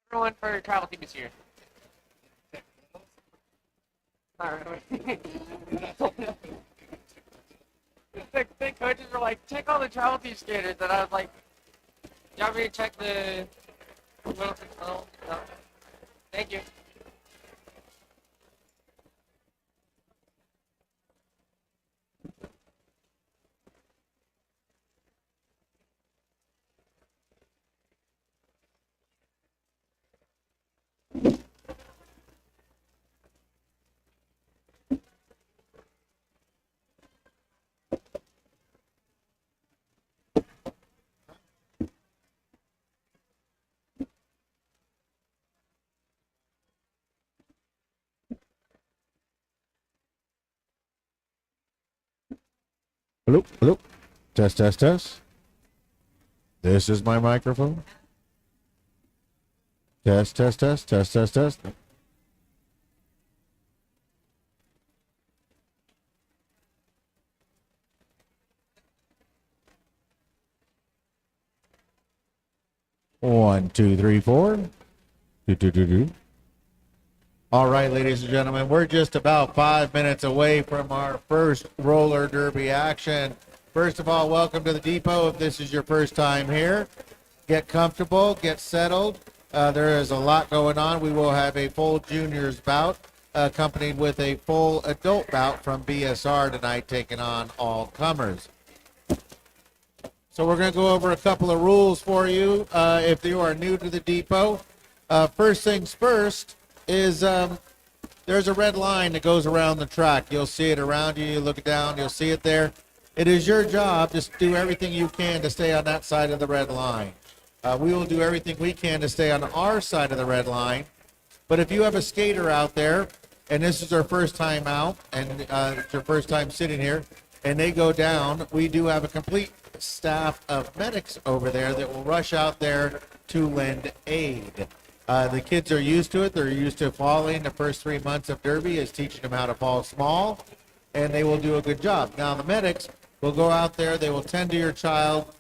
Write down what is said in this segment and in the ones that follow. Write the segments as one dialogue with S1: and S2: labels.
S1: Everyone for travel team this year. Not really. The coaches were like, check all the travel team skaters, and I was like, you want me to check the Wilson Tunnel? No. Thank you.
S2: Hello, hello. Test, test, test. This is my microphone. Test, test, test, test, test, test. One, two, three, four. Do, do, do, do. All right, ladies and gentlemen, we're just about 5 minutes away from our first roller derby action. First of all, welcome to the depot. If this is your first time here, get comfortable, get settled. There is a lot going on. We will have a full juniors bout accompanied with a full adult bout from BSR tonight, taking on all comers. So we're going to go over a couple of rules for you if you are new to the depot. First things first is there's a red line that goes around the track. You'll see it around you. You look down, you'll see it there. It is your job to do everything you can to stay on that side of the red line. We will do everything we can to stay on our side of the red line. But if you have a skater out there, and this is their first time out, and it's their first time sitting here, and they go down, we do have a complete staff of medics over there that will rush out there to lend aid. The kids are used to it. They're used to falling. The first 3 months of Derby is teaching them how to fall small, and they will do a good job. Now, the medics will go out there. They will tend to your child.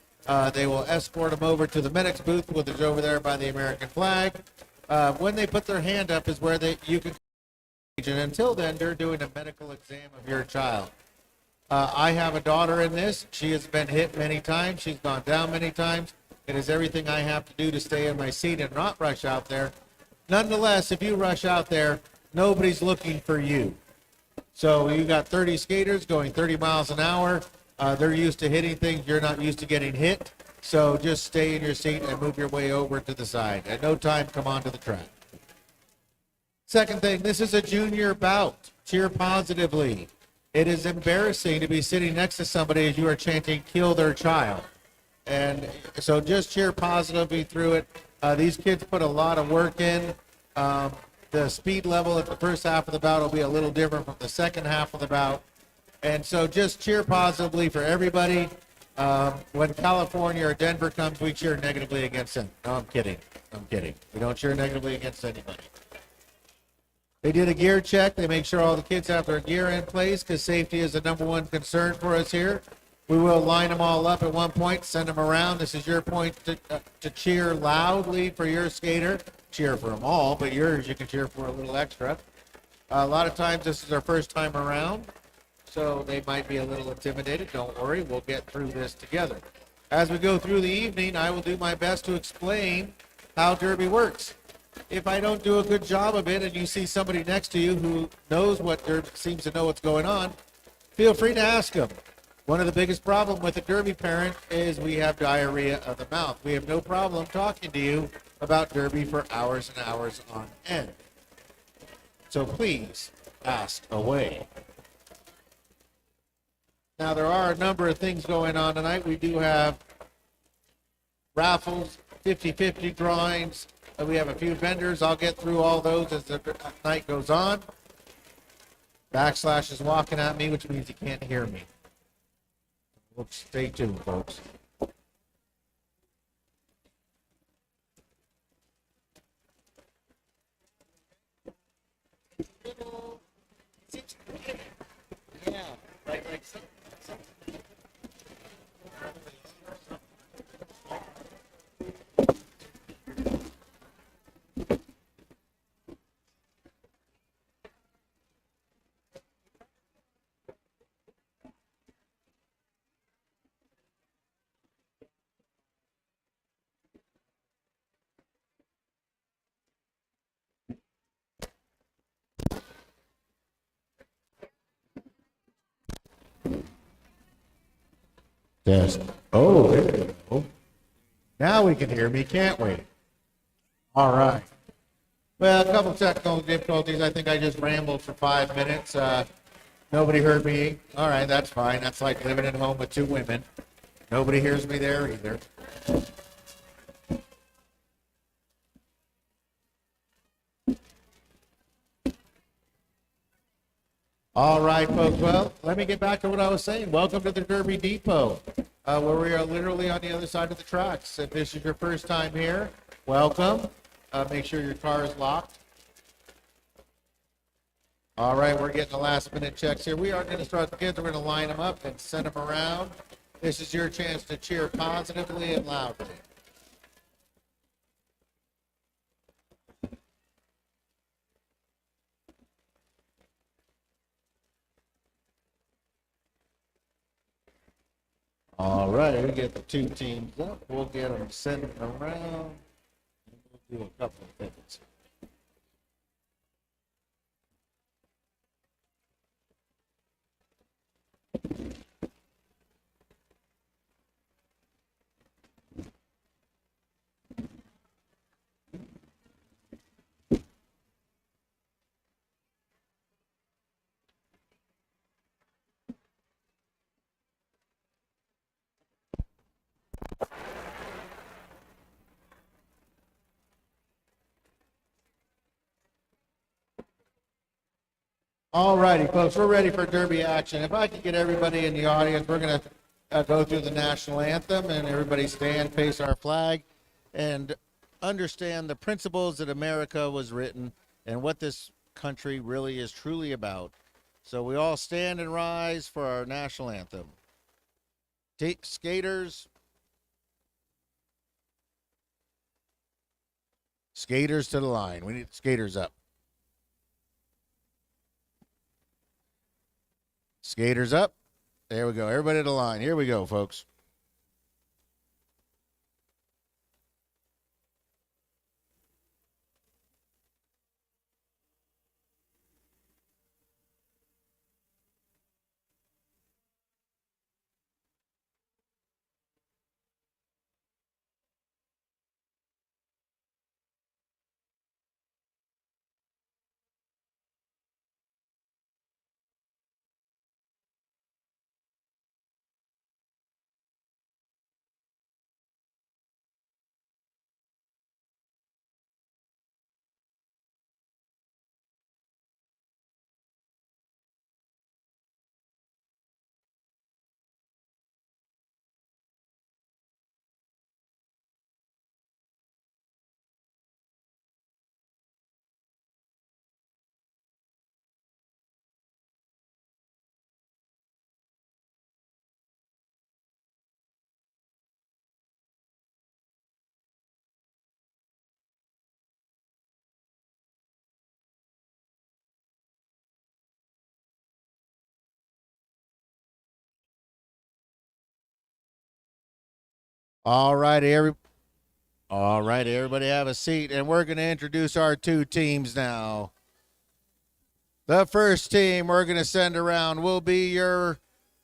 S2: They will escort them over to the medics booth, which is over there by the American flag. When they put their hand up is where you can. And until then, they're doing a medical exam of your child. I have a daughter in this. She has been hit many times. She's gone down many times. It is everything I have to do to stay in my seat and not rush out there. Nonetheless, if you rush out there, nobody's looking for you. So you got 30 skaters going 30 miles an hour. They're used to hitting things. You're not used to getting hit. So just stay in your seat and move your way over to the side. At no time, come onto the track. Second thing, this is a junior bout. Cheer positively. It is embarrassing to be sitting next to somebody as you are chanting, kill their child. And so just cheer positively through it. These kids put a lot of work in. The speed level at the first half of the bout will be a little different from the second half of the bout. And so just cheer positively for everybody. When California or Denver comes, we cheer negatively against them. No, I'm kidding. I'm kidding. We don't cheer negatively against anybody. They did a gear check. They make sure all the kids have their gear in place because safety is the number one concern for us here. We will line them all up at one point, send them around. This is your point to cheer loudly for your skater. Cheer for them all, but yours you can cheer for a little extra. A lot of times this is their first time around, so they might be a little intimidated. Don't worry, we'll get through this together. As we go through the evening, I will do my best to explain how Derby works. If I don't do a good job of it and you see somebody next to you who knows what Derby, seems to know what's going on, feel free to ask them. One of the biggest problems with a Derby parent is we have diarrhea of the mouth. We have no problem talking to you about Derby for hours and hours on end. So please ask away. Now there are a number of things going on tonight. We do have raffles, 50-50 drawings. We have a few vendors. I'll get through all those as the night goes on. Backslash is walking at me, which means he can't hear me. Well, stay tuned, folks. Yeah, like Test. Oh, there we go. Now we can hear me, can't we? All right. Well, a couple technical difficulties. I think I just rambled for 5 minutes. Nobody heard me. All right, that's fine. That's like living at home with two women. Nobody hears me there either. All right, folks. Well, let me get back to what I was saying. Welcome to the Derby Depot, where we are literally on the other side of the tracks. If this is your first time here, welcome. Make sure your car is locked. All right, we're getting the last minute checks here. We are going to start the kids. We're going to line them up and send them around. This is your chance to cheer positively and loudly. All right, we get the two teams up. We'll get them sent around. We'll do a couple of things. All righty, folks, we're ready for Derby action. If I could get everybody in the audience, we're going to go through the national anthem, and everybody stand, face our flag, and understand the principles that America was written and what this country really is truly about. So we all stand and rise for our national anthem. Take skaters. Skaters to the line. We need skaters up. Skaters up. There we go. Everybody to the line. Here we go, folks. All right, everybody have a seat, and we're going to introduce our two teams now. The first team we're going to send around will be your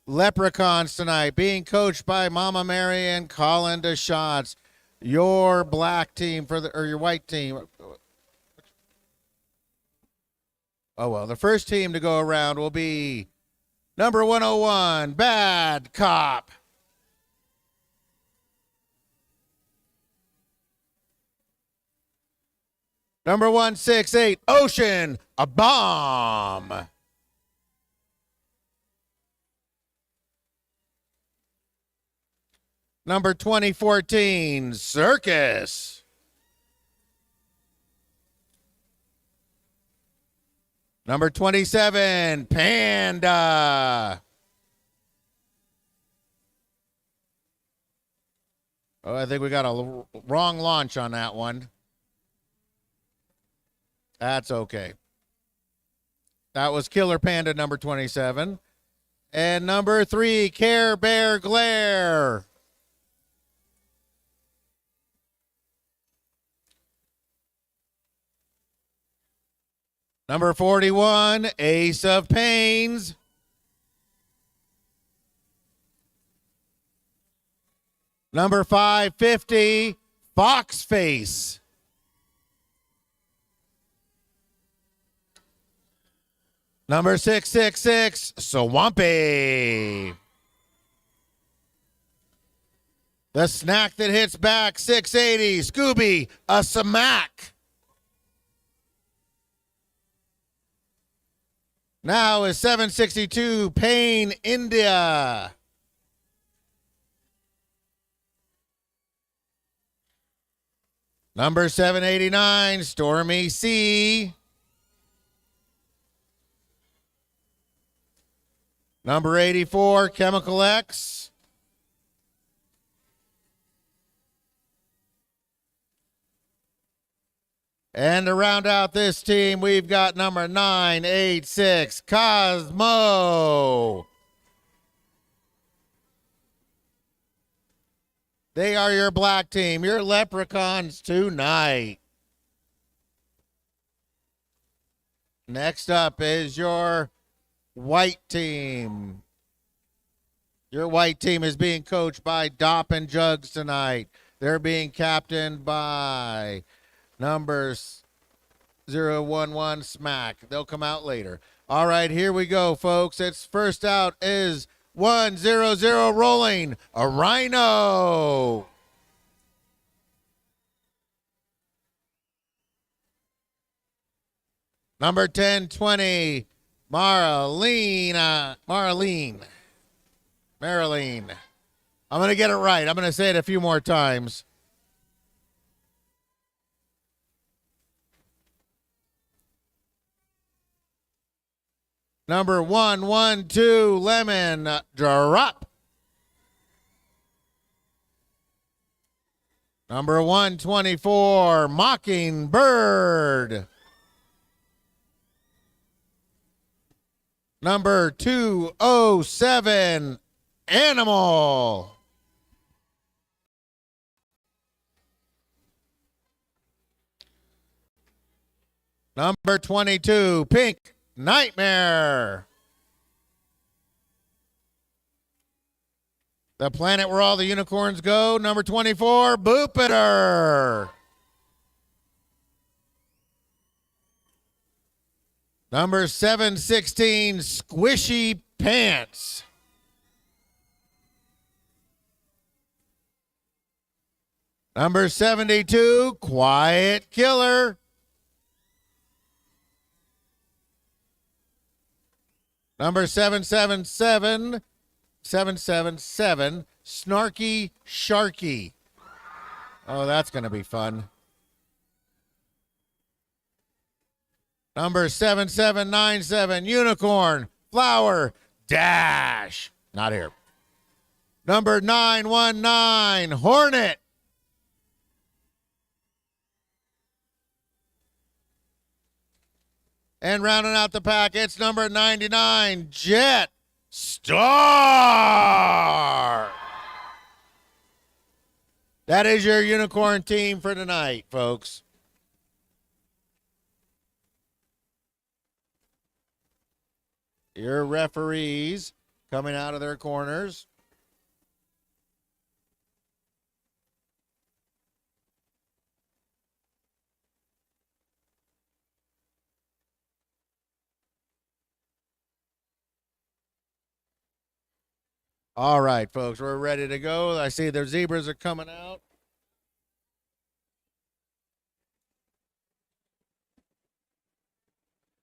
S2: Leprechauns tonight, being coached by Mama Mary and Colin Deschamps. Your black team or your white team. Oh, well, the first team to go around will be number 101, Bad Cop. Number 168, Ocean, a bomb. Number 2014, Circus. Number 27, Panda. Oh, I think we got a wrong launch on that one. That's okay. That was Killer Panda, number 27. And number 3, Care Bear Glare. Number 41, Ace of Pains. Number 550, Foxface. Number 666, Swampy. The snack that hits back, 680, Scooby, a Smack. Now is 762, Pain India. Number 789, Stormy C. Number 84, Chemical X. And to round out this team, we've got number 986, Cosmo. They are your black team, your Leprechauns tonight. Next up is your white team. Your white team is being coached by Dop and Jugs tonight. They're being captained by numbers 011 Smack. They'll come out later. All right, here we go, folks. It's first out is 100 rolling, a Rhino. Number 1020, Marilyn. I'm going to get it right. I'm going to say it a few more times. Number 112, Lemon Drop. Number 124, Mockingbird. Number 207, Animal. Number 22, Pink Nightmare. The planet where all the unicorns go. Number 24, Boopiter. Number 716, Squishy Pants. Number 72, Quiet Killer. Number 777, Snarky Sharky. Oh, that's going to be fun. Number 7797, Unicorn Flower Dash. Not here. Number 919, Hornet. And rounding out the pack, it's number 99, Jet Star. That is your unicorn team for tonight, folks. Your referees coming out of their corners. All right, folks, we're ready to go. I see their zebras are coming out.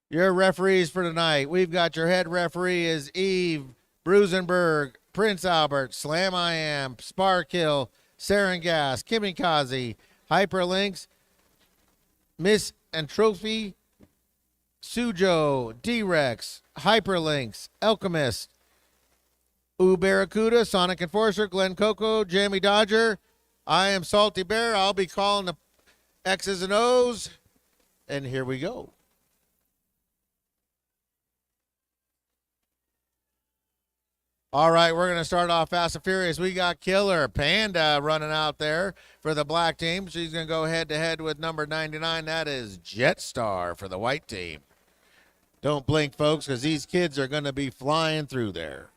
S2: Your referees for tonight. We've got your head referee is Eve Brusenberg, Prince Albert, Slam I Am, Sparkill, Sarangas, Kimikaze, Hyperlinks, Miss Entropy, Sujo, D-Rex, Hyperlinks, Alchemist, Barracuda, Sonic Enforcer, Glen Coco, Jamie Dodger. I am Salty Bear. I'll be calling the X's and O's. And here we go. All right, we're going to start off fast and furious. We got Killer Panda running out there for the black team. She's going to go head-to-head with number 99. That is Jetstar for the white team. Don't blink, folks, because these kids are going to be flying through there.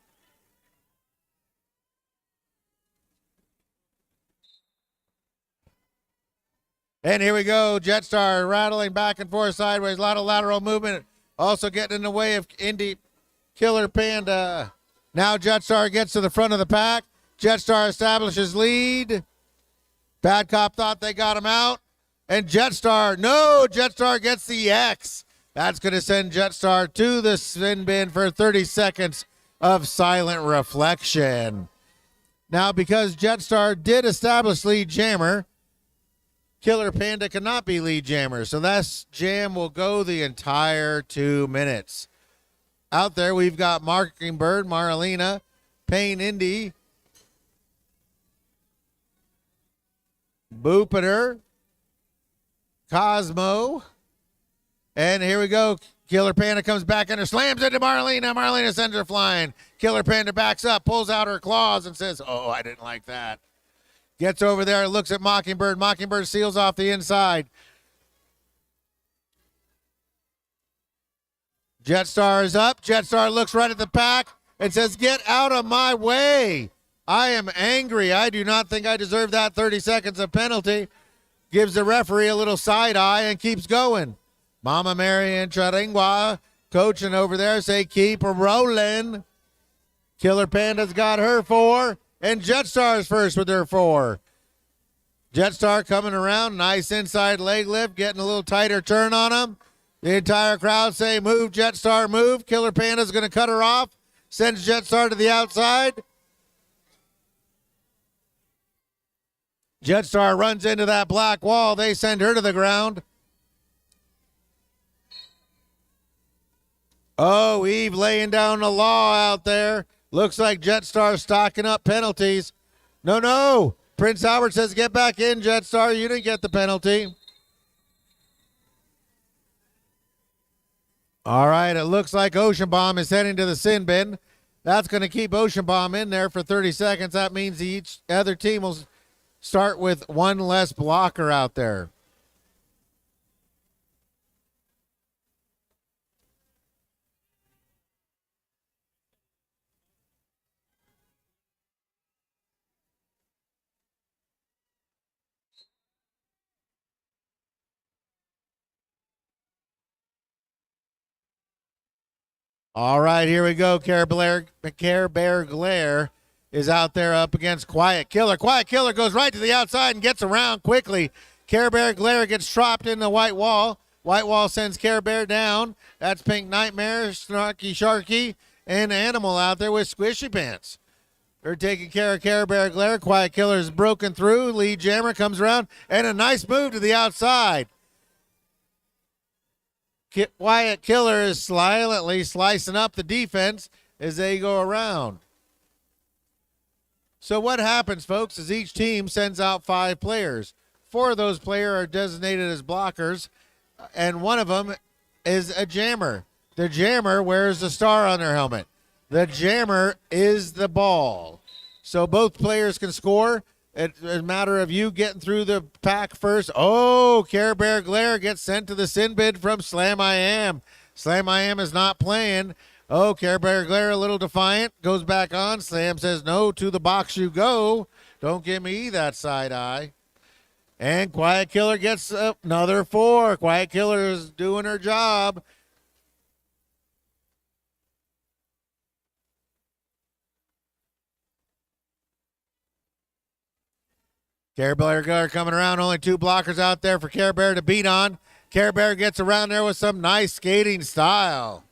S2: And here we go. Jetstar rattling back and forth sideways. A lot of lateral movement. Also getting in the way of Indy Killer Panda. Now Jetstar gets to the front of the pack. Jetstar establishes lead. Bad Cop thought they got him out. And Jetstar gets the X. That's going to send Jetstar to the spin bin for 30 seconds of silent reflection. Now, because Jetstar did establish lead jammer, Killer Panda cannot be lead jammer. So that jam will go the entire 2 minutes. Out there, we've got Mockingbird, Marlena, Payne Indy, Boopiter, Cosmo, and here we go. Killer Panda comes back under, slams into Marlena. Marlena sends her flying. Killer Panda backs up, pulls out her claws, and says, "Oh, I didn't like that." Gets over there, looks at Mockingbird. Mockingbird seals off the inside. Jetstar is up. Jetstar looks right at the pack and says, "Get out of my way. I am angry. I do not think I deserve that 30 seconds of penalty." Gives the referee a little side eye and keeps going. Mama Mary and Charingwa coaching over there say, "Keep rolling." Killer Panda's got her 4, and Jetstar's first with her 4. Jetstar coming around, nice inside leg lift, getting a little tighter turn on him. The entire crowd say, "Move, Jetstar, move." Killer Panda's going to cut her off, sends Jetstar to the outside. Jetstar runs into that black wall. They send her to the ground. Oh, Eve laying down the law out there. Looks like Jetstar stocking up penalties. No. Prince Albert says, "Get back in, Jetstar. You didn't get the penalty." All right, it looks like Ocean Bomb is heading to the sin bin. That's going to keep Ocean Bomb in there for 30 seconds. That means each other team will start with one less blocker out there. All right, here we go. Care Bear Glare is out there up against Quiet Killer. Quiet Killer goes right to the outside and gets around quickly. Care Bear Glare gets trapped in the white wall. White wall sends Care Bear down. That's Pink Nightmare, Snarky Sharky, and Animal out there with Squishy Pants. They're taking care of Care Bear Glare. Quiet Killer is broken through. Lead Jammer comes around, and a nice move to the outside. Quiet Killer is silently slicing up the defense as they go around. So what happens, folks, is each team sends out 5 players. 4 of those players are designated as blockers, and one of them is a jammer. The jammer wears the star on their helmet. The jammer is the ball. So both players can score. It's a matter of you getting through the pack first. Oh, Care Bear Glare gets sent to the sin bin from Slam I Am. Slam I Am is not playing. Oh, Care Bear Glare a little defiant. Goes back on. Slam says, "No, to the box you go. Don't give me that side eye." And Quiet Killer gets another 4. Quiet Killer is doing her job. Care Bear coming around. Only 2 blockers out there for Care Bear to beat on. Care Bear gets around there with some nice skating style.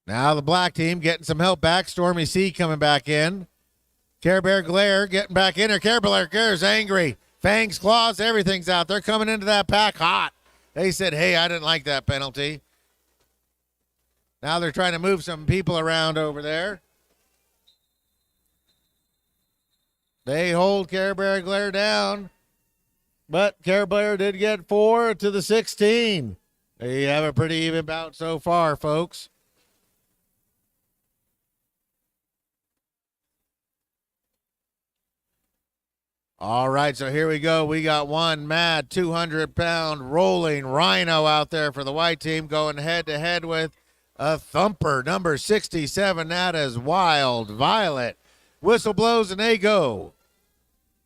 S2: Now the black team getting some help back. Stormy C coming back in. Care Bear Glare getting back in there. Care Bear Glare is angry. Fangs, claws, everything's out. They're coming into that pack hot. They said, "Hey, I didn't like that penalty." Now they're trying to move some people around over there. They hold Care Bear Glare down. But Care Bear did get 4 to the 16. They have a pretty even bout so far, folks. All right, so here we go. We got one mad 200-pound rolling rhino out there for the white team going head-to-head with A thumper, number 67. That is Wild Violet. Whistle blows and they go.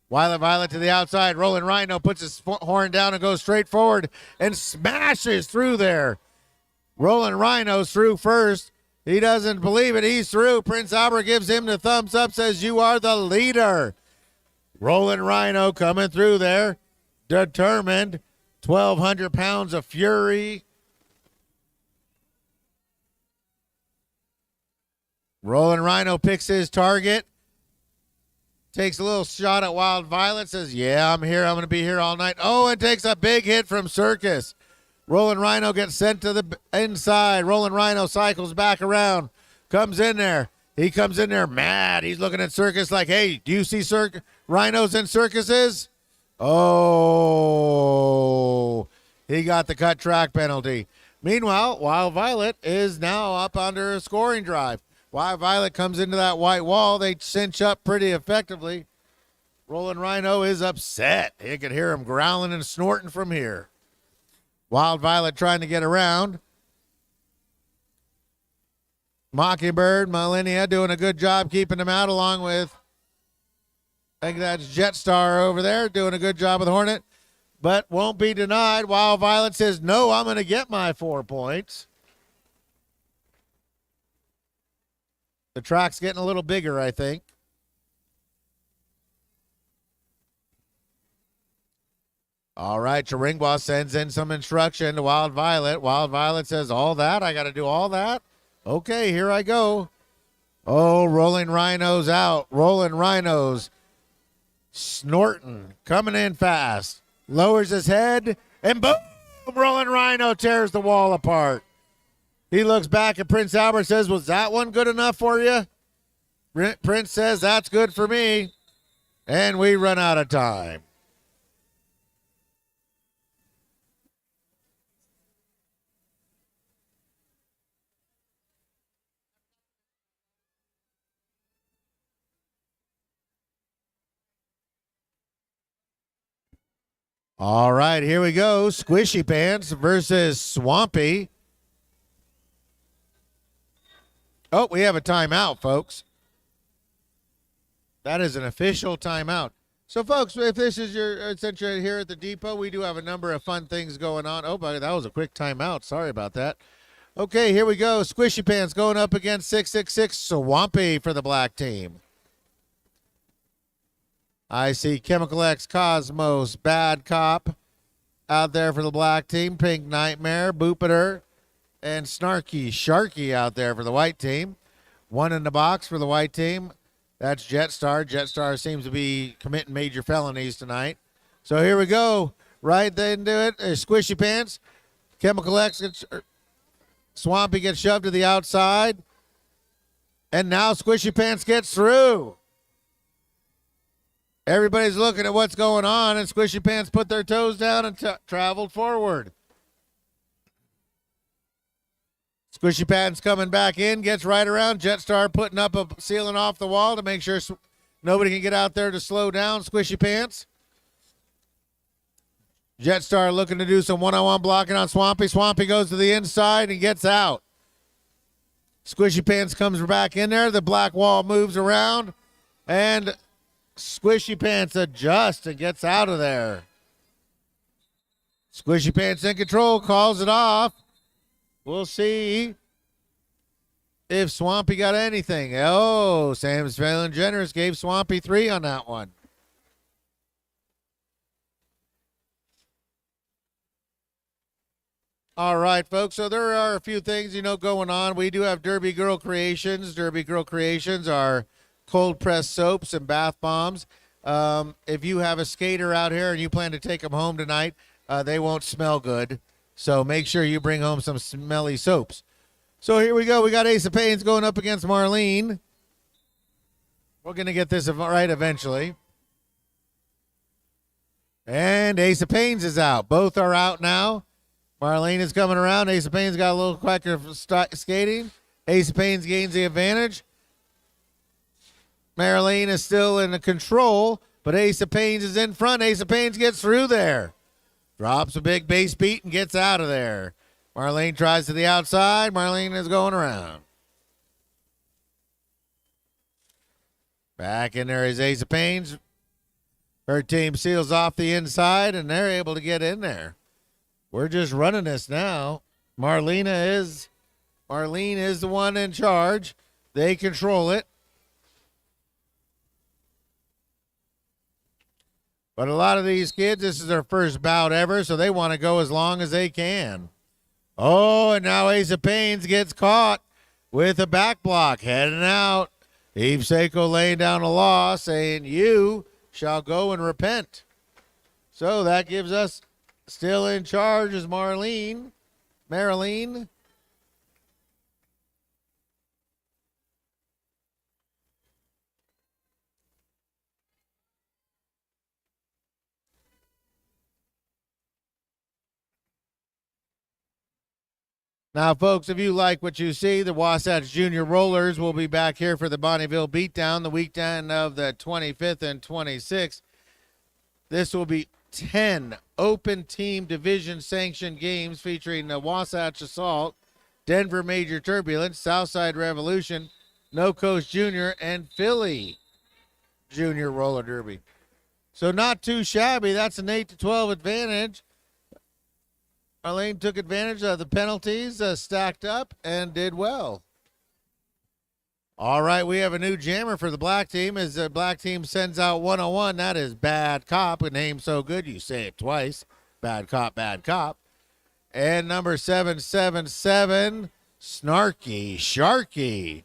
S2: Wild Violet to the outside. Rolling Rhino puts his horn down and goes straight forward and smashes through there. Rolling Rhino's through first. He doesn't believe it. He's through. Prince Albert gives him the thumbs up, says, "You are the leader." Rolling Rhino coming through there. Determined. 1,200 pounds of fury. Rolling Rhino picks his target. Takes a little shot at Wild Violet. Says, "Yeah, I'm here. I'm going to be here all night." Oh, and takes a big hit from Circus. Rolling Rhino gets sent to the inside. Rolling Rhino cycles back around. Comes in there. He comes in there mad. He's looking at Circus like, "Hey, do you see rhinos and circuses?" Oh, he got the cut track penalty. Meanwhile, Wild Violet is now up under a scoring drive. Wild Violet comes into that white wall. They cinch up pretty effectively. Rolling Rhino is upset. You can hear him growling and snorting from here. Wild Violet trying to get around. Mockingbird, Millennia doing a good job keeping him out, along with, I think that's Jetstar over there doing a good job with Hornet, but won't be denied. Wild Violet says, "No, I'm going to get my 4 points." The track's getting a little bigger, I think. All right, Charingwa sends in some instruction to Wild Violet. Wild Violet says, "All that? I got to do all that? Okay, here I go." Oh, Rolling Rhino's out. Rolling Rhino's snorting, coming in fast. Lowers his head, and boom! Rolling Rhino tears the wall apart. He looks back at Prince Albert, says, "Was that one good enough for you?" Prince says, "That's good for me." And we run out of time. All right, here we go. Squishy Pants versus Swampy. Oh, we have a timeout, folks. That is an official timeout. So, folks, if this is since you're here at the depot, we do have a number of fun things going on. Oh, but that was a quick timeout. Sorry about that. Okay, here we go. Squishy Pants going up against 666 Swampy for the black team. I see Chemical X, Cosmos, Bad Cop out there for the black team. Pink Nightmare, Boopiter, and Snarky Sharky out there for the white team. One in the box for the white team. That's Jetstar. Jetstar seems to be committing major felonies tonight. So here we go. Right then do it. Squishy Pants. Chemical X gets, Swampy gets shoved to the outside. And now Squishy Pants gets through. Everybody's looking at what's going on, and Squishy Pants put their toes down and traveled forward. Squishy Pants coming back in, gets right around. Jetstar putting up a ceiling off the wall to make sure nobody can get out there to slow down Squishy Pants. Jetstar looking to do some one-on-one blocking on Swampy. Swampy goes to the inside and gets out. Squishy Pants comes back in there. The black wall moves around, and Squishy Pants adjusts and gets out of there. Squishy Pants in control, calls it off. We'll see if Swampy got anything. Oh, Sam's feeling generous. Gave Swampy 3 on that one. All right, folks. So there are a few things, going on. We do have Derby Girl Creations. Derby Girl Creations are cold pressed soaps and bath bombs. If you have a skater out here and you plan to take them home tonight, they won't smell good. So make sure you bring home some smelly soaps. So here we go. We got Ace of Pains going up against Marlene. We're going to get this right eventually. And Ace of Pains is out. Both are out now. Marlene is coming around. Ace of Pains got a little quicker skating. Ace of Pains gains the advantage. Marlene is still in the control, but Ace of Pains is in front. Ace of Pains gets through there. Drops a big base beat and gets out of there. Marlene tries to the outside. Marlene is going around. Back in there is Ace of Pains. Her team seals off the inside, and they're able to get in there. We're just running this now. Marlene is the one in charge. They control it. But a lot of these kids, this is their first bout ever, so they want to go as long as they can. Oh, and now Ace of Pains gets caught with a back block, heading out. Eve Seiko laying down a law, saying, you shall go and repent. So that gives us still in charge is Marilyn. Now, folks, if you like what you see, the Wasatch Junior Rollers will be back here for the Bonneville Beatdown the weekend of the 25th and 26th. This will be 10 open team division sanctioned games featuring the Wasatch Assault, Denver Major Turbulence, Southside Revolution, No Coast Junior, and Philly Junior Roller Derby. So not too shabby. That's an 8-12 advantage. Arlene took advantage of the penalties, stacked up, and did well. All right, we have a new jammer for the black team as the black team sends out 101. That is Bad Cop. A name so good you say it twice. Bad Cop, Bad Cop. And number 777, Snarky Sharky.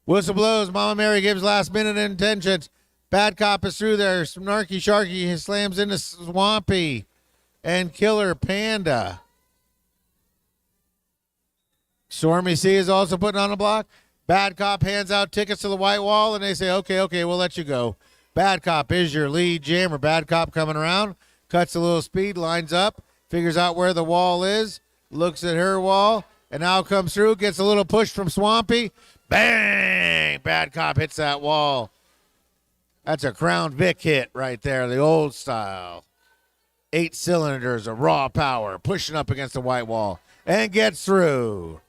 S2: Whistle blows. Mama Mary gives last minute intentions. Bad Cop is through there. Snarky Sharky slams into Swampy and Killer Panda. Stormy C is also putting on a block. Bad Cop hands out tickets to the white wall, and they say, okay, we'll let you go. Bad Cop is your lead jammer. Bad Cop coming around, cuts a little speed, lines up, figures out where the wall is, looks at her wall, and now comes through, gets a little push from Swampy. Bang! Bad Cop hits that wall. That's a Crown Vic hit right there, the old style. 8 cylinders of raw power, pushing up against the white wall, and gets through.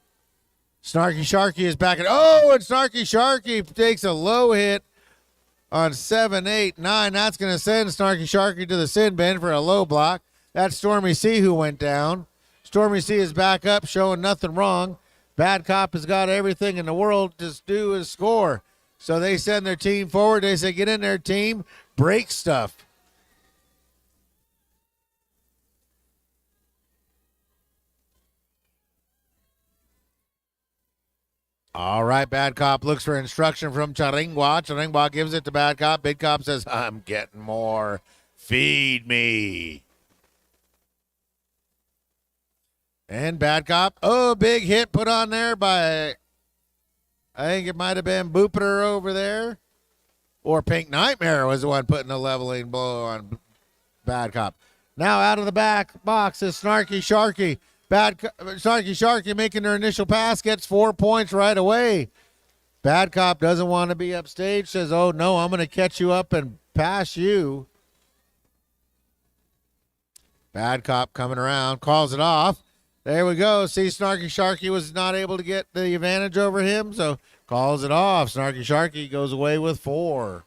S2: Snarky Sharky is back and Snarky Sharky takes a low hit on 7, 8, 9. That's going to send Snarky Sharky to the sin bin for a low block. That's Stormy C who went down. Stormy C is back up, showing nothing wrong. Bad Cop has got everything in the world to do is score. So they send their team forward. They say, get in there, team. Break stuff. All right, Bad Cop looks for instruction from Charingwa. Charingwa gives it to Bad Cop. Big Cop says, I'm getting more. Feed me. And Bad Cop, big hit put on there by, I think it might have been Booper over there. Or Pink Nightmare was the one putting the leveling blow on Bad Cop. Now out of the back box is Snarky Sharky. Snarky Sharky making their initial pass, gets 4 points right away. Bad Cop doesn't want to be upstage, says, oh no, I'm going to catch you up and pass you. Bad Cop coming around, calls it off. There we go. See, Snarky Sharky was not able to get the advantage over him, so calls it off. Snarky Sharky goes away with 4.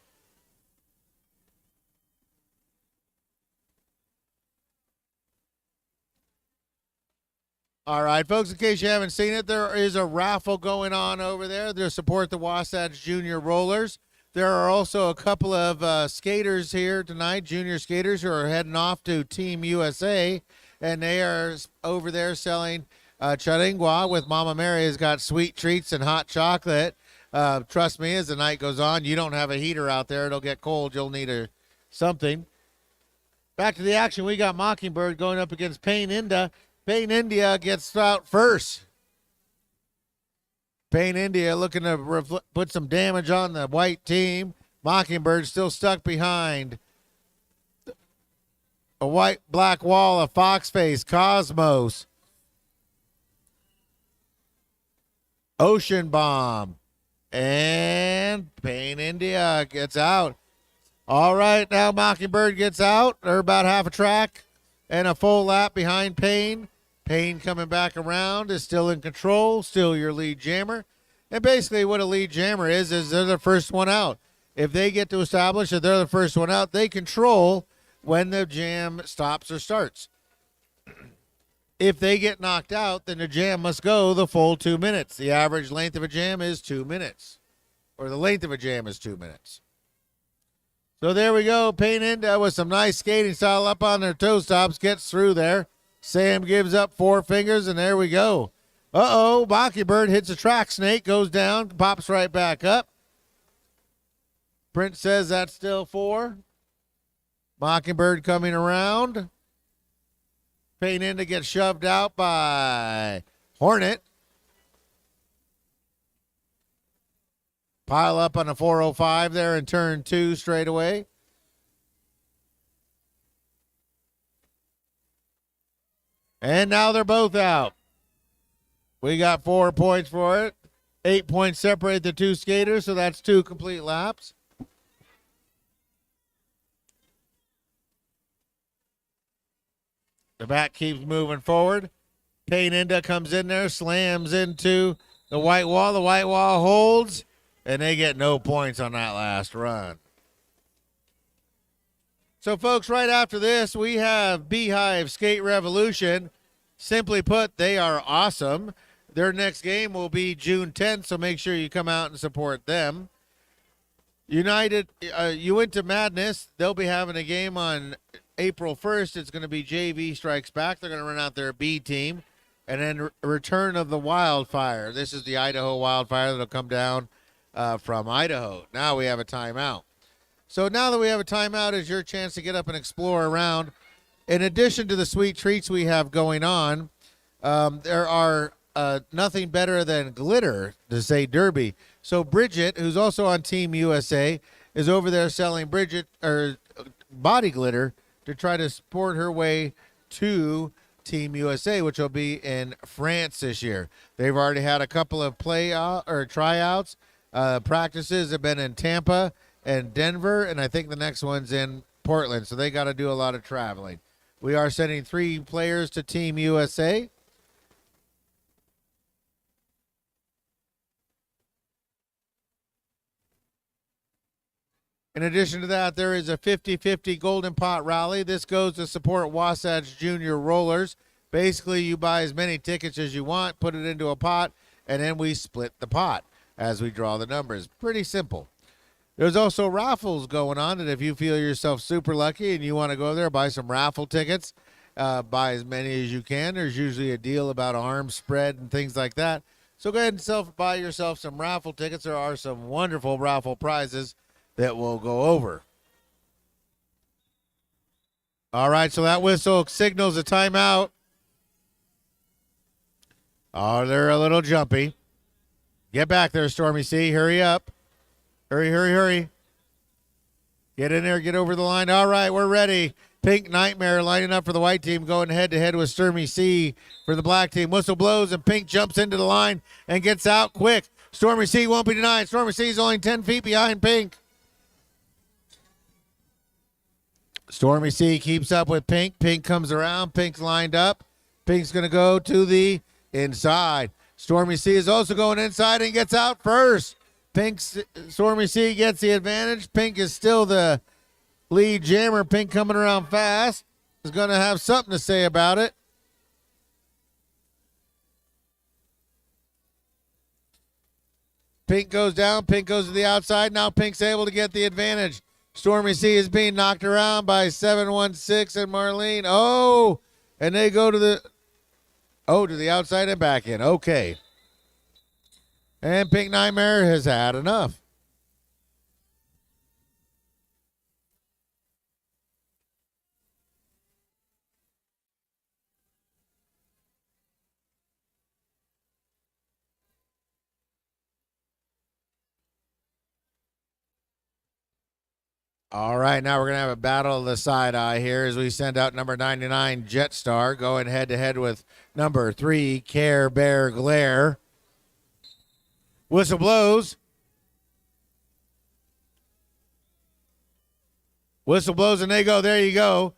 S2: All right, folks, in case you haven't seen it, there is a raffle going on over there to support the Wasatch Junior Rollers. There are also a couple of skaters here tonight, junior skaters, who are heading off to Team USA, and they are over there selling charingua with Mama Mary has got sweet treats and hot chocolate. Trust me, as the night goes on, you don't have a heater out there. It'll get cold. You'll need something. Back to the action. We got Mockingbird going up against Pain India. Pain India gets out first. Pain India looking to put some damage on the white team. Mockingbird still stuck behind a white-black wall of Foxface, Cosmos, Ocean Bomb, and Pain India gets out. All right, now Mockingbird gets out. They're about half a track. and a full lap behind Payne. Payne coming back around is still in control, still your lead jammer. And basically what a lead jammer is they're the first one out. If they get to establish that they're the first one out, they control when the jam stops or starts. If they get knocked out, then the jam must go the full 2 minutes. The average length of a jam is 2 minutes, or the length of a jam is 2 minutes. So there we go. Payne Inda with some nice skating style up on their toe stops, gets through there. Sam gives up 4 fingers, and there we go. Uh-oh, Mockingbird hits a track snake, goes down, pops right back up. Prince says that's still 4. Mockingbird coming around. Payne Inda gets shoved out by Hornet. Pile up on a 405 there in turn 2 straight away. And now they're both out. We got 4 points for it. 8 points separate the 2 skaters, so that's 2 complete laps. The back keeps moving forward. Payne Inda comes in there, slams into the white wall. The white wall holds, and they get no points on that last run. So, folks, right after this, we have Beehive Skate Revolution. Simply put, they are awesome. Their next game will be June 10th, so make sure you come out and support them. United, you went to Madness. They'll be having a game on April 1st. It's going to be JV Strikes Back. They're going to run out their B team. And then Return of the Wildfire. This is the Idaho Wildfire that'll come down from Idaho. Now we have a timeout. So now that we have a timeout, is your chance to get up and explore around. In addition to the sweet treats we have going on, there are nothing better than glitter to say derby. So Bridget, who's also on Team USA, is over there selling body glitter to try to support her way to Team USA, which will be in France this year. They've already had a couple of tryouts. Practices have been in Tampa and Denver, and I think the next one's in Portland, so they got to do a lot of traveling. We are sending 3 players to Team USA. In addition to that, there is a 50-50 Golden Pot Rally. This goes to support Wasatch Junior Rollers. Basically, you buy as many tickets as you want, put it into a pot, and then we split the pot as we draw the numbers. Pretty simple. There's also raffles going on, and if you feel yourself super lucky and you want to go there, buy some raffle tickets, buy as many as you can. There's usually a deal about arm spread and things like that. So go ahead and buy yourself some raffle tickets. There are some wonderful raffle prizes that we'll go over. All right, so that whistle signals a timeout. Oh, they're a little jumpy. Get back there, Stormy C. Hurry up. Hurry, hurry, hurry. Get in there, get over the line. All right, we're ready. Pink Nightmare lining up for the white team, going head-to-head with Stormy C for the black team. Whistle blows, and Pink jumps into the line and gets out quick. Stormy C won't be denied. Stormy C is only 10 feet behind Pink. Stormy C keeps up with Pink. Pink comes around. Pink's lined up. Pink's going to go to the inside. Stormy C is also going inside and gets out first. Stormy C gets the advantage. Pink is still the lead jammer. Pink coming around fast. Is going to have something to say about it. Pink goes down. Pink goes to the outside. Now Pink's able to get the advantage. Stormy C is being knocked around by 716 and Marlene. Oh, and they go to the outside and back in. Okay. And Pink Nightmare has had enough. All right, now we're going to have a battle of the side eye here as we send out number 99, Jetstar, going head-to-head with number 3, Care Bear Glare. Whistle blows. Whistle blows, and they go. There you go.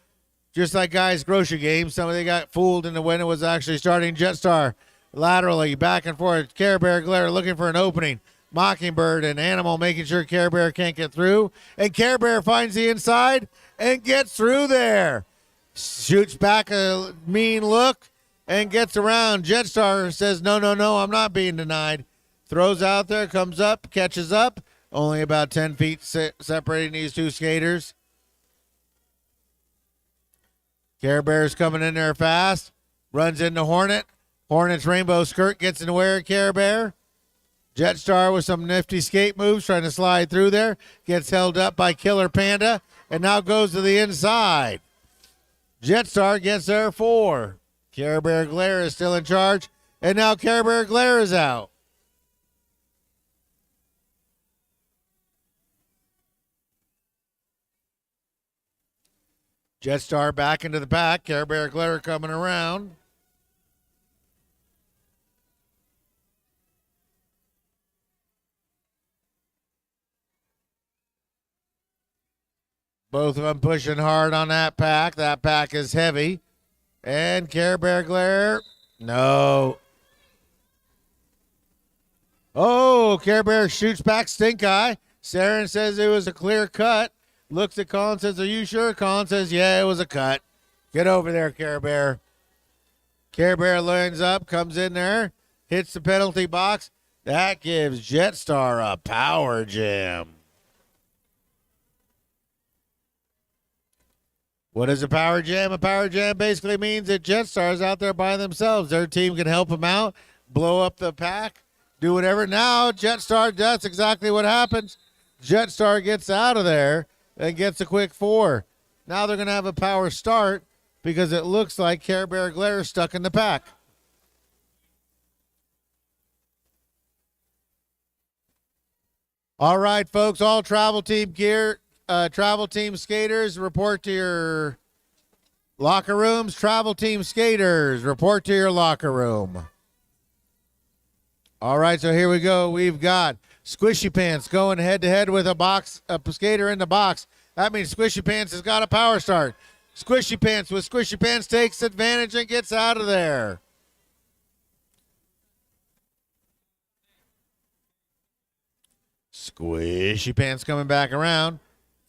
S2: Just like guys' grocery games, somebody got fooled into when it was actually starting. Jetstar laterally back and forth. Care Bear Glare looking for an opening. Mockingbird and Animal making sure Care Bear can't get through. And Care Bear finds the inside and gets through there. Shoots back a mean look and gets around. Jetstar says, no, I'm not being denied. Throws out there, comes up, catches up. Only about 10 feet separating these two skaters. Care Bear's coming in there fast. Runs into Hornet. Hornet's rainbow skirt gets in the way of Care Bear. Jetstar with some nifty skate moves trying to slide through there. Gets held up by Killer Panda and now goes to the inside. Jetstar gets there 4. Care Bear Glare is still in charge. And now Care Bear Glare is out. Jetstar back into the pack. Care Bear Glare coming around. Both of them pushing hard on that pack. That pack is heavy. And Care Bear Glare. No. Oh, Care Bear shoots back Stink Eye. Saren says it was a clear cut. Looks at Colin, says, are you sure? Colin says, yeah, it was a cut. Get over there, Care Bear. Care Bear lines up, comes in there, hits the penalty box. That gives Jetstar a power jam. What is a power jam? A power jam basically means that Jetstar is out there by themselves. Their team can help them out, blow up the pack, do whatever. Now, Jetstar, that's exactly what happens. Jetstar gets out of there and gets a quick 4. Now they're going to have a power start because it looks like Care Bear Glare is stuck in the pack. All right, folks, all travel team gear, travel team skaters, report to your locker rooms. Travel team skaters, report to your locker room. All right, so here we go. We've got Squishy Pants going head-to-head with a skater in the box. That means Squishy Pants has got a power start. Squishy Pants takes advantage and gets out of there. Squishy Pants coming back around.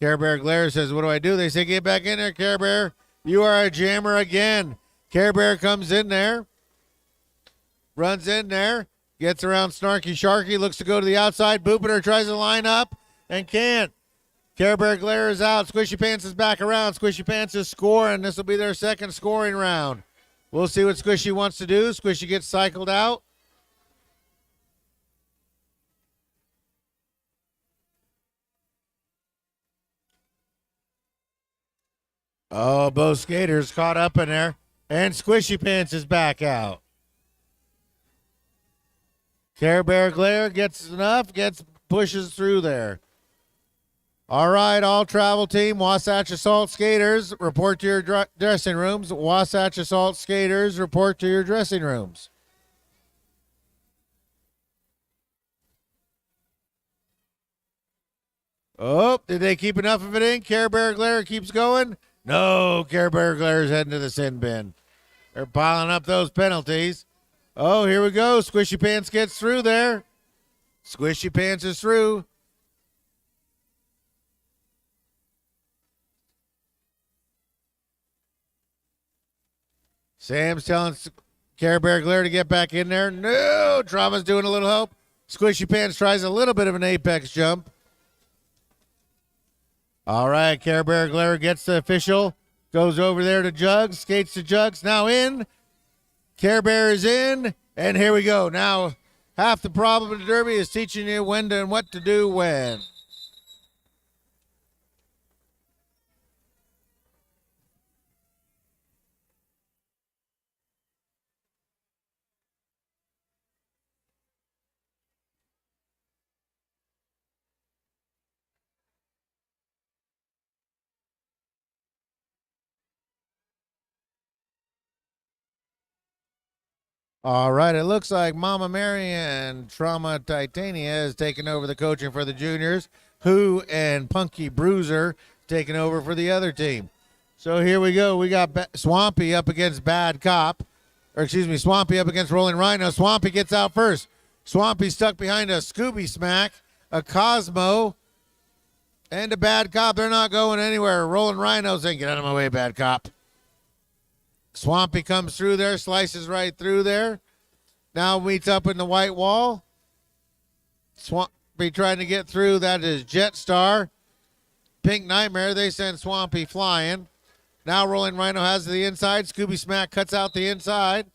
S2: Care Bear Glare says, what do I do? They say, get back in there, Care Bear. You are a jammer again. Care Bear comes in there. Runs in there. Gets around Snarky Sharky. Looks to go to the outside. Boopiter tries to line up and can't. Care Bear Glare is out. Squishy Pants is back around. Squishy Pants is scoring. This will be their second scoring round. We'll see what Squishy wants to do. Squishy gets cycled out. Oh, both skaters caught up in there. And Squishy Pants is back out. Care Bear Glare gets enough, pushes through there. All right, all travel team, Wasatch Assault skaters, report to your dressing rooms. Wasatch Assault skaters, report to your dressing rooms. Oh, did they keep enough of it in? Care Bear Glare keeps going. No, Care Bear Glare is heading to the sin bin. They're piling up those penalties. Oh, here we go. Squishy Pants gets through there. Squishy Pants is through. Sam's telling Care Bear Glare to get back in there. No, Drama's doing a little help. Squishy Pants tries a little bit of an apex jump. All right, Care Bear Glare gets the official. Goes over there to Jugs. Skates to Jugs. Now in. Care Bear is in. And here we go. Now, half the problem of the Derby is teaching you when to and what to do when. All right, it looks like Mama Mary and Trauma Titania is taking over the coaching for the juniors. Who and Punky Bruiser taking over for the other team. So here we go. We got Swampy up against Bad Cop. Or excuse me, Swampy up against Rolling Rhino. Swampy gets out first. Swampy stuck behind a Scooby Smack, a Cosmo, and a Bad Cop. They're not going anywhere. Rolling Rhino saying, get out of my way, Bad Cop. Swampy comes through there, slices right through there. Now meets up in the white wall. Swampy trying to get through. That is Jetstar. Pink Nightmare. They send Swampy flying. Now Rolling Rhino has the inside. Scooby Smack cuts out the inside.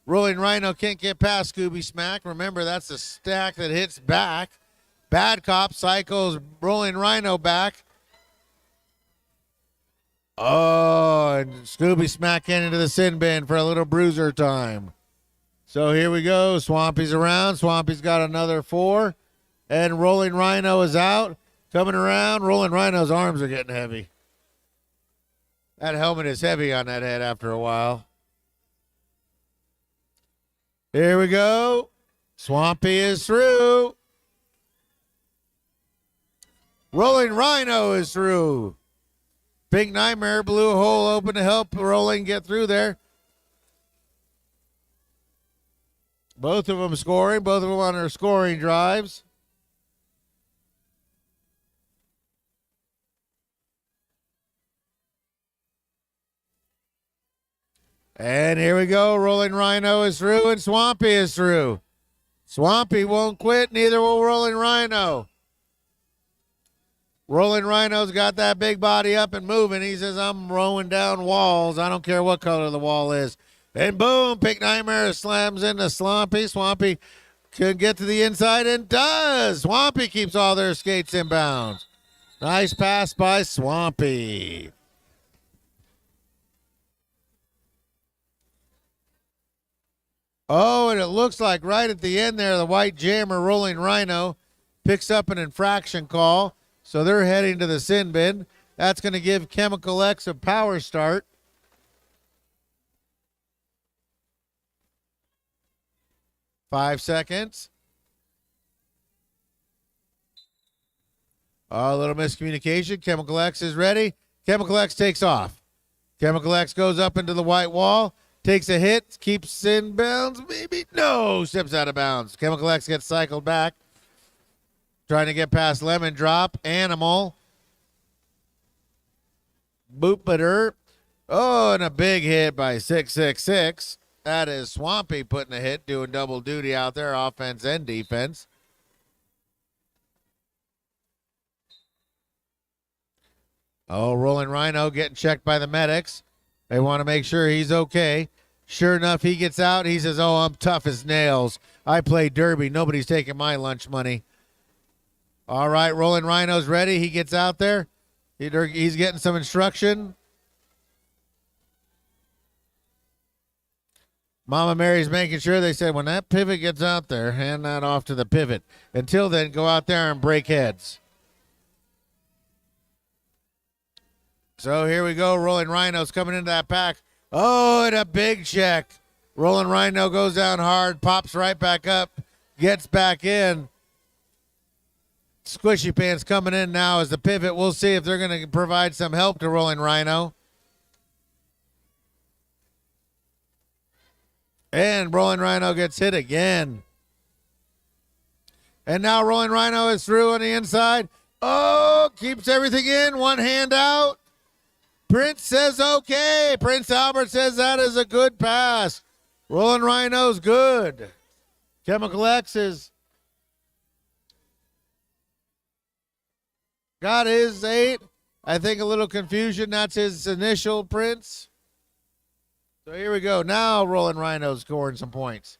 S2: Rolling Rhino can't get past Scooby Smack. Remember, that's the stack that hits back. Bad Cop cycles Rolling Rhino back. Oh, and Scooby Smack into the sin bin for a little bruiser time. So here we go. Swampy's around. Swampy's got another 4. And Rolling Rhino is out. Coming around. Rolling Rhino's arms are getting heavy. That helmet is heavy on that head after a while. Here we go. Swampy is through. Rolling Rhino is through. Pink Nightmare blew a hole open to help Rolling get through there. Both of them scoring. Both of them on their scoring drives. And here we go. Rolling Rhino is through and Swampy is through. Swampy won't quit. Neither will Rolling Rhino. Rolling Rhino's got that big body up and moving. He says, I'm rolling down walls. I don't care what color the wall is. And boom, Pink Nightmare slams into Swampy. Swampy can get to the inside and does. Swampy keeps all their skates in bounds. Nice pass by Swampy. Oh, and it looks like right at the end there, the white jammer Rolling Rhino picks up an infraction call. So they're heading to the sin bin. That's going to give Chemical X a power start. Five seconds. Oh, a little miscommunication. Chemical X is ready. Chemical X takes off. Chemical X goes up into the white wall. Takes a hit, keeps in bounds, maybe. No, steps out of bounds. Chemical X gets cycled back. Trying to get past Lemon Drop. Animal. Boopader. Oh, and a big hit by 666. That is Swampy putting a hit, doing double duty out there, offense and defense. Oh, Rolling Rhino getting checked by the medics. They want to make sure he's okay. Sure enough, he gets out. He says, oh, I'm tough as nails. I play derby. Nobody's taking my lunch money. All right, Rolling Rhino's ready. He gets out there. He's getting some instruction. Mama Mary's making sure. They said, when that pivot gets out there, hand that off to the pivot. Until then, go out there and break heads. So here we go. Rolling Rhino's coming into that pack. Oh, and a big check. Rolling Rhino goes down hard, pops right back up, gets back in. Squishy Pants coming in now as the pivot. We'll see if they're going to provide some help to Rolling Rhino. And Rolling Rhino gets hit again. And now Rolling Rhino is through on the inside. Oh, keeps everything in. One hand out. Prince says okay. Prince Albert says that is a good pass. Rolling Rhino's good. Chemical X is got his 8. I think a little confusion. That's his initial, Prince. So here we go. Now Rolling Rhino's scoring some points.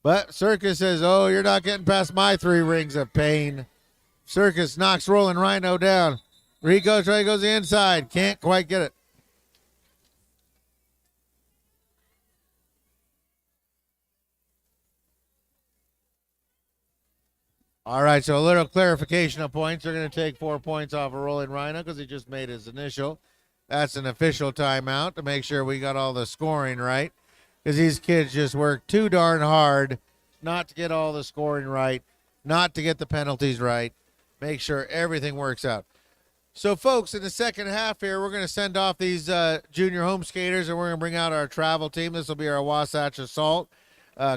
S2: But Circus says, oh, you're not getting past my 3 rings of pain. Circus knocks Rolling Rhino down. Rico try goes inside. Can't quite get it. All right, so a little clarification of points. They're going to take 4 points off of Rolling Rhino because he just made his initial. That's an official timeout to make sure we got all the scoring right because these kids just work too darn hard not to get all the scoring right, not to get the penalties right, make sure everything works out. So, folks, in the second half here, we're going to send off these junior home skaters, and we're going to bring out our travel team. This will be our Wasatch Assault,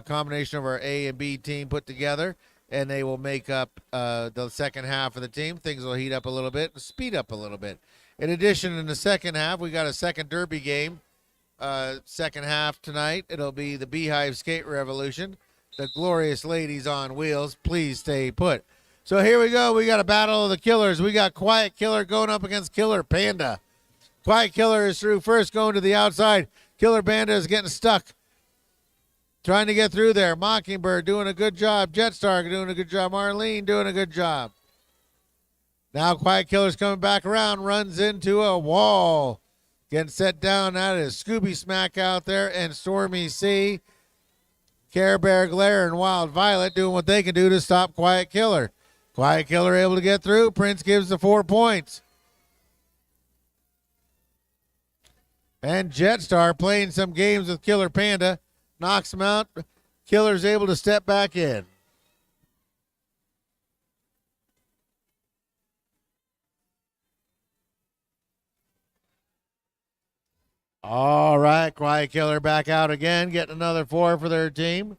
S2: combination of our A and B team put together, and they will make up the second half of the team. Things will heat up a little bit and speed up a little bit. In addition, in the second half, we got a second derby game. Second half tonight, it'll be the Beehive Skate Revolution. The glorious ladies on wheels. Please stay put. So here we go. We got a battle of the killers. We got Quiet Killer going up against Killer Panda. Quiet Killer is through first, going to the outside. Killer Panda is getting stuck, trying to get through there. Mockingbird doing a good job. Jetstar doing a good job. Marlene doing a good job. Now Quiet Killer's coming back around, runs into a wall. Getting set down. That is Scooby Smack out there and Stormy C. Care Bear Glare and Wild Violet doing what they can do to stop Quiet Killer. Quiet Killer able to get through. Prince gives the 4 points. And Jetstar playing some games with Killer Panda. Knocks him out. Killer's able to step back in. All right, Quiet Killer back out again, getting another 4 for their team.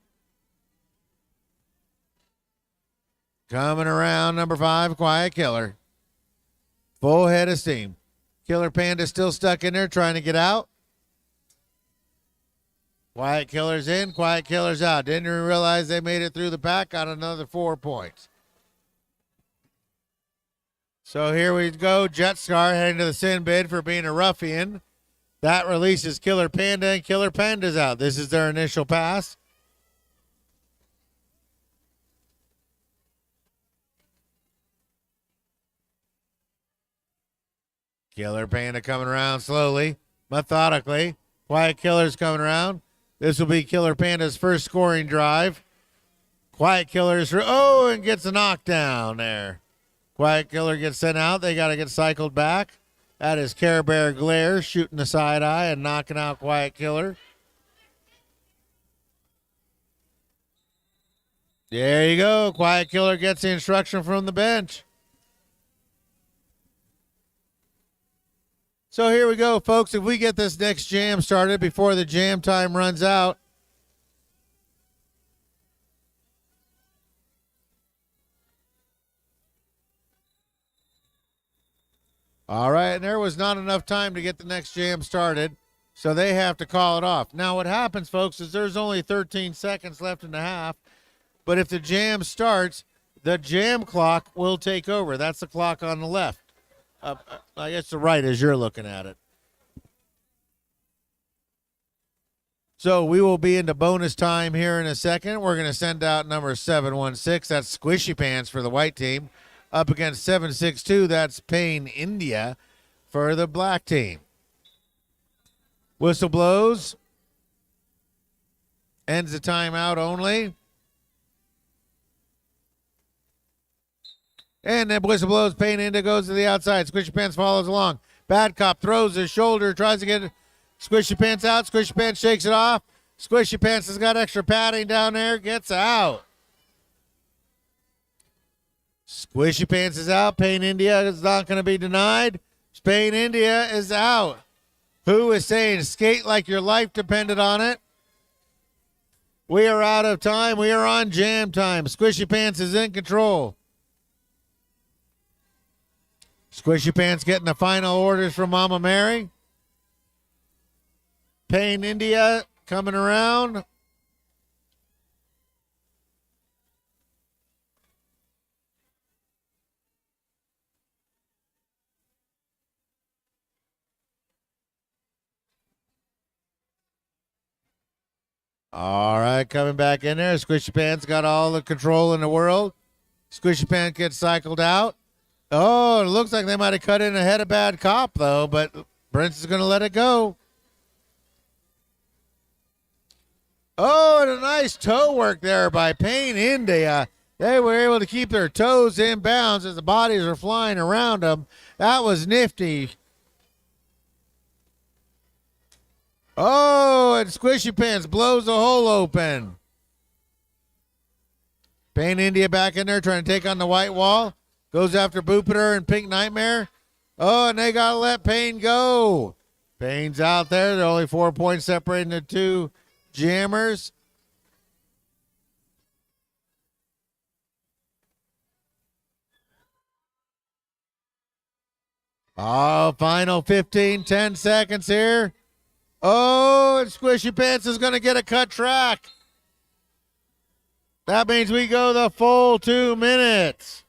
S2: Coming around, number 5, Quiet Killer. Full head of steam. Killer Panda still stuck in there trying to get out. Quiet Killer's in, Quiet Killer's out. Didn't even realize they made it through the pack, got another 4 points. So here we go, Jetstar heading to the sin bid for being a ruffian. That releases Killer Panda, and Killer Panda's out. This is their initial pass. Killer Panda coming around slowly, methodically. Quiet Killer's coming around. This will be Killer Panda's first scoring drive. Quiet Killer's, and gets a knockdown there. Quiet Killer gets sent out. They got to get cycled back. That is Care Bear Glare shooting the side eye and knocking out Quiet Killer. There you go. Quiet Killer gets the instruction from the bench. So here we go, folks. If we get this next jam started before the jam time runs out, all right, and there was not enough time to get the next jam started, so they have to call it off. Now what happens, folks, is there's only 13 seconds left in the half, but if the jam starts, the jam clock will take over. That's the clock on the left. I guess the right as you're looking at it. So we will be into bonus time here in a second. We're going to send out number 716. That's Squishy Pants for the white team. Up against 762. That's Pain India for the black team. Whistle blows. Ends the timeout only. And then whistle blows. Pain India goes to the outside. Squishy Pants follows along. Bad Cop throws his shoulder, tries to get Squishy Pants out. Squishy Pants shakes it off. Squishy Pants has got extra padding down there. Gets out. Squishy Pants is out. Pain India is not going to be denied. Pain India is out. Who is saying skate like your life depended on it? We are out of time. We are on jam time. Squishy Pants is in control. Squishy Pants getting the final orders from Mama Mary. Pain India coming around. All right, coming back in there. Squishy Pants got all the control in the world. Squishy Pants gets cycled out. Oh, it looks like they might have cut in ahead of Bad Cop, though, but Prince is going to let it go. Oh, and a nice toe work there by Pain India. They were able to keep their toes in bounds as the bodies are flying around them. That was nifty. Oh, and Squishy Pants blows the hole open. Pain India back in there trying to take on the white wall. Goes after Boopiter and Pink Nightmare. Oh, and they got to let Payne go. Payne's out there. They're only 4 points separating the two jammers. Oh, final 15, 10 seconds here. Oh, and Squishy Pants is going to get a cut track. That means we go the full 2 minutes.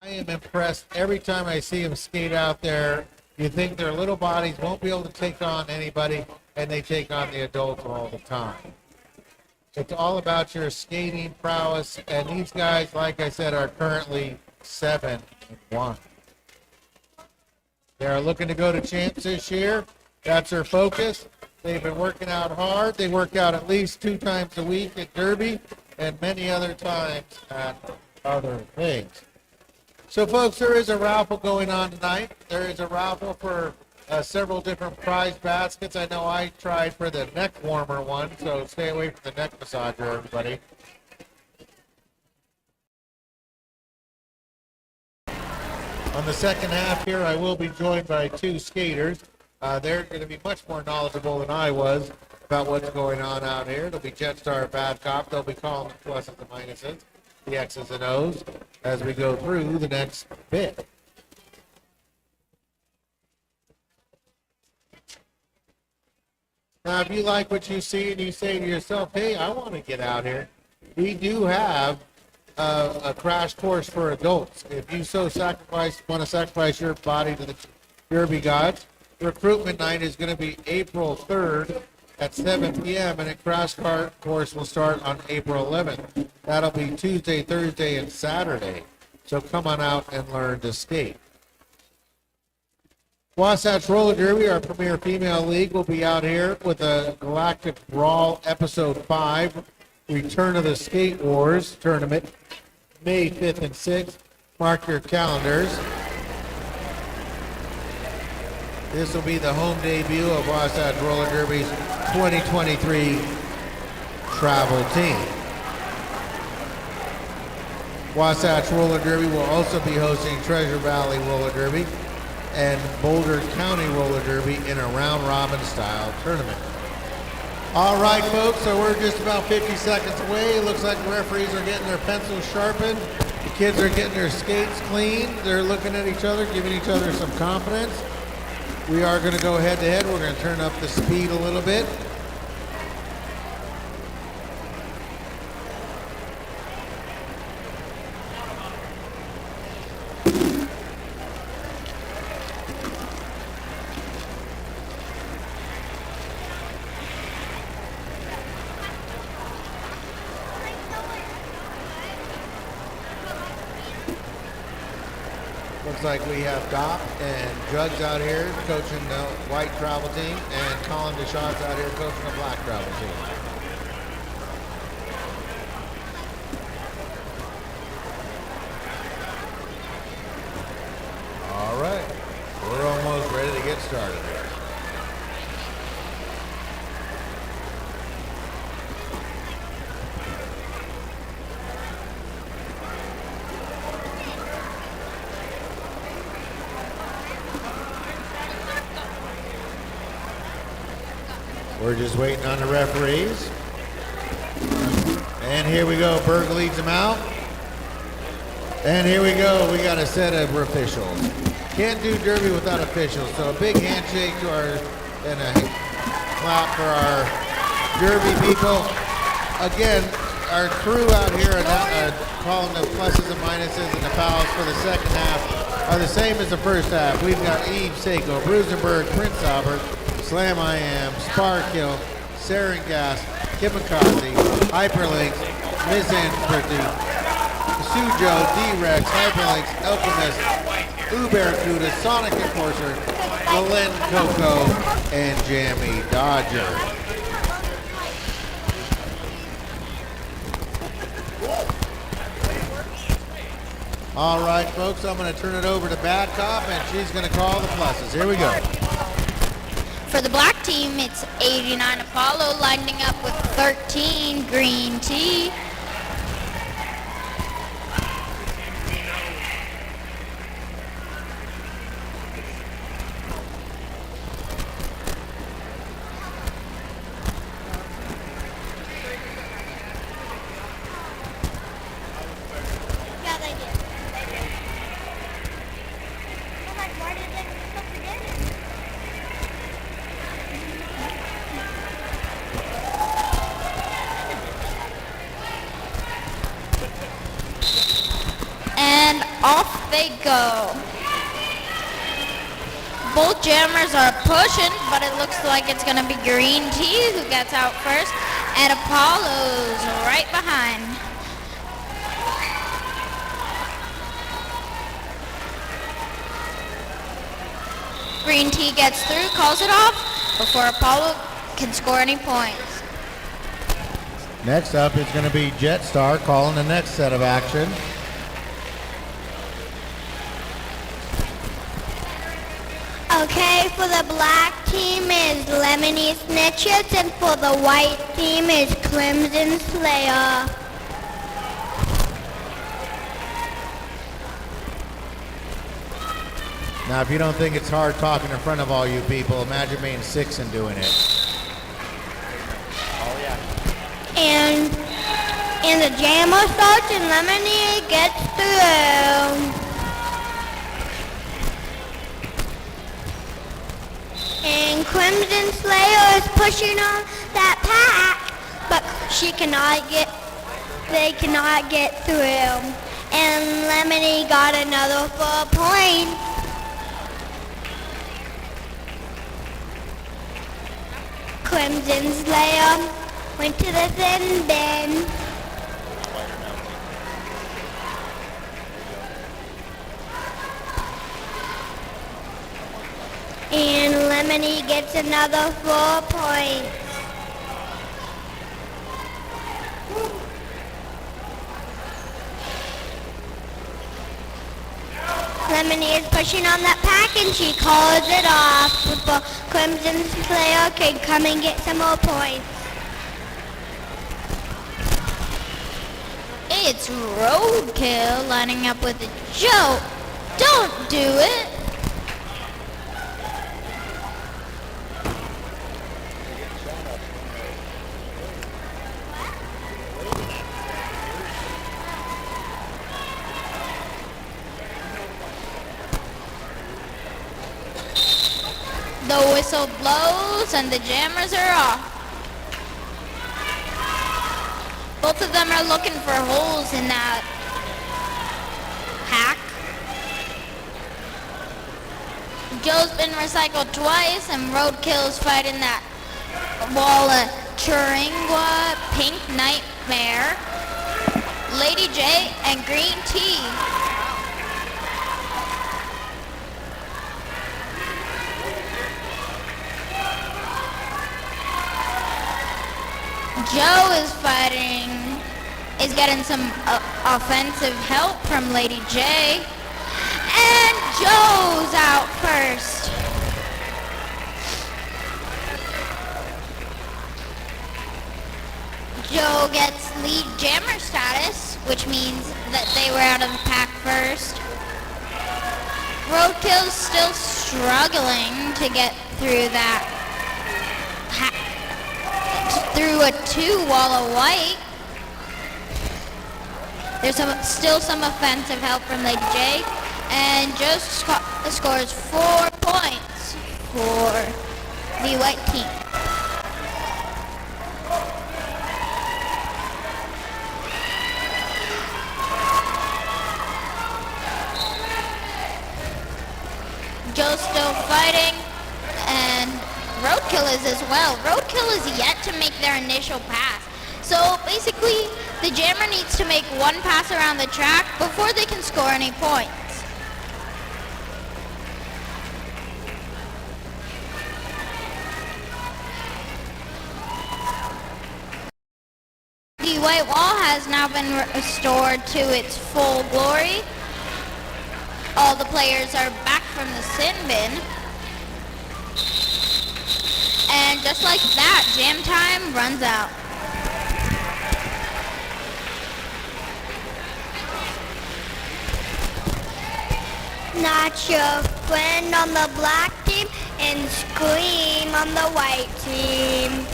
S2: I am impressed every time I see them skate out there. You think their little bodies won't be able to take on anybody, and they take on the adults all the time. It's all about your skating prowess, and these guys, like I said, are currently 7-1. They're looking to go to champs this year. That's their focus. They've been working out hard. They work out at least 2 times a week at Derby and many other times at other things. So, folks, there is a raffle going on tonight. There is a raffle for several different prize baskets. I know I tried for the neck warmer one, so stay away from the neck massager, everybody. On the second half here, I will be joined by 2 skaters. They're going to be much more knowledgeable than I was about what's going on out here. It'll be Jetstar Bad Cop. They'll be calling the pluses and minuses, the X's and O's, as we go through the next bit. Now, if you like what you see and you say to yourself, hey, I want to get out here, we do have a crash course for adults. If you so want to sacrifice your body to the Derby gods, recruitment night is going to be April 3rd at 7 p.m. and a crash course will start on April 11th. That'll be Tuesday, Thursday, and Saturday. So come on out and learn to skate. Wasatch Roller Derby, our premier female league, will be out here with a Galactic Brawl Episode 5, Return of the Skate Wars tournament, May 5th and 6th. Mark your calendars. This will be the home debut of Wasatch Roller Derby's 2023 travel team. Wasatch Roller Derby will also be hosting Treasure Valley Roller Derby and Boulder County Roller Derby in a round-robin style tournament. All right, folks, so we're just about 50 seconds away. It looks like the referees are getting their pencils sharpened. The kids are getting their skates cleaned. They're looking at each other, giving each other some confidence. We are going to go head-to-head. We're going to turn up the speed a little bit. Looks like we have Doc and Jugs out here coaching the white travel team and Colin DeShaw's out here coaching the black travel team. All right, we're almost ready to get started here. We're just waiting on the referees. And here we go. Berg leads them out. And here we go. We got a set of officials. Can't do Derby without officials. So a big handshake to our, and a clap for our Derby people. Again, our crew out here are calling the pluses and minuses and the fouls for the second half are the same as the first half. We've got Eve, Seiko, Bruisenberg, Prince Albert, Slam I Am, Sparkill, Sarengas, Kimikaze, Hyperlinks, Miss Antiquity, Sujo, D-Rex, Hyperlinks, Alchemist, Ubercuda, Sonic Enforcer, Glen Coco, and Jammy Dodger. All right, folks, I'm going to turn it over to Bad Cop, and she's going to call the pluses. Here we go.
S3: For the black team, it's 89 Apollo lining up with 13 Green Tea. Yeah, they did. I'm like, why did they put together? And off they go. Both jammers are pushing, but it looks like it's going to be Green Tea who gets out first, and Apollo's right behind. Green Tea gets through, calls it off, before Apollo can score any points.
S2: Next up is going to be Jetstar calling the next set of action.
S4: Okay, for the black team is Lemony Snitches, and for the white team is Crimson Slayer.
S2: Now, if you don't think it's hard talking in front of all you people, imagine being 6 and doing it.
S4: And the jammer starts and Lemony gets through. And Crimson Slayer is pushing on that pack, but they cannot get through. And Lemony got another 4 points. Crimson Slayer went to the thin bin. And Lemony gets another 4 points. Lemony is pushing on that pack and she calls it off before Crimson Slayer can come and get some more points.
S3: It's Roadkill lining up with a Joe. Don't do it. The whistle blows and the jammers are off. Both of them are looking for holes in that pack. Joe's been recycled twice and Roadkill's fighting that wall of Turingua, Pink Nightmare, Lady J, and Green Tea. Joe is getting some offensive help from Lady J. And Joe's out first. Joe gets lead jammer status, which means that they were out of the pack first. Roadkill's still struggling to get through that through a 2 wall of white. There's still some offensive help from Lady J, and Joe scores 4 points for the white team. Joe's still fighting, and Roadkill is as well. Roadkill is yet to make their initial pass. So basically, the jammer needs to make 1 pass around the track before they can score any points. The white wall has now been restored to its full glory. All the players are back from the sin bin. And just like that, jam time runs out.
S4: Not your friend on the black team and Scream on the white team.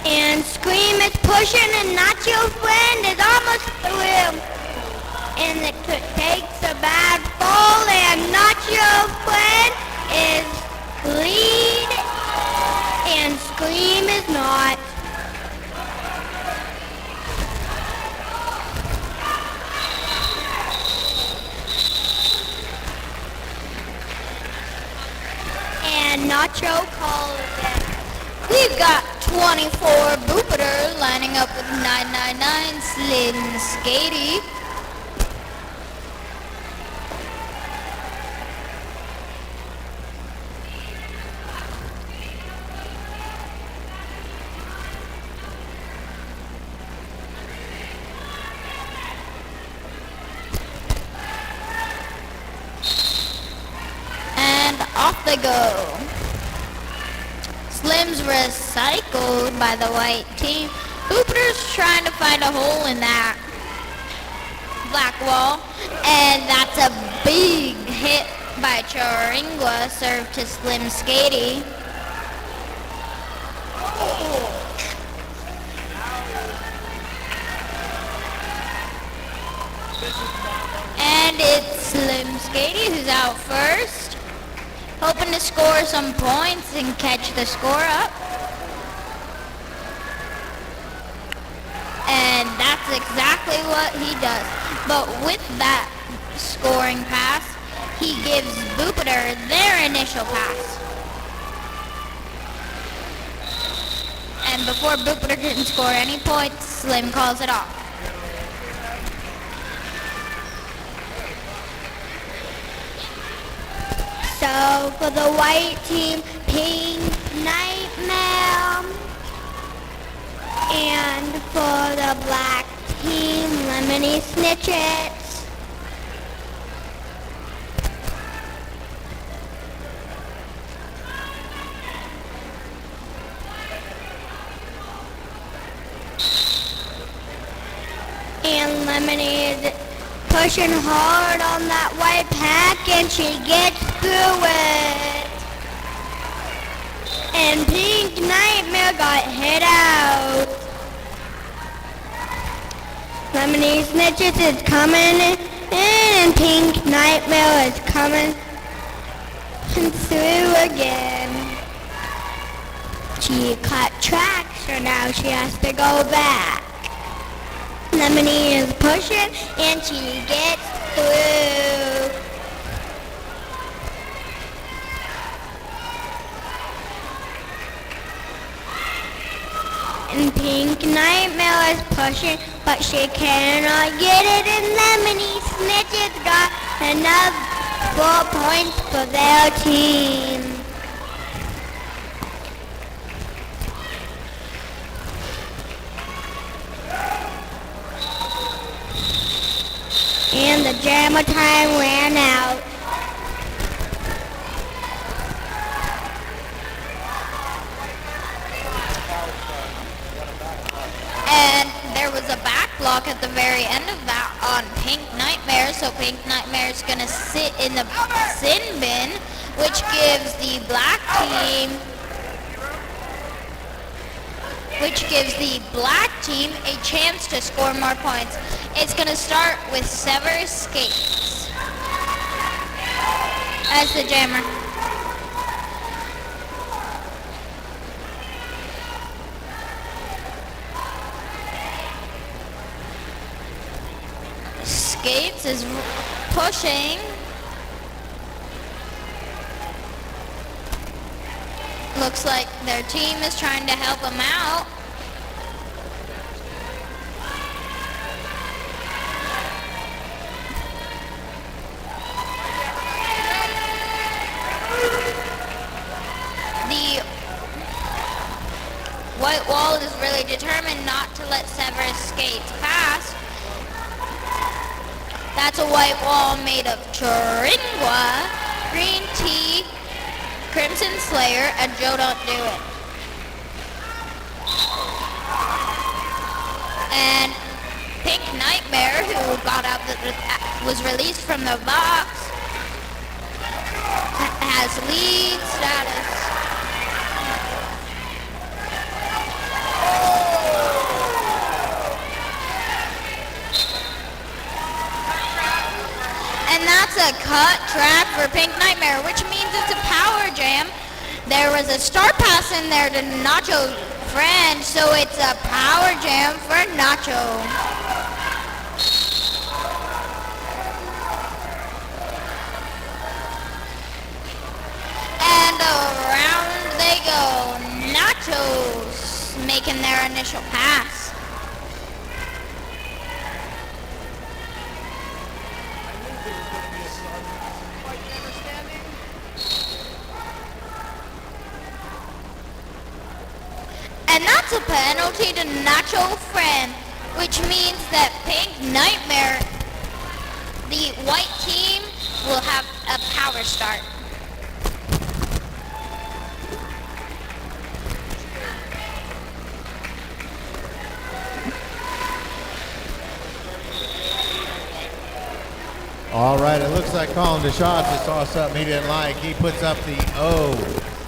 S4: And Scream is pushing and Not Your Friend is almost through. And it takes a bad fall and Not Your Nacho calls it.
S3: We've got 24 Boopiter lining up with 999 Slim Skatey. And off they go. Slim's recycled by the white team. Hoopiter's trying to find a hole in that black wall. And that's a big hit by Charingua, served to Slim Skatey. And it's Slim Skatey who's out first, hoping to score some points and catch the score up. And that's exactly what he does. But with that scoring pass, he gives Boopiter their initial pass. And before Boopiter can score any points, Slim calls it off.
S4: So for the white team, Pink Nightmare. And for the black team, Lemony Snitches. And Lemony is pushing hard on that white pack, and she gets through it. And Pink Nightmare got hit out. Lemony Snitches is coming in, and Pink Nightmare is coming through again. She cut track, so now she has to go back. Lemony is pushing, and she gets through. And Pink Nightmare is pushing, but she cannot get it, and Lemony Snitches got enough 4 points for their team. And the jammer time ran out.
S3: And there was a back block at the very end of that on Pink Nightmare, so Pink Nightmare is going to sit in the sin bin, which gives the black team a chance to score more points. It's going to start with Sever Skates as the jammer. Skates is pushing. Looks like their team is trying to help them out. The white wall is really determined not to let Severus Skates pass. That's a white wall made of Charingua, Green Tea, Crimson Slayer, and Joe Don't Do It. And Pink Nightmare, who got out, was released from the box, has lead status. And that's a cut track for Pink Nightmare, which means it's a power jam. There was a start pass in there to Nacho Friend, so it's a power jam for Nacho. And around initial pass. And that's a penalty to Nacho Friend, which means that Pink Nightmare, the white team, will have a power start.
S2: All right, it looks like Colin DeShaw just saw something he didn't like. He puts up the O.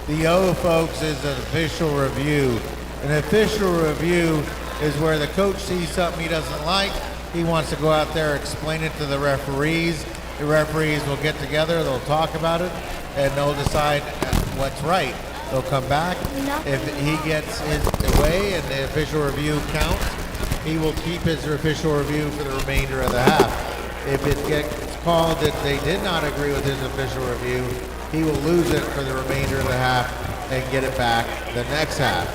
S2: The O, folks, is an official review. An official review is where the coach sees something he doesn't like. He wants to go out there, explain it to the referees. The referees will get together, they'll talk about it, and they'll decide what's right. They'll come back. If he gets his way and the official review counts, he will keep his official review for the remainder of the half. If it gets called that they did not agree with his official review, he will lose it for the remainder of the half and get it back the next half.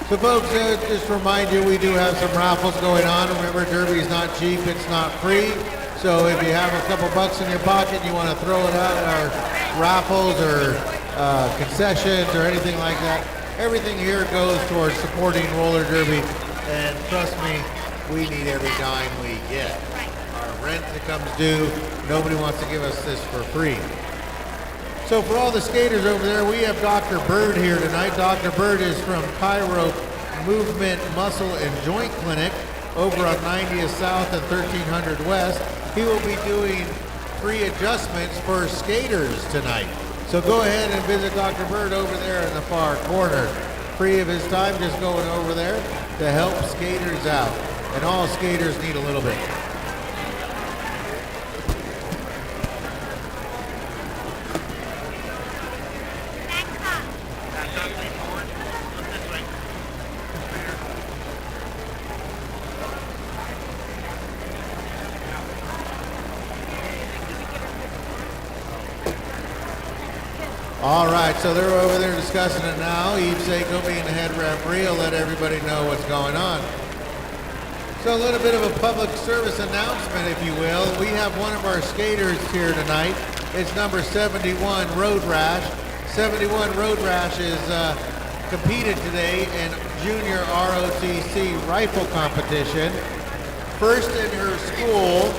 S2: So folks, just to remind you, we do have some raffles going on. Remember, Derby's not cheap, it's not free. So if you have a couple bucks in your pocket, you want to throw it out in our raffles or concessions or anything like that, everything here goes towards supporting roller derby. And trust me, we need every dime we get. Our rent that comes due, nobody wants to give us this for free. So for all the skaters over there, we have Dr. Bird here tonight. Dr. Bird is from Cairo Movement Muscle and Joint Clinic over on 90th South and 1300 West. He will be doing free adjustments for skaters tonight. So go ahead and visit Dr. Bird over there in the far corner. Free of his time, just going over there to help skaters out. And all skaters need a little bit. All right, so they're over there discussing it now. Yves Seiko being the head referee will let everybody know what's going on. So a little bit of a public service announcement, if you will. We have one of our skaters here tonight. It's number 71, Road Rash. 71 Road Rash is competed today in junior ROTC rifle competition. First in her school,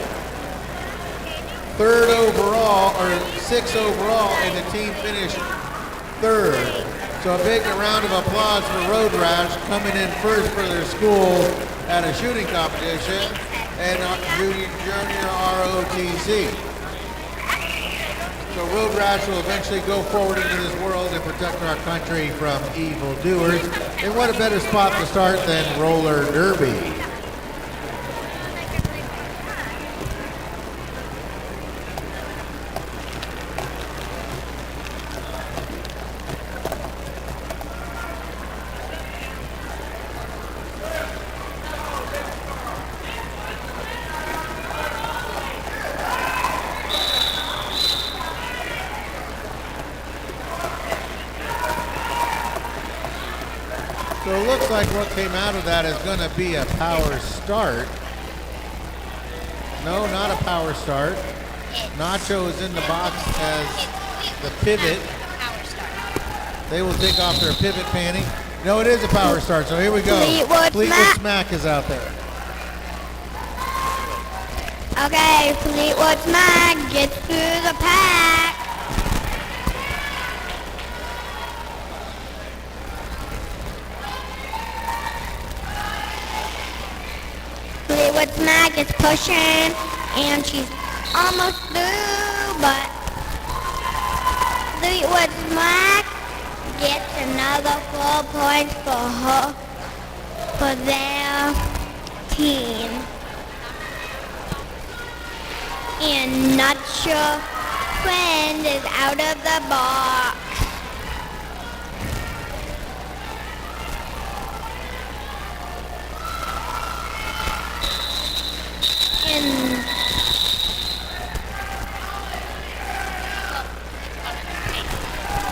S2: third overall, or sixth overall, and the team finished third. So a big round of applause for Road Rash coming in first for their school at a shooting competition and junior ROTC. So Road Rash will eventually go forward into this world and protect our country from evildoers. And what a better spot to start than roller derby. So it looks like what came out of that is going to be a power start. No, not a power start. Nacho is in the box as the pivot. They will take off their pivot panty. No, it is a power start, so here we go. Fleetwood Smack is out there.
S4: Okay, Fleetwood Smack gets through the pack. Fleetwood Smack is pushing, and she's almost through, but Fleetwood Smack gets another 4 points for their team. And Nacho Friend is out of the box. And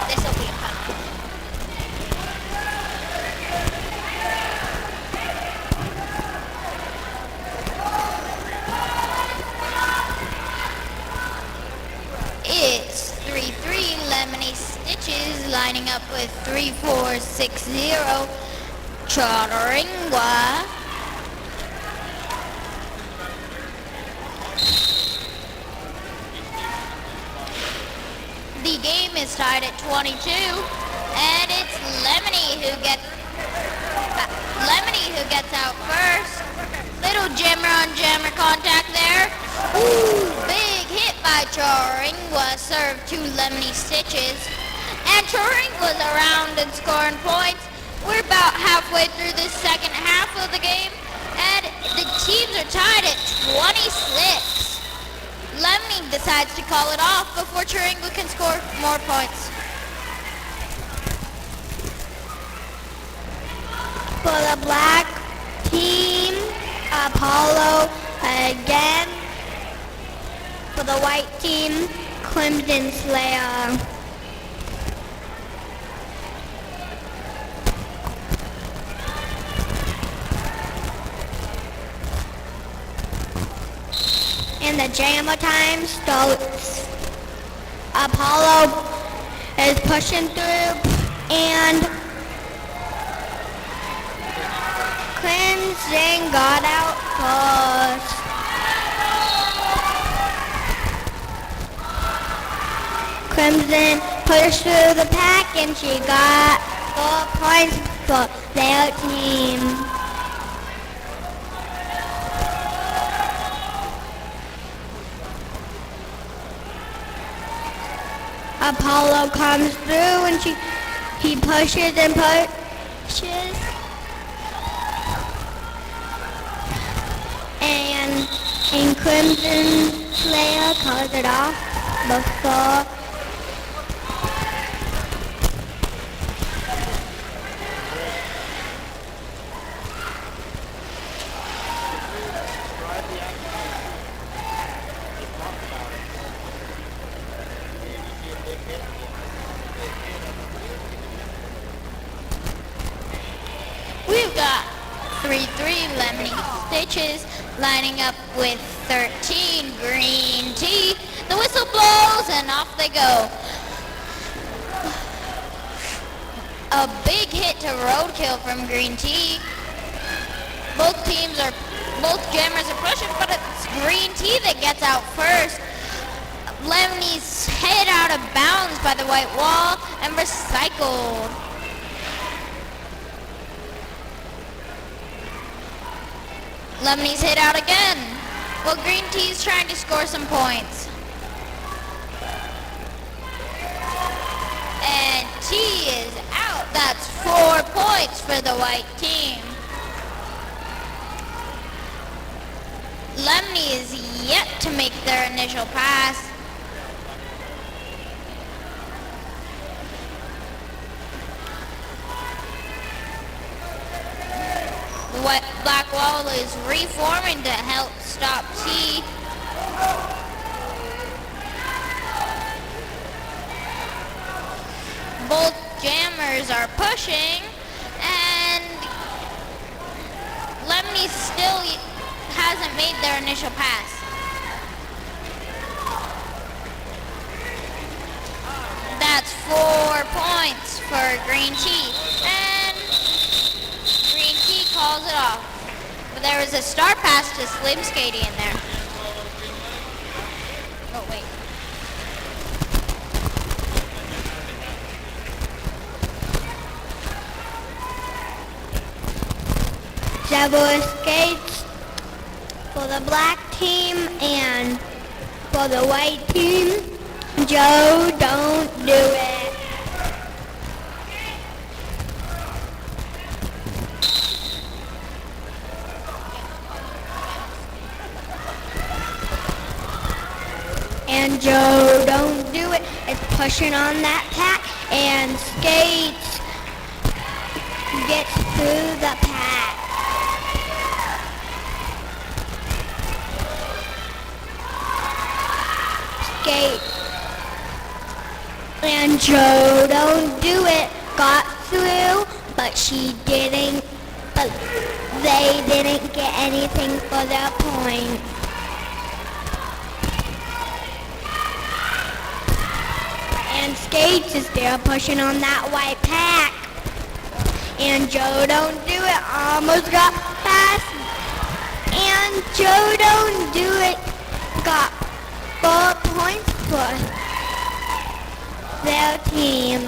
S3: This will be fun. lining up with 3460. Charingwa. The game is tied at 22, and it's Lemony who gets out first. Little jammer on jammer contact there. Ooh, big hit by Charingwa, served to Lemony Stitches. And Charingwa's around and scoring points. We're about halfway through the second half of the game, and the teams are tied at 26. Lemony decides to call it off before Charingwa can score more points.
S4: For the black team, Apollo again. For the white team, Clemson Slayer. And the jammer time starts. Apollo is pushing through, and Clemson got out first. Clemson pushed through the pack, and she got 4 points for their team. Apollo comes through, and he pushes and pushes, and Crimson Slayer calls it off before
S3: We've got 3-3 Lemony Stitches lining up with 13 Green Tea. The whistle blows and off they go. A big hit to roadkill from Green Tea. Both jammers are pushing, but it's Green Tea that gets out first. Lemony's hit out of bounds by the white wall and recycled. Lemony's hit out again. Well, Green Tea's trying to score some points. And Tea is out. That's 4 points for the white team. Lemony is yet to make their initial pass. The black wall is reforming to help stop T. Both jammers are pushing, and Lemony still hasn't made their initial pass. That's 4 points for Green Tea, and Green Tea calls it off. But there was a star pass to Slim Skady in there. Oh, wait.
S4: Several skates for the black team, and for the white team, Joe, don't do it. And Joe, don't do it. It's pushing on that pack, and skates gets through the pack. Skate. And Joe, don't do it, got through, but they didn't get anything for their point. And Skate Skates is still pushing on that white pack. And Joe Don't Do It almost got past. And Joe Don't Do It got 4 points for their team.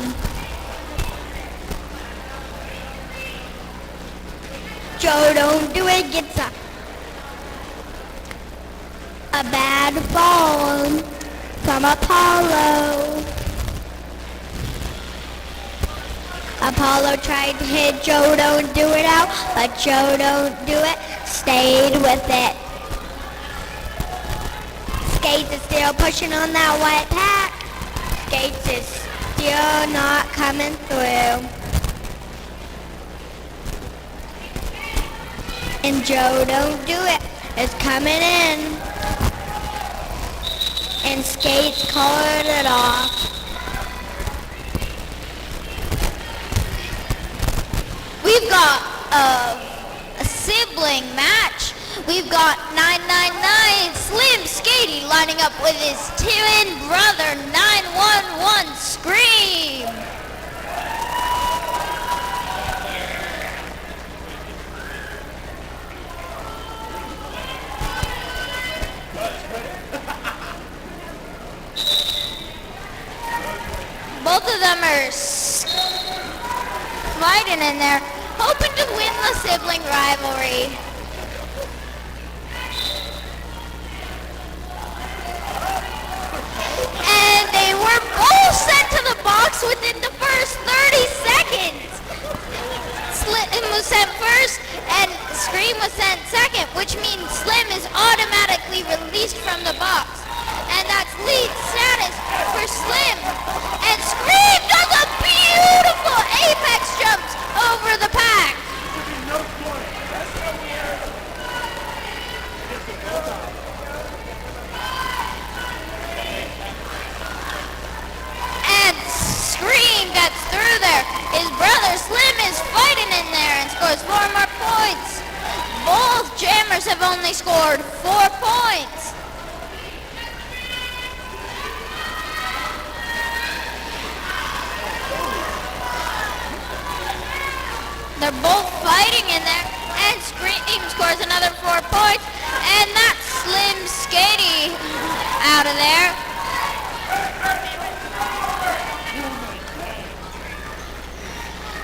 S4: Joe Don't Do It gets a bad fall from Apollo. Apollo tried to hit Joe Don't Do It out, but Joe Don't Do It stayed with it. Skates is still pushing on that white pack. Skates is still not coming through. And Joe Don't Do It is coming in. And Skates called it off.
S3: We've got a sibling match. We've got 999 Slim Skady lining up with his twin brother 911 Scream. Both of them are fighting in there, hoping to win the sibling rivalry. And they were both sent to the box within the first 30 seconds. Slim was sent first and Scream was sent second, which means Slim is automatically released from the box. And that's lead status for Slim. And Scream does a beautiful apex jumps over the pack. And Scream gets through there. His brother Slim is fighting in there and scores 4 more points. Both jammers have only scored 4 points. They're both fighting in there, and Scream scores another 4 points, and that's Slim Skady out of there.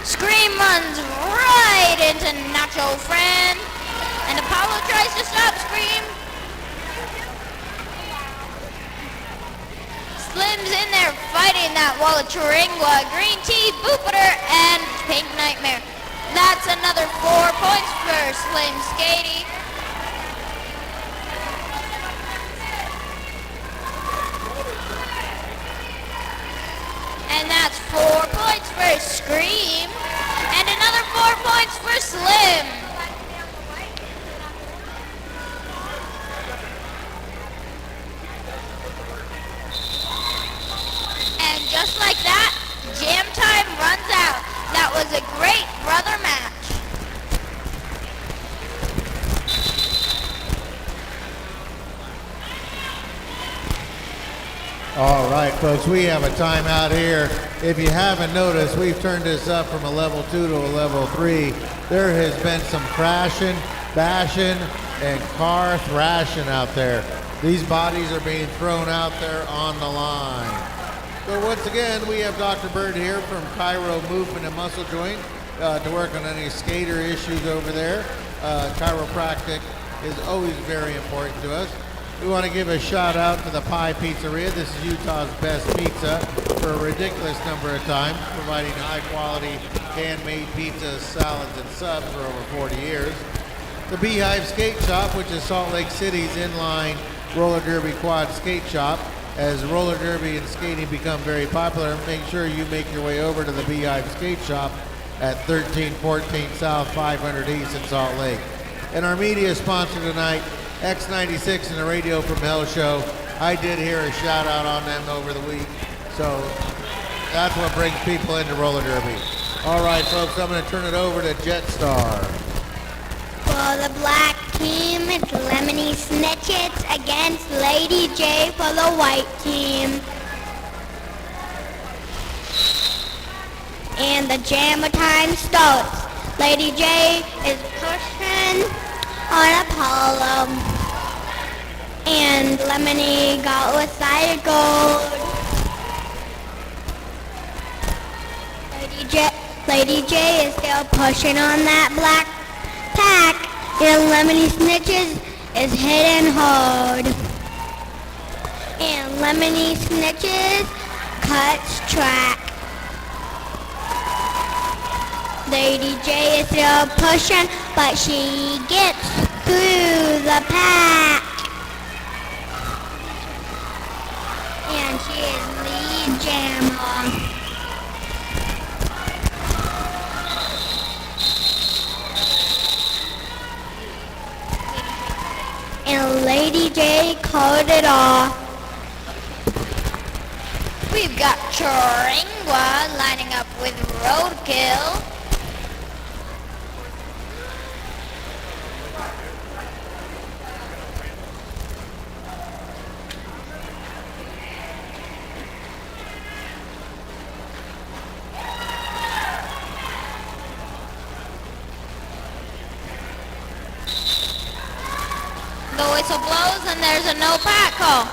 S3: Scream runs right into Nacho Friend, and Apollo tries to stop Scream. Slim's in there fighting that wall of Chiringua, Green Tea, Booper, and Pink Nightmare. That's another 4 points for Slim Skady. And that's 4 points for Scream. And another 4 points for Slim. And just like that, jam time runs out. That was a great brother match.
S2: All right, folks, we have a timeout here. If you haven't noticed, we've turned this up from a level 2 to a level 3. There has been some crashing, bashing, and car thrashing out there. These bodies are being thrown out there on the line. So once again, we have Dr. Bird here from Cairo Movement and Muscle Joint to work on any skater issues over there. Chiropractic is always very important to us. We want to give a shout out to the Pie Pizzeria. This is Utah's best pizza for a ridiculous number of times, providing high quality handmade pizzas, salads, and subs for over 40 years. The Beehive Skate Shop, which is Salt Lake City's inline roller derby quad skate shop. As roller derby and skating become very popular, make sure you make your way over to the Beehive Skate Shop at 1314 South 500 East in Salt Lake. And our media sponsor tonight, X96 and the Radio from Hell Show. I did hear a shout out on them over the week, so that's what brings people into roller derby. All right, folks, I'm going to turn it over to Jetstar.
S4: For the black team, it's Lemony Snitchets against Lady J for the white team. And the Jammer time starts. Lady J is pushing on Apollo. And Lemony got recycled. Lady J is still pushing on that black pack. And Lemony Snitches is hitting hard. And Lemony Snitches cuts track. Lady J is still pushing, but she gets through the pack. And she is lead jammer. And Lady J called it off.
S3: We've got Choringwa lining up with Roadkill. The whistle blows and there's a no pack call.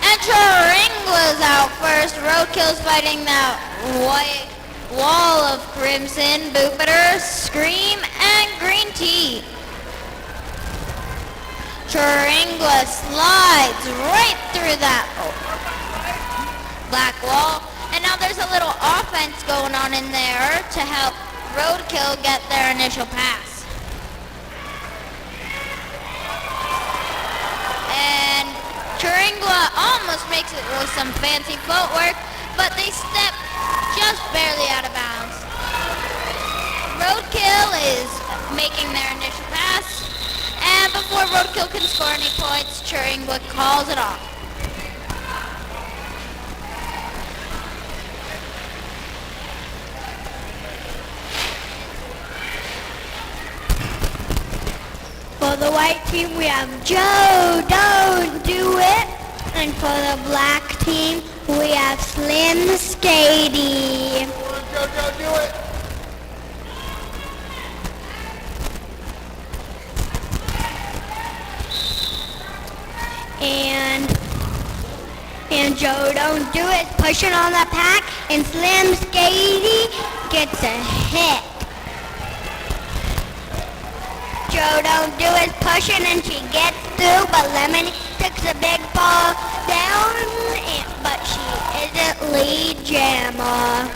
S3: And Choringwa's out first. Roadkill's fighting that white wall of Crimson, Boopiter, Scream, and Green Tea. Choringwa slides right through that black wall. And now there's a little offense going on in there to help Roadkill get their initial pass. And Choringwa almost makes it with some fancy footwork, but they step just barely out of bounds. Roadkill is making their initial pass, and before Roadkill can score any points, Choringwa calls it off.
S4: For the white team, we have Joe, don't do it. And for the black team, we have Slim Skady.
S2: Joe, don't do it.
S4: And Joe don't do it, pushing on the pack, and Slim Skady gets a hit. Joe don't do it, pushing, and she gets through, but Lemony takes a big fall down, but she isn't lead jammer.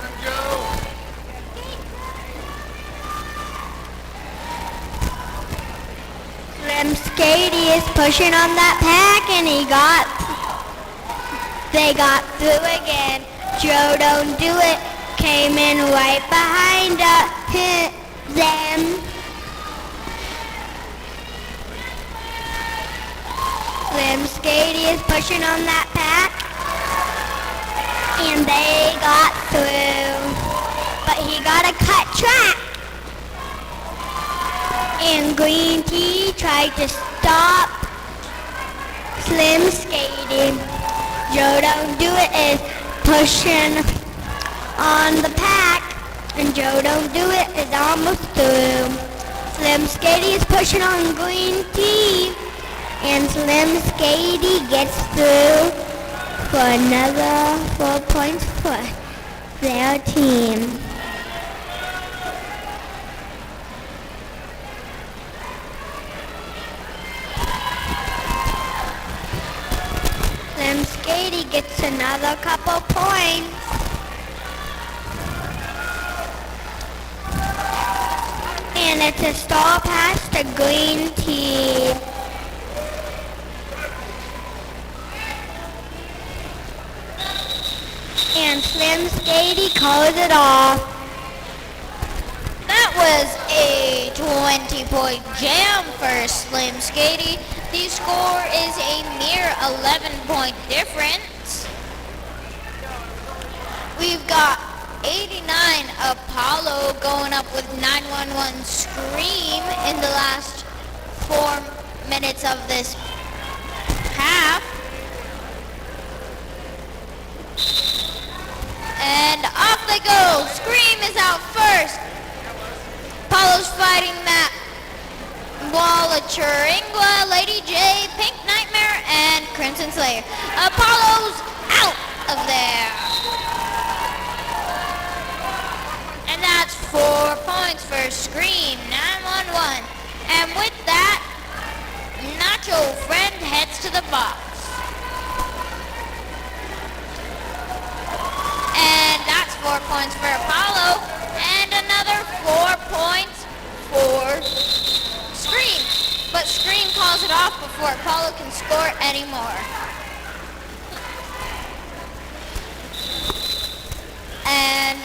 S4: Slim Skady is pushing on that pack, and they got through again. Joe don't do it, came in right behind them. Slim Skady is pushing on that pack, and they got through, but he got a cut track. And Green Tea tried to stop Slim Skady. Joe don't do it is pushing on the pack, and Joe don't do it is almost through. Slim Skady is pushing on Green Tea, and Slim Skady gets through for another 4 points for their team. Slim Skady gets another couple points. And it's a stall pass to Green Tea. And Slim Skady calls it off.
S3: That was a 20-point jam for Slim Skady. The score is a mere 11-point difference. We've got 89 Apollo going up with 911 Scream in the last 4 minutes of this half. And off they go. Scream is Paula Churingua, Lady J, Pink Nightmare, and Crimson Slayer. Apollo's out of there. And that's 4 points for Scream 911. And with that, Nacho Friend heads to the box. And that's 4 points for Apollo. And another 4 points for Scream. But Scream calls it off before Apollo can score anymore. And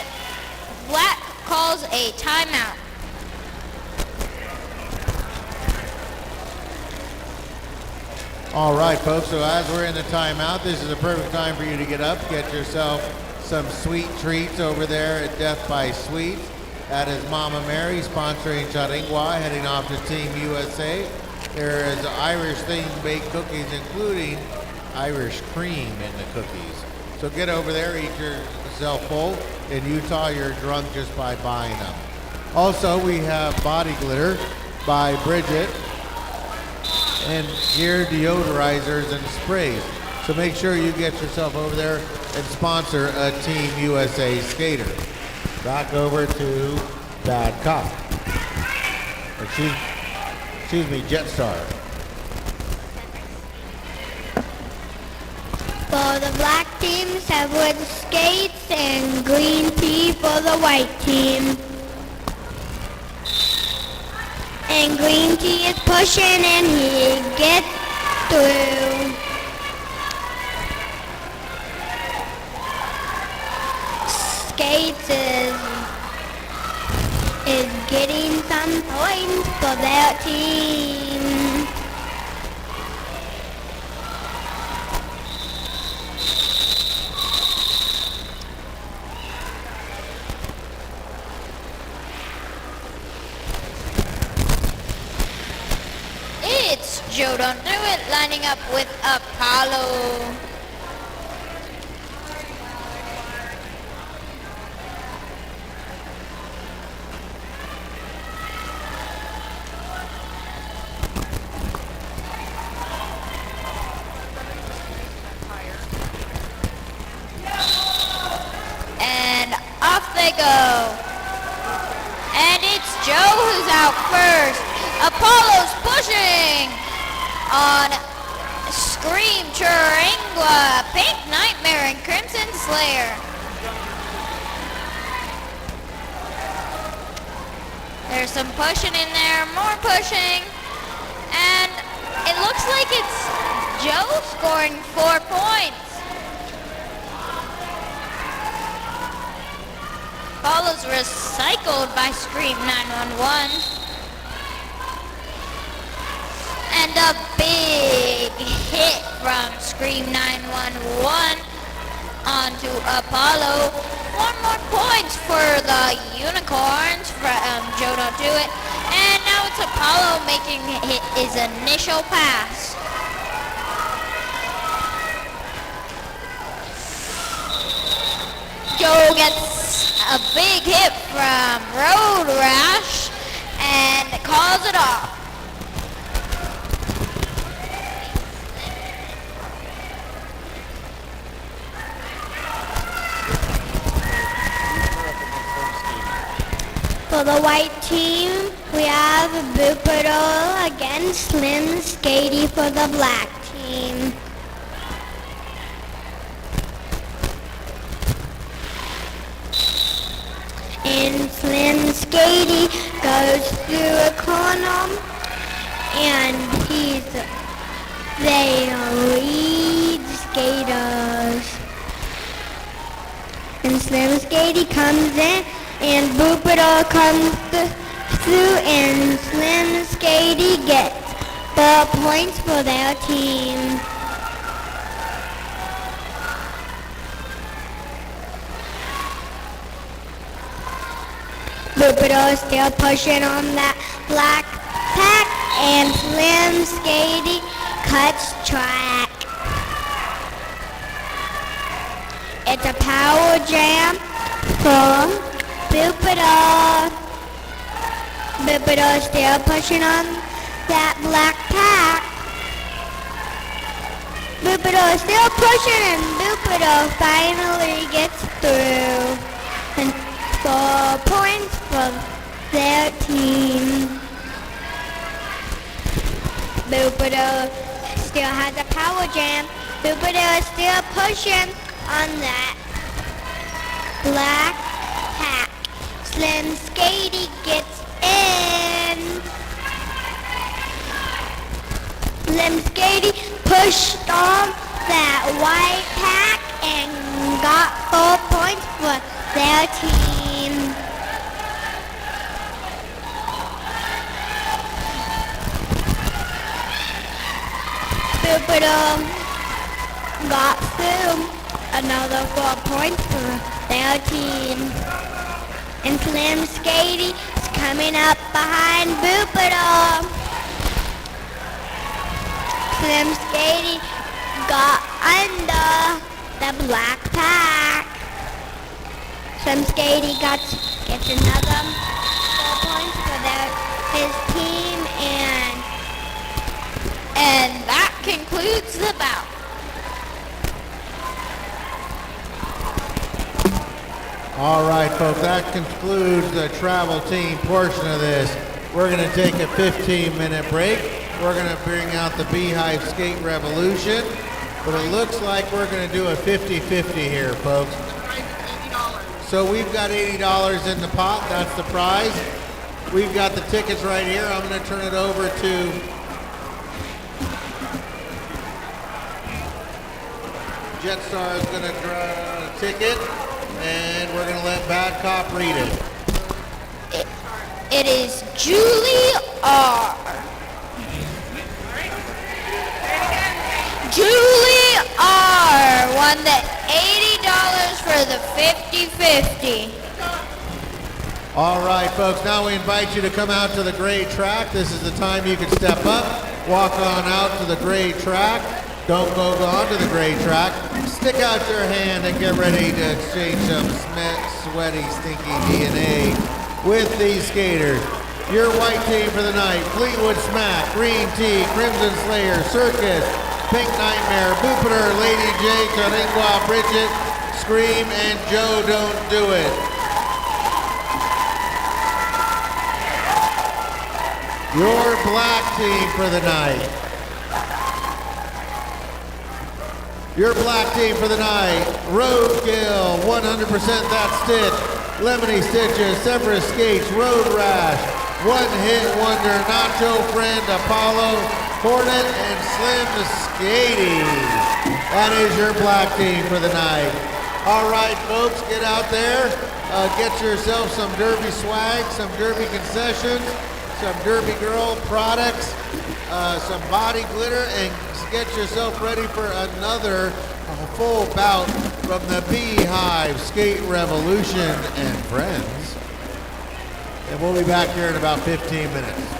S3: Black calls a timeout.
S2: All right, folks, so as we're in the timeout, this is a perfect time for you to get up, get yourself some sweet treats over there at Death by Sweets. That is Mama Mary sponsoring Charingwa, heading off to Team USA. There is Irish themed baked cookies, including Irish cream in the cookies. So get over there, eat yourself full. In Utah, you're drunk just by buying them. Also, we have body glitter by Bridget and gear deodorizers and sprays. So make sure you get yourself over there and sponsor a Team USA skater. Back over to Bad Cop. Excuse me, Jetstar.
S4: For the black team, 7 skates and green tea for the white team. And green tea is pushing and he gets through. Skates is getting some points for their team.
S3: It's Joe Don't Do It lining up with Apollo. And off they go. And it's Joe who's out first. Apollo's pushing on Scream, Churingua, Pink Nightmare, and Crimson Slayer. There's some pushing in there, more pushing, and it looks like it's Joe scoring 4 points. Apollo's recycled by Scream 911. And a big hit from Scream 911 onto Apollo. 1 more points for the Unicorns from Joe Don't Do It. And now it's Apollo making his initial pass. Joe gets a big hit from Road Rash and calls it off.
S4: For the white team, we have Boopado against Slim Skady for the black team. And Slim Skady goes through a corner, and they lead skaters. And Slim Skady comes in, and Boopado comes through, and Slim Skady gets 4 points for their team. Boopado is still pushing on that black pack, and Slim Skady cuts track. It's a power jam for Boopado. Boopado is still pushing on that black pack. Boopido is still pushing, and Boopido finally gets through. And 4 points for their team. Boopido still has a power jam. Boopido is still pushing on that black pack. Slim Skady gets in. Slim Skady pushed on that white pack and got 4 points for their team. Boopido got through another 4 points for their team. And Slim Skady is coming up behind Boopido. Slim Skady got under the black pack. Slim Skady gets another 4 points for his team,
S3: And that concludes the bout.
S2: All right, folks, that concludes the travel team portion of this. We're going to take a 15-minute break. We're going to bring out the Beehive Skate Revolution, but it looks like we're going to do a 50-50 here, folks. So we've got $80 in the pot. That's the prize. We've got the tickets right here. I'm going to turn it over to Jetstar is going to draw a ticket, and we're going to let Bad Cop read it.
S3: It is Julie R. Julie R. won the $80 for the 50-50.
S2: All right, folks, now we invite you to come out to the gray track. This is the time you can step up, walk on out to the gray track. Don't go on to the gray track. Stick out your hand and get ready to exchange some sweaty, stinky DNA with these skaters. Your white team for the night: Fleetwood Smack, Green Tea, Crimson Slayer, Circus, Pink Nightmare, Boopido, Lady J, Taringua, Bridget, Scream, and Joe Don't Do It. Your black team for the night. Your black team for the night: Roadkill, 100% That Stitch, Lemony Stitches, Severus Skates, Road Rash, One Hit Wonder, Nacho Friend, Apollo, Hornet, and Slim Skady. That is your black team for the night. All right, folks, get out there, get yourself some Derby swag, some Derby concessions, some Derby Girl products, some body glitter, and get yourself ready for another full bout from the Beehive Skate Revolution and friends. And we'll be back here in about 15 minutes.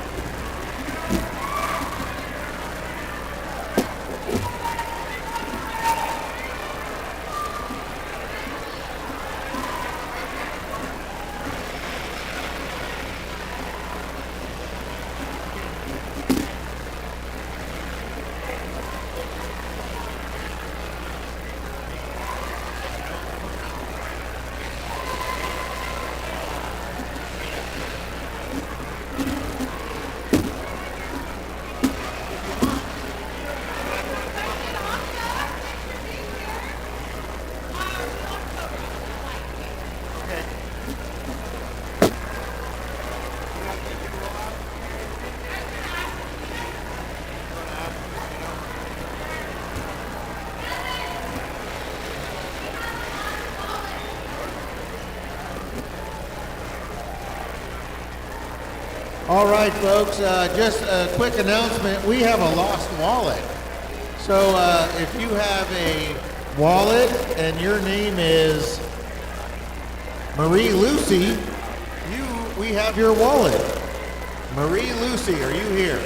S2: All right, folks, just a quick announcement. We have a lost wallet. So if you have a wallet and your name is Marie Lucy, we have your wallet. Marie Lucy, are you here?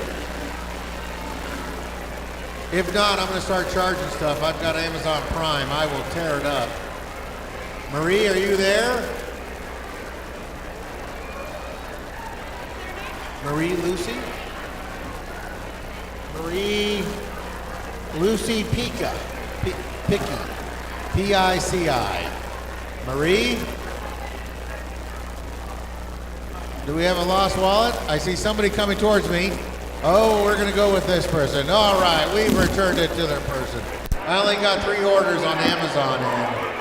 S2: If not, I'm going to start charging stuff. I've got Amazon Prime. I will tear it up. Marie, are you there? Marie Lucy? Marie Lucy Pica. Picky. P-I-C-I. Marie? Do we have a lost wallet? I see somebody coming towards me. Oh, we're going to go with this person. All right, we've returned it to their person. I only got 3 orders on Amazon. And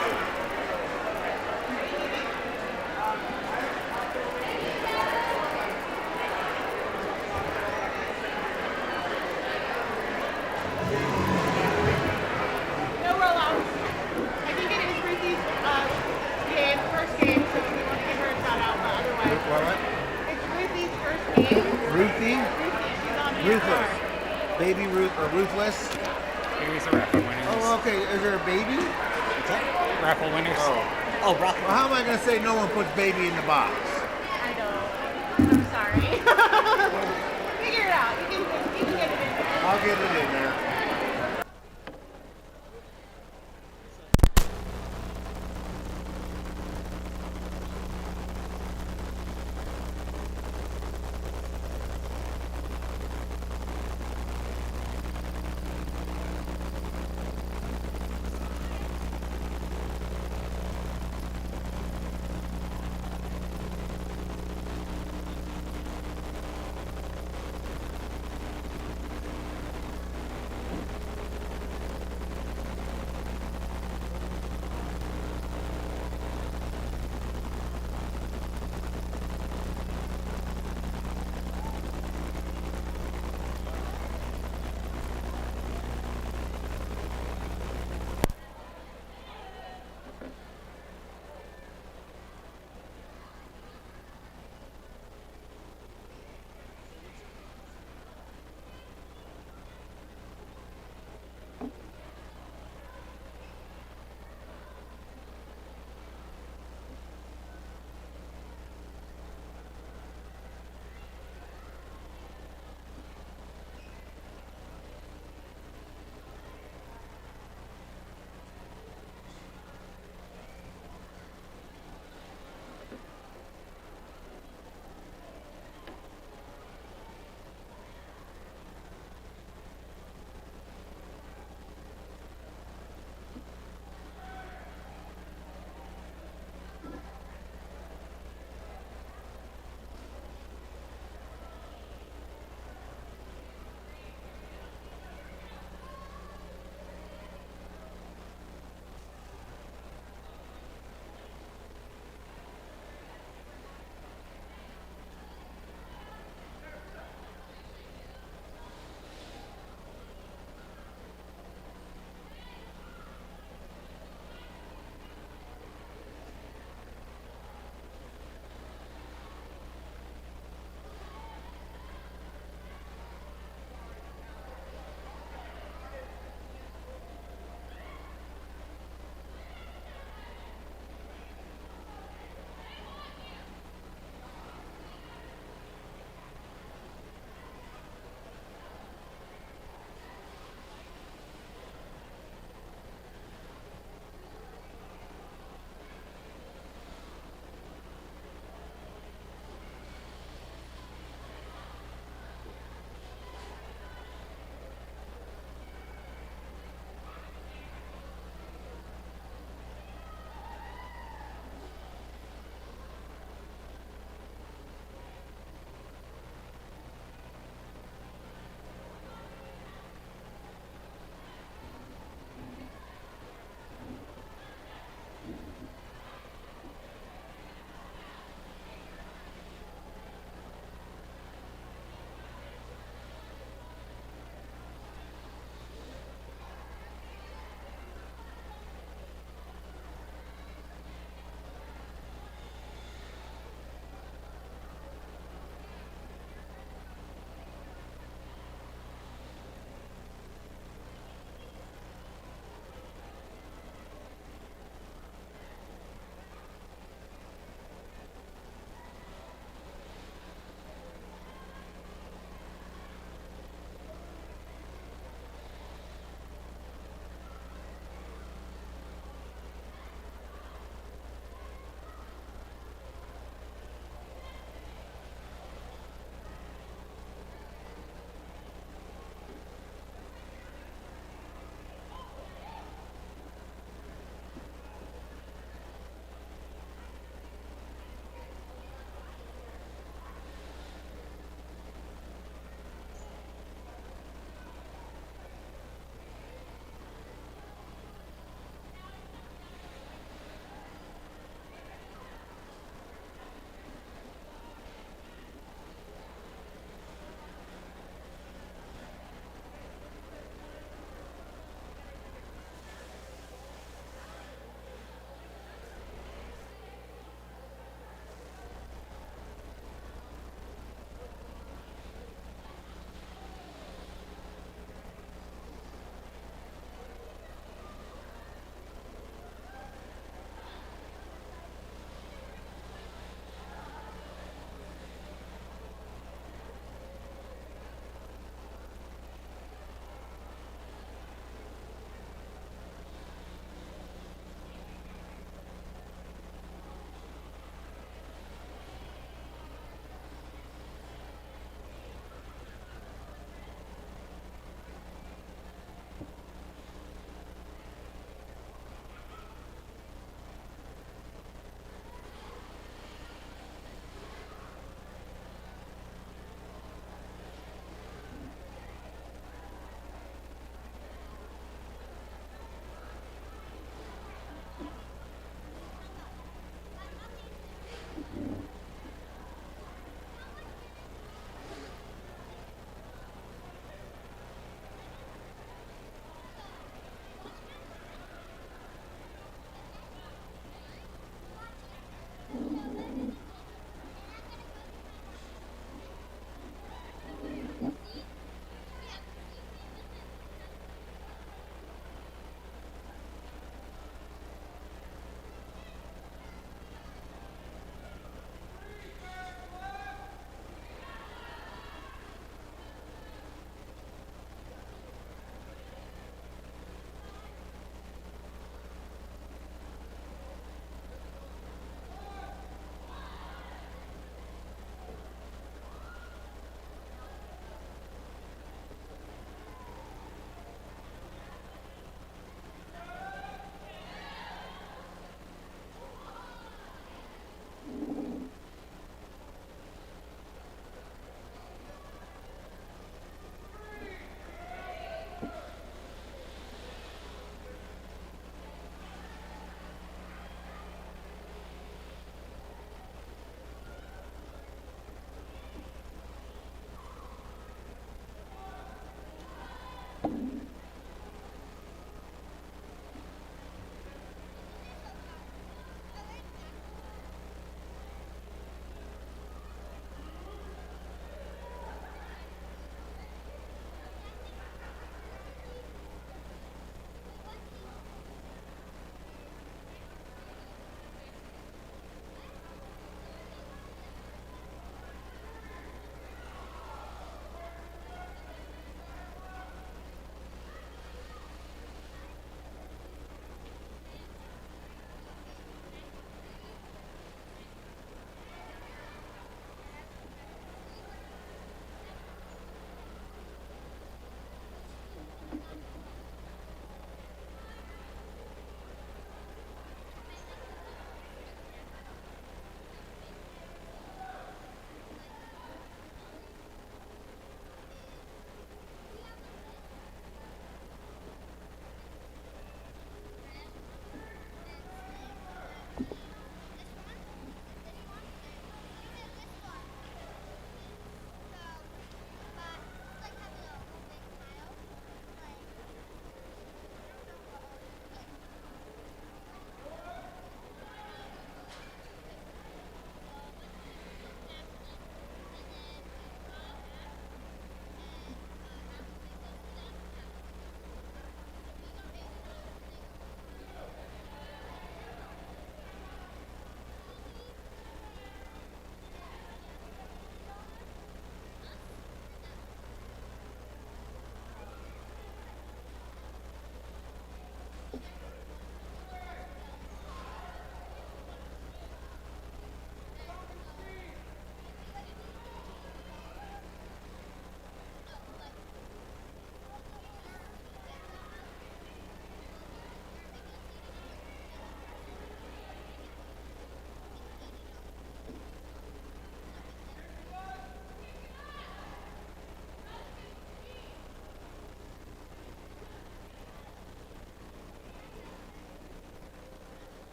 S5: No rollouts. I think it is Ruthie's game, first game, so we want to give her a shout out, but otherwise.
S2: what?
S5: It's Ruthie's first game.
S2: Ruthie?
S5: Ruthie, she's on the
S2: Ruthless.
S5: card.
S2: Baby Ruth or Ruthless?
S6: Here's the raffle winners.
S2: Oh, okay. Is there a baby?
S6: What's that? Raffle winners.
S2: Oh, raffle. Well, how am I going to say no one puts baby in the box?
S5: I know. I'm sorry. Figure it out. You can get it in there.
S2: I'll get it in there.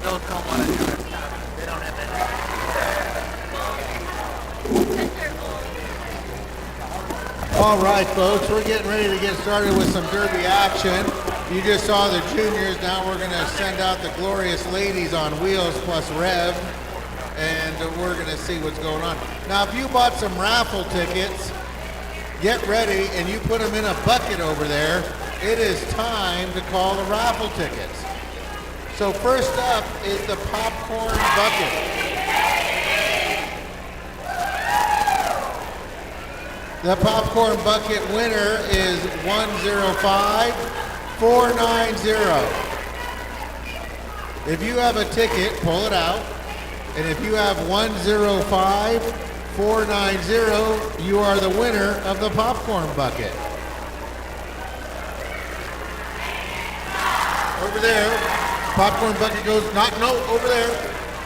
S1: Bills don't want to do it. They don't have it.
S2: All right, folks, we're getting ready to get started with some derby action. You just saw the juniors. Now we're going to send out the glorious ladies on wheels plus Rev, and we're going to see what's going on. Now, if you bought some raffle tickets, get ready, and you put them in a bucket over there. It is time to call the raffle tickets. So first up is the popcorn bucket. The popcorn bucket winner is 105490. If you have a ticket, pull it out. And if you have 105490, you are the winner of the popcorn bucket. Over there, popcorn bucket goes, over there.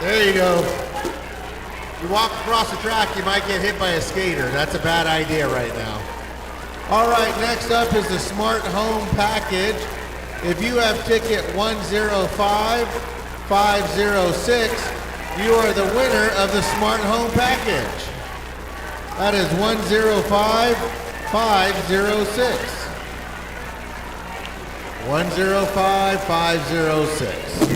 S2: There you go. You walk across the track, you might get hit by a skater. That's a bad idea right now. All right, next up is the Smart Home Package. If you have ticket 105506, you are the winner of the Smart Home Package. That is 105506. 105506.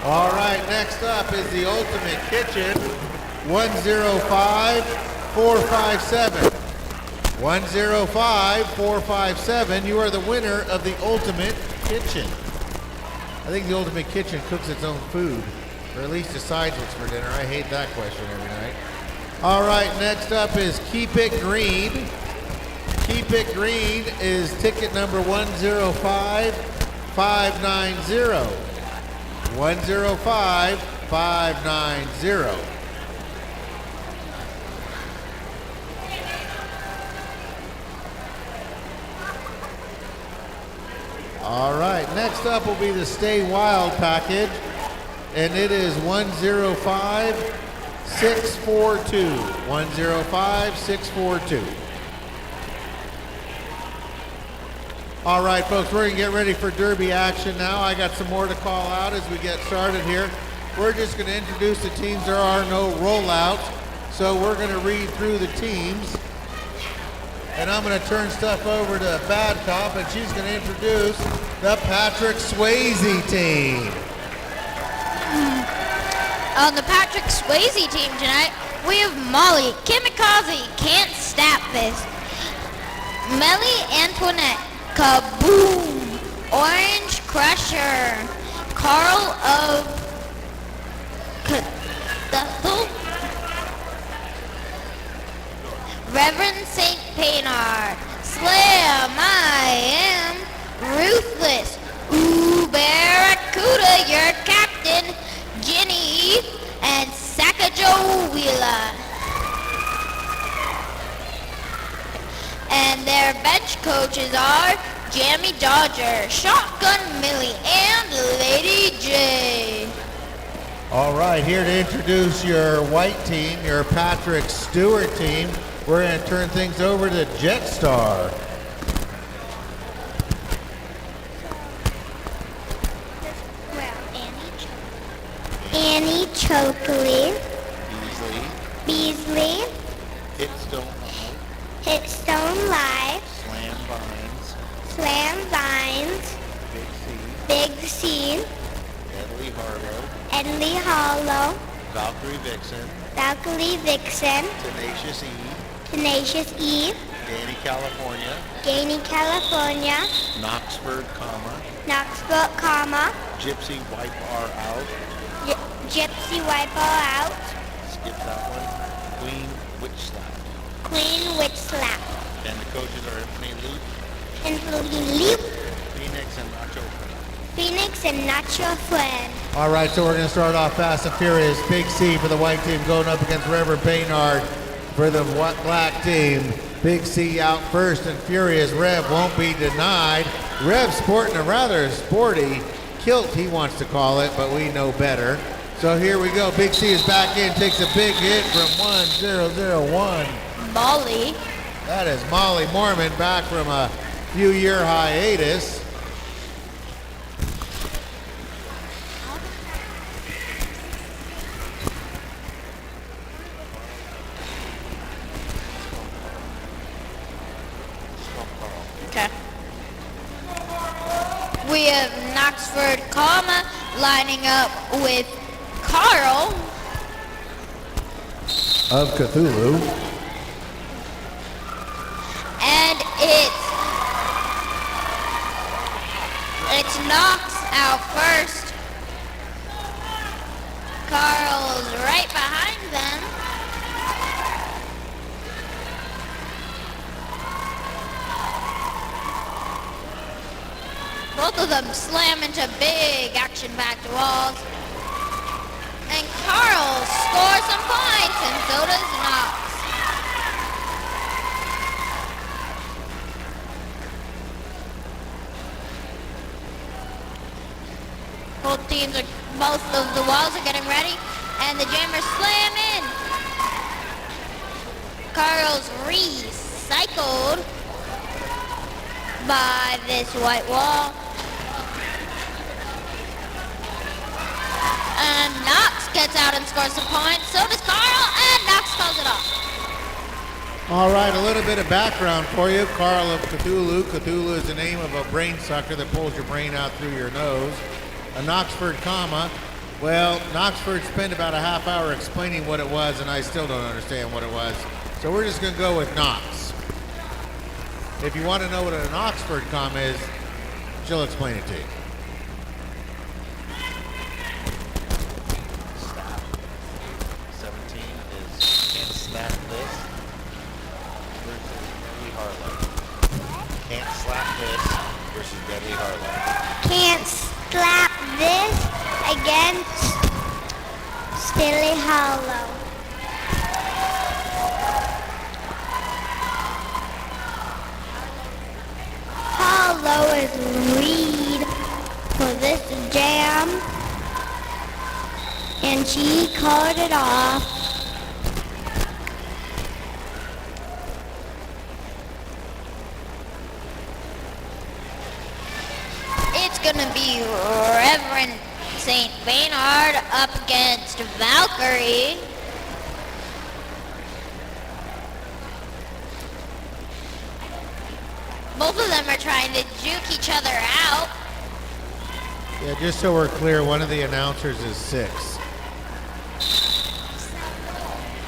S2: All right, next up is the Ultimate Kitchen, 105457. 105457, you are the winner of the Ultimate Kitchen. I think the Ultimate Kitchen cooks its own food, or at least decides what's for dinner. I hate that question every night. All right, next up is Keep It Green. Keep It Green is ticket number 105590. 105590. All right, next up will be the Stay Wild package, and it is 105642. 105642. All right, folks, we're going to get ready for derby action now. I got some more to call out as we get started here. We're just going to introduce the teams. There are no rollouts, so we're going to read through the teams. And I'm going to turn stuff over to Bad Cop, and she's going to introduce the Patrick Swayze team.
S3: On the Patrick Swayze team tonight, we have Molly, Kamikaze, Can't Stop This, Melly Antoinette, Kaboom, Orange Crusher, Carl of Cathedral, Reverend St. Paynard, Slam, I am Ruthless, Ooh Barracuda, your captain, Jenny, and Sacagawea Wheeler. And their bench coaches are Jammy Dodger, Shotgun Millie, and Lady J.
S2: All right, here to introduce your white team, your Patrick Stewart team. We're going to turn things over to Jetstar.
S4: Annie Chokley, Beasley, Hitstone Live, Slam Vines, Big C, Edley Hollow,
S2: Valkyrie Vixen,
S4: Tenacious E,
S2: Danny California,
S4: Knoxford,
S2: Gypsy Wipe R out,
S4: Gypsy Wipeout out,
S2: skip that one,
S4: Queen Witch Slap,
S2: and the coaches are
S4: Anthony Loop,
S2: Phoenix and
S4: Nacho Friend.
S2: All right, so we're going to start off fast and furious. Big C for the white team going up against Reverend Baynard for the black team. Big C out first and furious. Rev won't be denied. Rev sporting a rather sporty kilt, he wants to call it, but we know better. So here we go. Big C is back in, takes a big hit from 1001.
S3: Molly.
S2: That is Molly Mormon back from a few-year hiatus.
S3: We have Knoxford, lining up with Carl.
S2: Of Cthulhu.
S3: And it's Knox out first. Carl's right behind them. Both of them slam into big action-packed walls. And Carl scores some points, and so does Knox. Both of the walls are getting ready, and the jammers slam in. Carl's recycled by this white wall. And Knox gets out and scores some points. So does Carl, and Knox calls it off.
S2: All right, a little bit of background for you. Carl of Cthulhu. Cthulhu is the name of a brain sucker that pulls your brain out through your nose. A Knoxford comma. Well, Knoxford spent about a half hour explaining what it was, and I still don't understand what it was. So we're just going to go with Knox. If you want to know what an Oxford comma is, she'll explain it to you.
S7: 17 is Can't Snap This versus Deadly Harlow. Can't Slap This versus Deadly Harlow.
S4: Can't slap this against Steely Hollow. Hollow is lead for this jam, and she called it off.
S3: It's gonna be Reverend St. Baynard up against Valkyrie. Both of them are trying to juke each other out.
S2: Yeah, just so we're clear, one of the announcers is 6.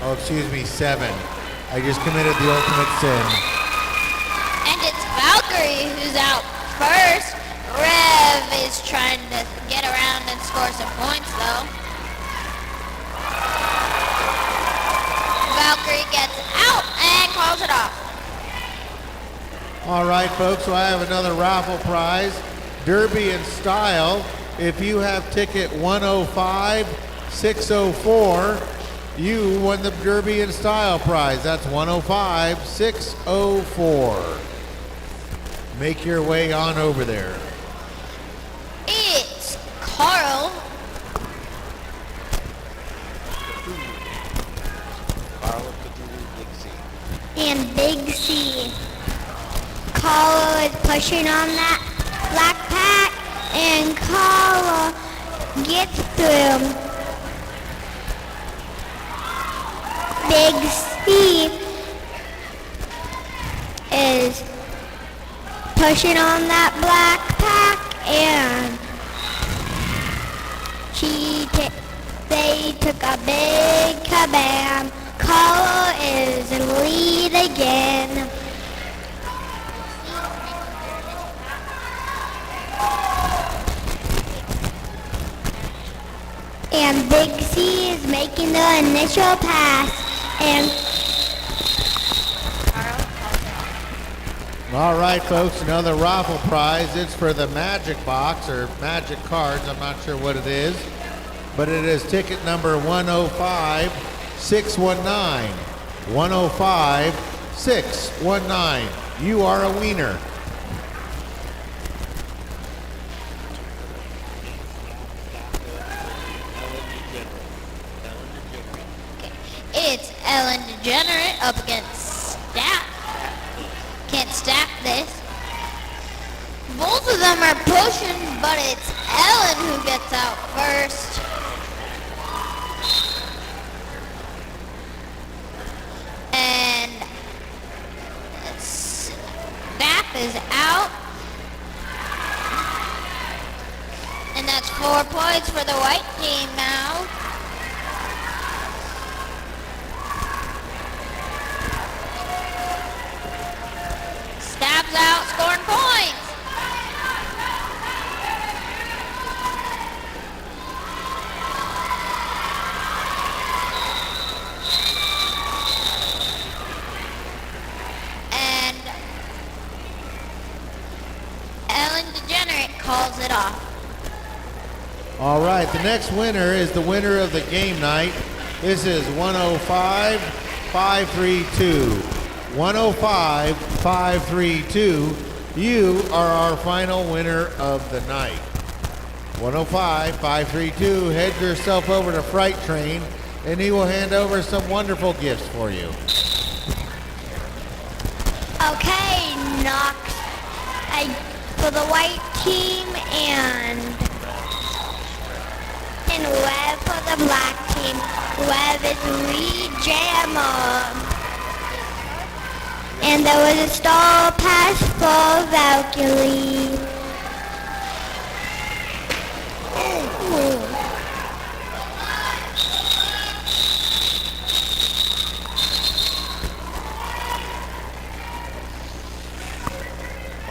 S2: Oh, excuse me, 7. I just committed the ultimate sin.
S3: And it's Valkyrie who's out first. Rev is trying to get around and score some points though. Valkyrie gets out and calls it off.
S2: All right, folks, so I have another raffle prize, Derby in Style. If you have ticket 105-604, you won the Derby in Style prize. That's 105-604. Make your way on over there.
S3: It's Carl.
S7: Carl of Cthulhu, Big C.
S4: And Big C. Carla is pushing on that black pack, and Carla gets through. Big C is pushing on that black pack, and they took a big kabam. Carla is in lead again. And Big C is making the initial pass, and
S2: All right, folks, another raffle prize. It's for the magic box or magic cards. I'm not sure what it is, but it is ticket number 105-619. 105-619. You are a wiener.
S3: It's Ellen DeGenerate up against Stack. Can't stack this. Both of them are pushing, but it's Ellen who gets out first. And Stack is out. that's 4 points for the white team now. Stabs out, scoring points. And Ellen DeGenerate calls it off.
S2: All right, the next winner is the winner of the game night. This is 105-532. 105-532. You are our final winner of the night. 105-532. Head yourself over to Fright Train, and he will hand over some wonderful gifts for you.
S4: Okay, Knox. For the white team and Web for the black team. Web is Re-Jammer. And there was a star pass for Valkyrie. Ooh.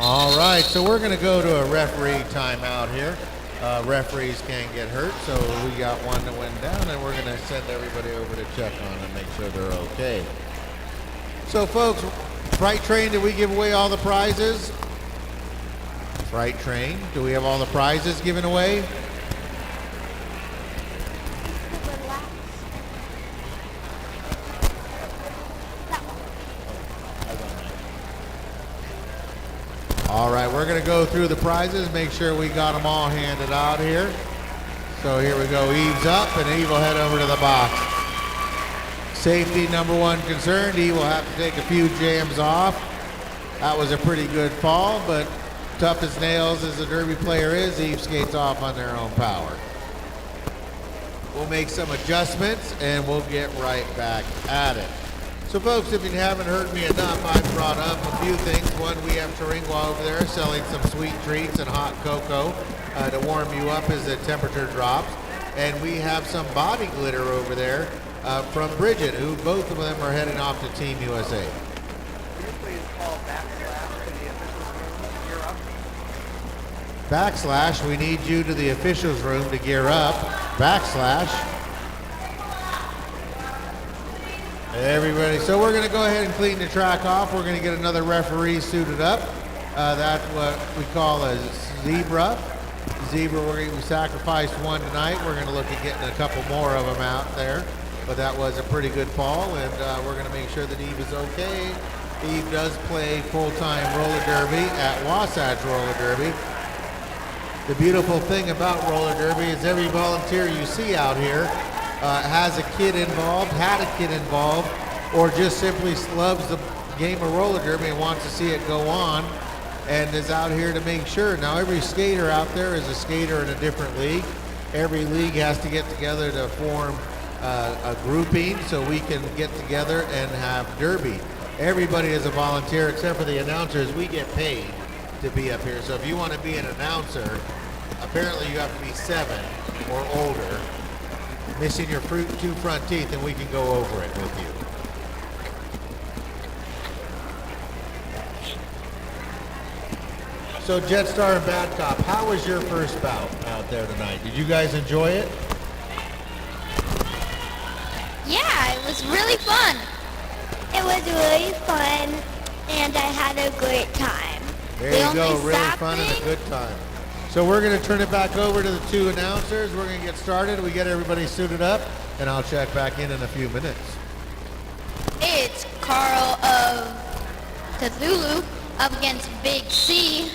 S2: All right, so we're going to go to a referee timeout here. Referees can't get hurt, so we got one that went down, and we're going to send everybody over to check on them, make sure they're okay. So, folks, Fright Train, did we give away all the prizes? Fright Train, do we have all the prizes given away? All right, we're going to go through the prizes, make sure we got them all handed out here. So here we go. Eve's up, and Eve will head over to the box. Safety number one concerned. Eve will have to take a few jams off. That was a pretty good fall, but tough as nails as a derby player is, Eve skates off on their own power. We'll make some adjustments, and we'll get right back at it. So, folks, if you haven't heard me enough, I've brought up a few things. One, we have Taringwa over there selling some sweet treats and hot cocoa to warm you up as the temperature drops. And we have some body glitter over there from Bridget, who both of them are heading off to Team USA. Backslash, we need you to the officials room to gear up. Backslash. Everybody, so we're going to go ahead and clean the track off. We're going to get another referee suited up. That's what we call a zebra. We sacrificed one tonight. We're going to look at getting a couple more of them out there. But that was a pretty good fall, and we're going to make sure that Eve is okay. Eve does play full-time roller derby at Wasatch Roller Derby. The beautiful thing about roller derby is every volunteer you see out here has a kid involved, had a kid involved, or just simply loves the game of roller derby and wants to see it go on and is out here to make sure. Now, every skater out there is a skater in a different league. Every league has to get together to form a grouping so we can get together and have derby. Everybody is a volunteer except for the announcers. We get paid to be up here. So if you want to be an announcer, apparently you have to be 7 or older, missing your two front teeth, and we can go over it with you. So Jetstar and Bad Cop, how was your first bout out there tonight? Did you guys enjoy it?
S3: Yeah, it was really fun.
S4: It was really fun, and I had a great time.
S2: There
S3: The
S2: you go,
S3: only
S2: really
S3: sad
S2: fun and a
S3: thing-
S2: good time. So we're going to turn it back over to the two announcers. We're going to get started. We get everybody suited up, and I'll check back in a few minutes.
S3: It's Carl of Cthulhu up against Big C.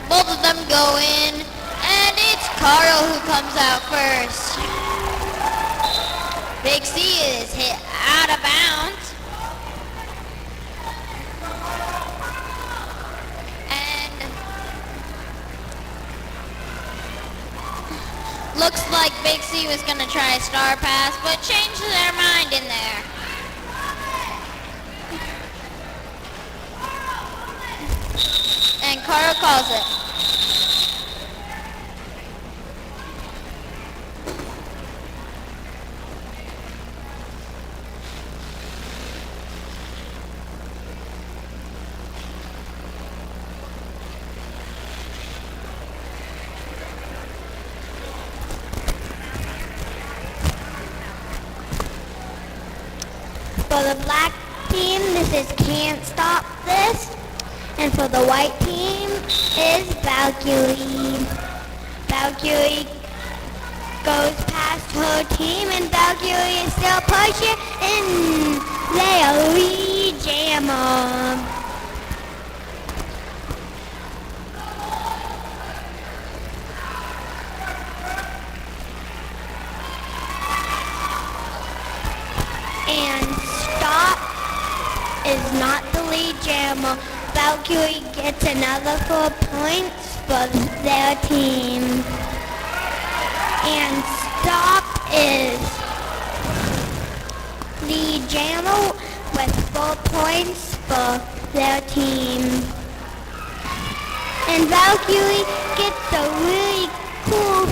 S3: Both of them go in, and it's Carl who comes out first. Big C is hit out of bounds. And looks like Big C was going to try a star pass, but changed their mind in there. And Carl calls it.
S4: For the black team, this is Can't Stop This. And for the white team is Valkyrie. Valkyrie goes past her team and Valkyrie is still pushing and they'll re-jam them. And Stop is not the lead jammer. Valkyrie gets another 4 points for their team. And Stop is the jammer with 4 points for their team. And Valkyrie gets a really cool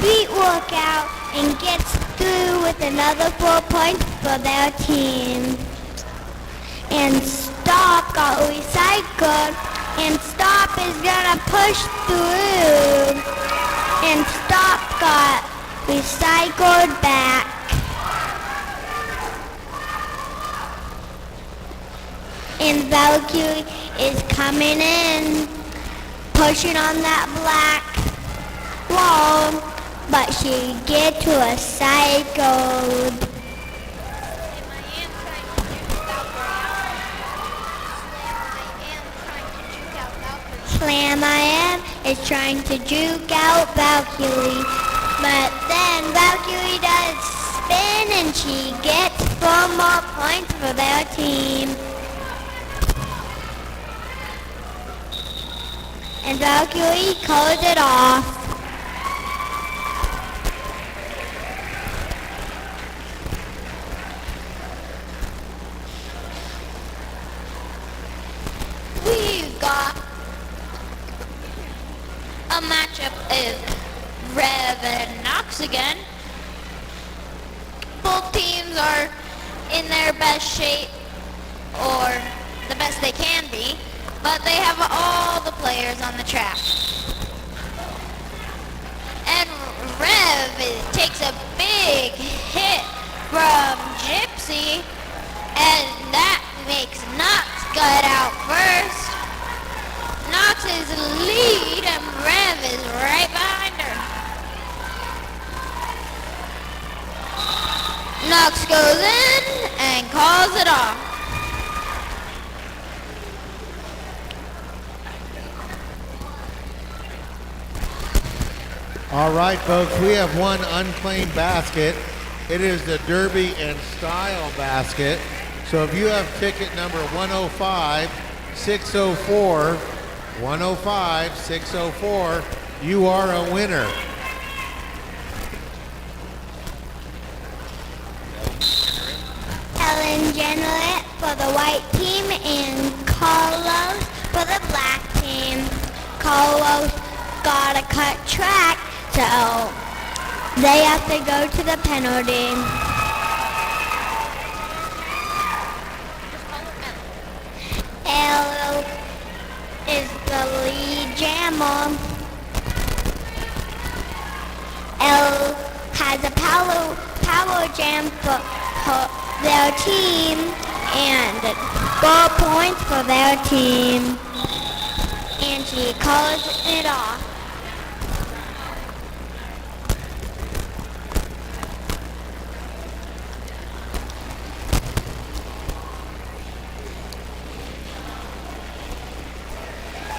S4: feet workout and gets through with another 4 points for their team. And Stop got recycled, and Stop is gonna push through. And Stop got recycled back. And Valkyrie is coming in, pushing on that black wall, but she gets recycled. Slam I Am is trying to juke out Valkyrie, but then Valkyrie does spin and she gets 4 more points for their team. And Valkyrie calls it off. We've got a matchup of Rev and Nox again. Both teams are in their best shape, or the best they can be, but they have all the players on the track. And Rev takes a big hit from Gypsy, and that makes Nox gut out first. Nox is lead and Rev is right behind her. Nox goes in and calls it off.
S2: All right, folks, we have one unclaimed basket. It is the Derby and Style basket. So if you have ticket number 105-604, 105-604, you are a winner.
S4: Ellen Generate for the white team and Carlos for the black team. Carlos got a cut track, so they have to go to the penalty. Elle is the lead jammer. Elle has a power jam for their team and 4 points for their team. And she calls it off.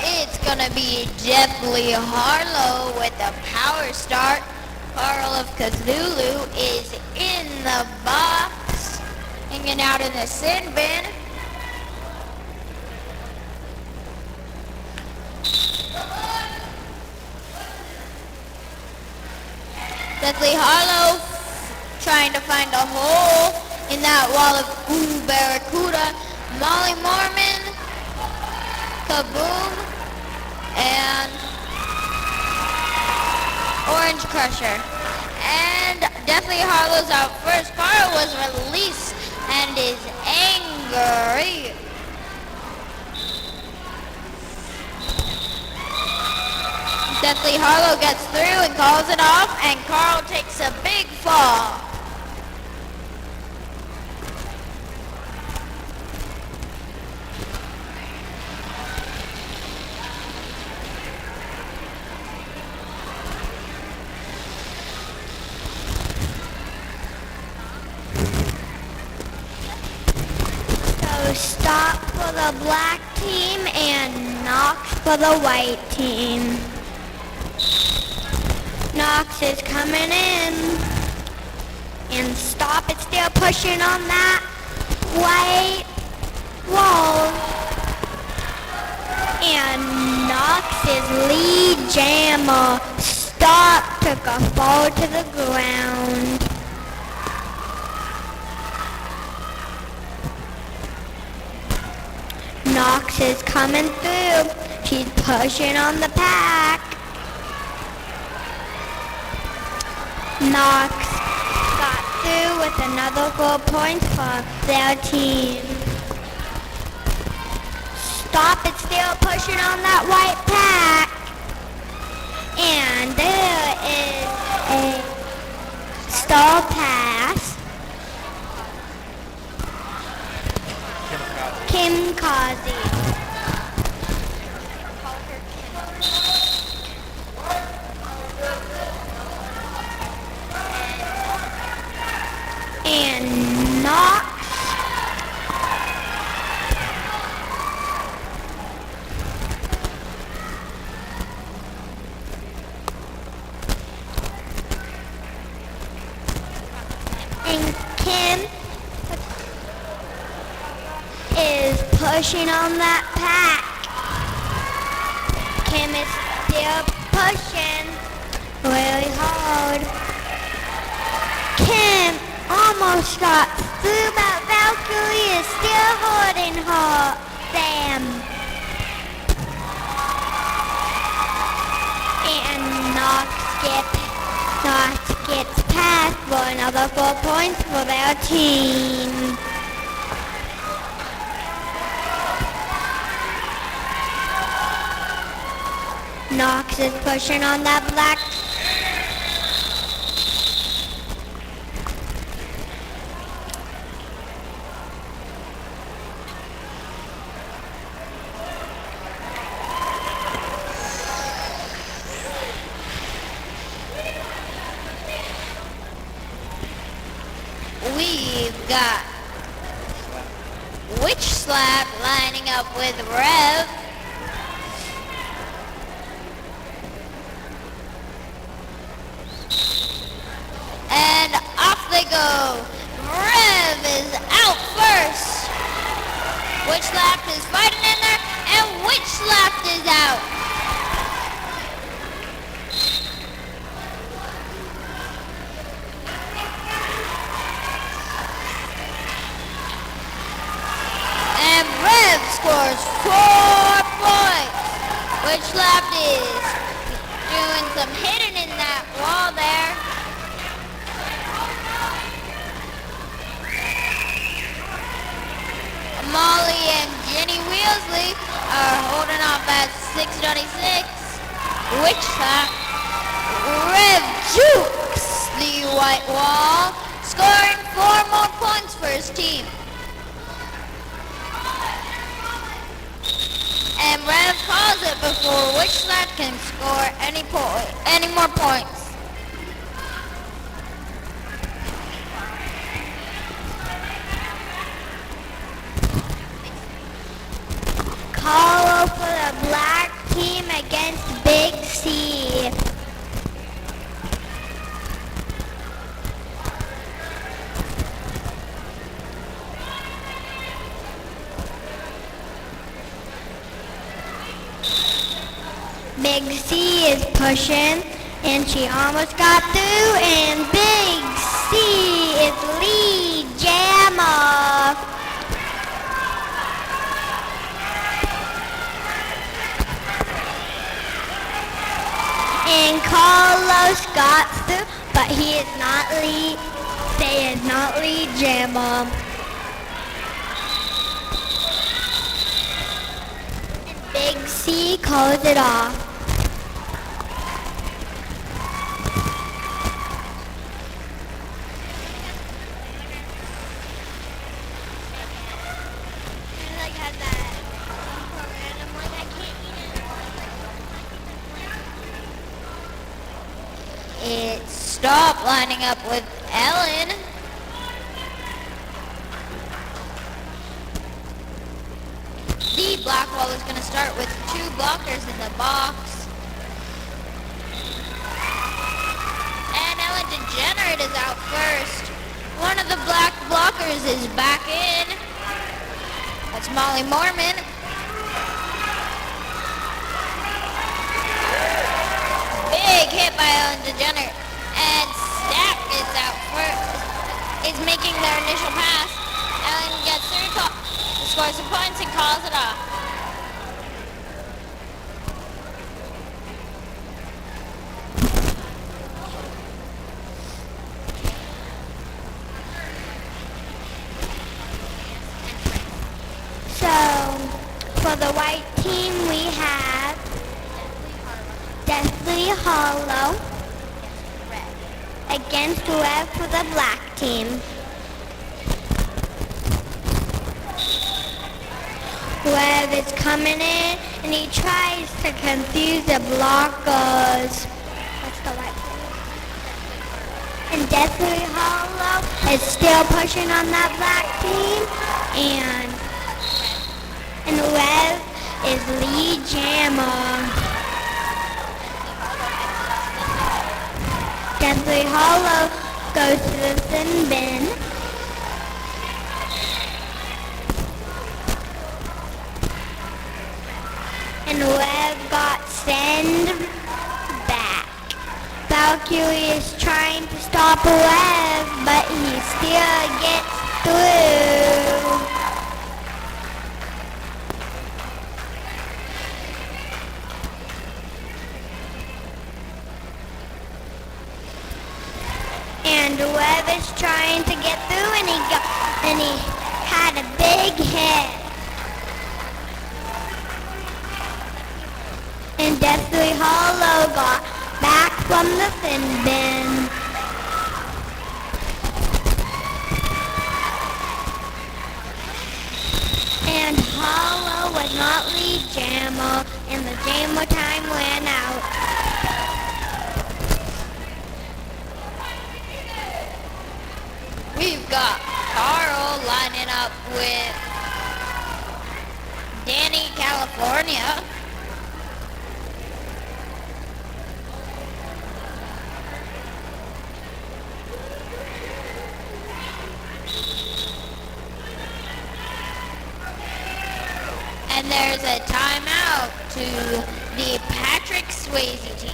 S3: It's gonna be definitely Harlow with a power start. Carl of Cthulhu is in the box, hanging out in the sin bin. Deathly Harlow trying to find a hole in that wall of Barracuda. Molly Mormon, Kaboom, and Orange Crusher. And Deathly Harlow's out first. Carl was released and is angry. Deathly Harlow gets through and calls it off, and Carl takes a big fall.
S4: the black team and Knox for the white team. Knox is coming in. And Stop is still pushing on that white wall. And Knox's lead jammer, Stop, took a fall to the ground. Knox is coming through. She's pushing on the pack. Knox got through with another 4 points for their team. Stop is still pushing on that white pack. And there is a stall pass. Kim Kazi. And Knox. And Kim is pushing on that pack. Kim is still pushing really hard. Kim almost got through, but Valkyrie is still holding her. Them. And Knox gets past for another 4 points for their team. Knox is pushing on that black.
S3: We've got Witch Slap lining up with Rev. And off they go. Rev is out first. Witch Slap is fighting in there, and Witch Slap is out. And Rev scores 4 points. Witch Slap is doing some hitting in that wall there. Molly and Jenny Weasley are holding off at 6:26. Witch Slap. Rev jukes the white wall, scoring 4 more points for his team. And Rev calls it before Witch Slap can score any more points.
S4: Call for the black team against Big C. Big C is pushing, and she almost got through, and Big C is lead jammer. And Carlos got through, but he is not lead. They is not lead jammer. And Big C calls it off.
S3: It's Stop lining up with Ellen. Blackwall is going to start with 2 blockers in the box. And Ellen DeGenerate is out first. One of the black blockers is back in. That's Molly Mormon. Big hit by Ellen DeGenerate. And Stack is out first, is making their initial pass. Ellen gets through, scores some points, and calls it off.
S4: So, for the white team, we have Deathly Hollow against Red for the black team. Red is coming in, and he tries to confuse the blockers. What's the white team? And Deathly Hollow is still pushing on that black team, and Red is Lee Jammer. Deathly Hollow goes to the thin bin. And Web got sent back. Valkyrie is trying to stop Web, but he still gets through. And Web is trying to get through, and he had a big hit. And Deathly Hollow got back from the thin bin. And Hollow was not lead jammer, and the jammer time ran out.
S3: We've got Carl lining up with Danny, California. And there's a timeout to the Patrick Swayze team.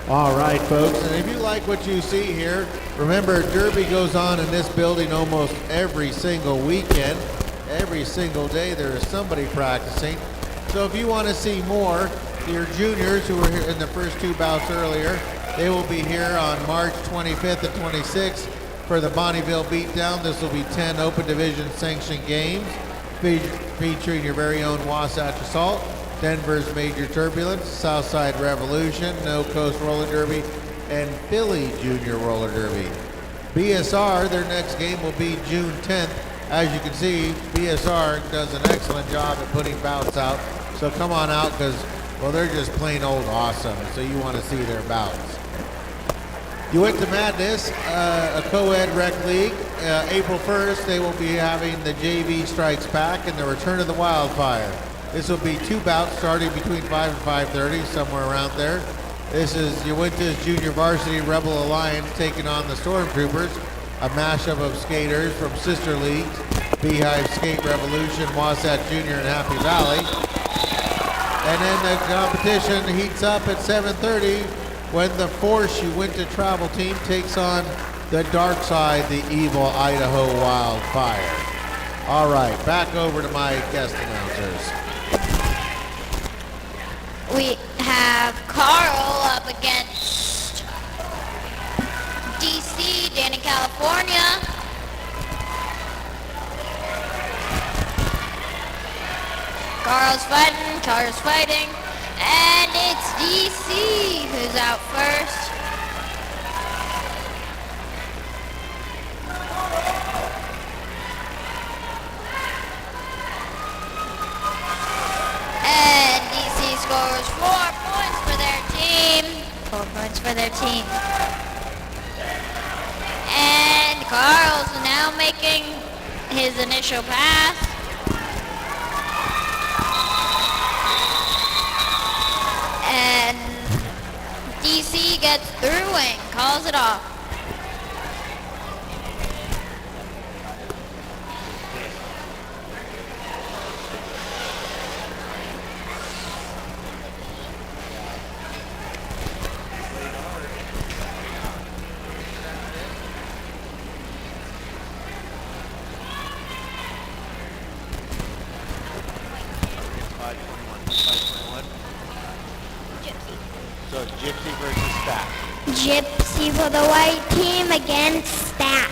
S2: All right, folks, and if you like what you see here, remember Derby goes on in this building almost every single weekend. Every single day there is somebody practicing. So if you want to see more, your juniors who were here in the first 2 bouts earlier, they will be here on March 25th and 26th for the Bonneville Beatdown. This will be 10 Open Division sanctioned games featuring your very own Wasatch Assault, Denver's Major Turbulence, Southside Revolution, No Coast Roller Derby, and Philly Junior Roller Derby. BSR, their next game will be June 10th. As you can see, BSR does an excellent job at putting bouts out. So come on out because, well, they're just plain old awesome. So you want to see their bouts. You went to Madness, a co-ed rec league. April 1st, they will be having the JV Strikes Back and the Return of the Wildfire. This will be 2 bouts starting between 5 and 5:30, somewhere around there. This is Uinta's Junior Varsity Rebel Alliance taking on the Stormtroopers, a mashup of skaters from sister leagues, Beehive Skate Revolution, Wasatch Junior, and Happy Valley. And then the competition heats up at 7:30 when the Force Uinta travel team takes on the dark side, the evil Idaho Wildfire. All right, back over to my guest announcers.
S3: We have Carl up against DC, Danny, California. Carl's fighting, and it's DC who's out first. And DC scores 4 points for their team. 4 points for their team. And Carl's now making his initial pass. Gypsy gets through and calls it off.
S7: So Gypsy versus Stack.
S4: Gypsy for the white team against Stack.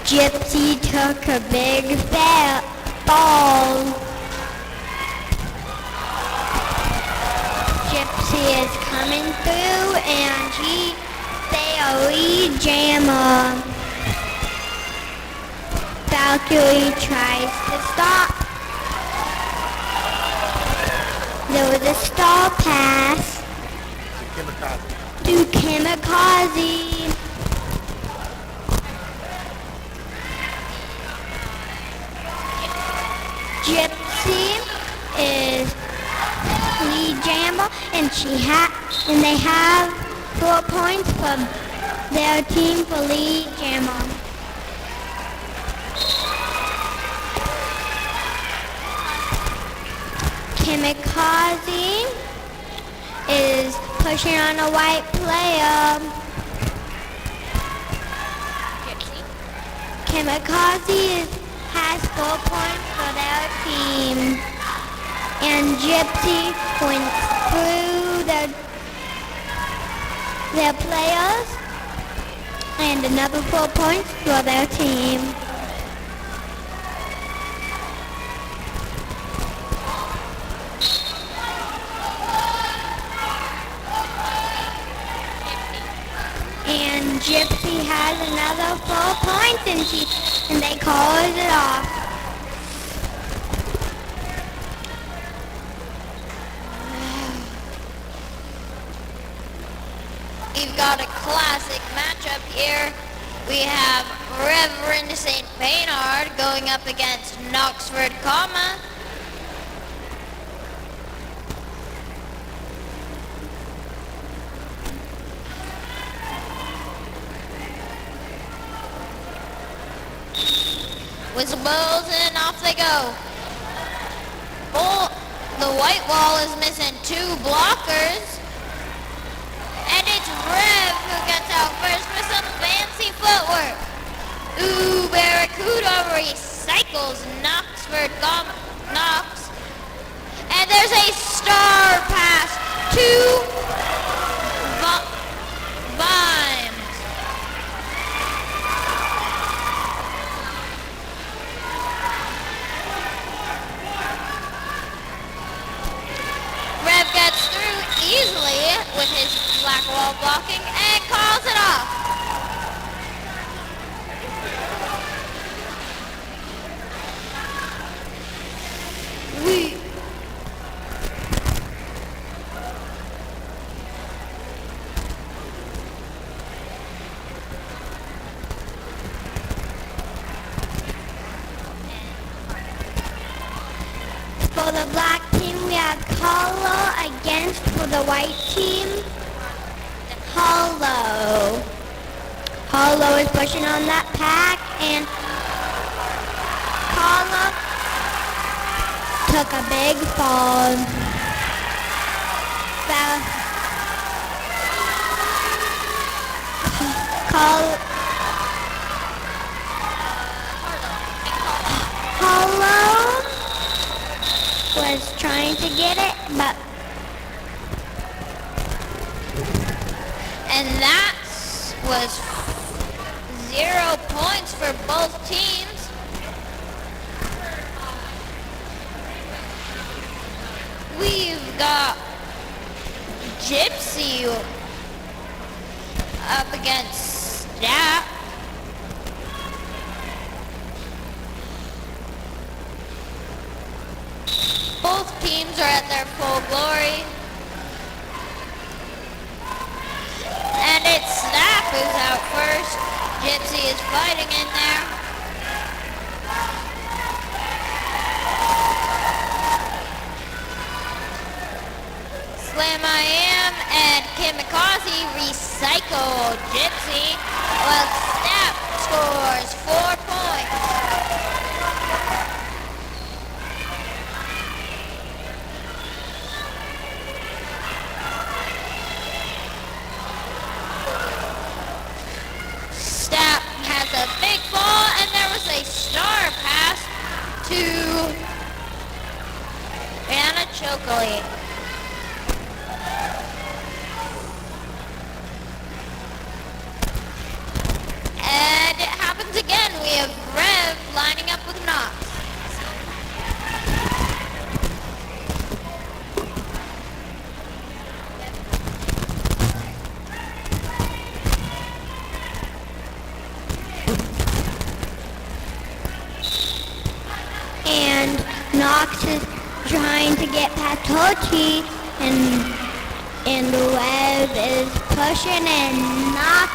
S4: Gypsy took a big ball. Gypsy is coming through and they a lead jammer. Valkyrie tries to stop. There was a stall pass to Kamikaze. Gypsy is lead jammer, and they have 4 points from their team for lead jammer. Kamikaze is pushing on a white player. Kamikaze has 4 points for their team. And Gypsy went through their players. And another 4 points for their team. And Gypsy has another 4 points and they called it off.
S3: We've got a classic matchup here. We have Reverend St. Paynard going up against Knoxford Comma. Whistle blows and off they go. The white wall is missing 2 blockers. And it's Rev who gets out first with some fancy footwork. Ooh, Barracuda recycles Knox. And there's a star pass to Vimes. Rev gets through easily with his black wall blocking and calls it off.
S4: For the black team, we have Hollow against for the white team. Hollow. Hollow is pushing on that pack, and Hollow took a big fall. Hollow was trying to get it, but
S3: And that was 0 points for both teams. We've got Gypsy up against Stat. Both teams are at their full glory. And it's Snap who's out first. Gypsy is fighting in there. Choco Gypsy, while Snap scores 4 points. Snap has a big ball, and there was a star pass to Anna Chocolate. And it happens again. We have Rev lining up with Knox.
S4: And Knox is trying to get past Tochi, and Webb is pushing, and Knox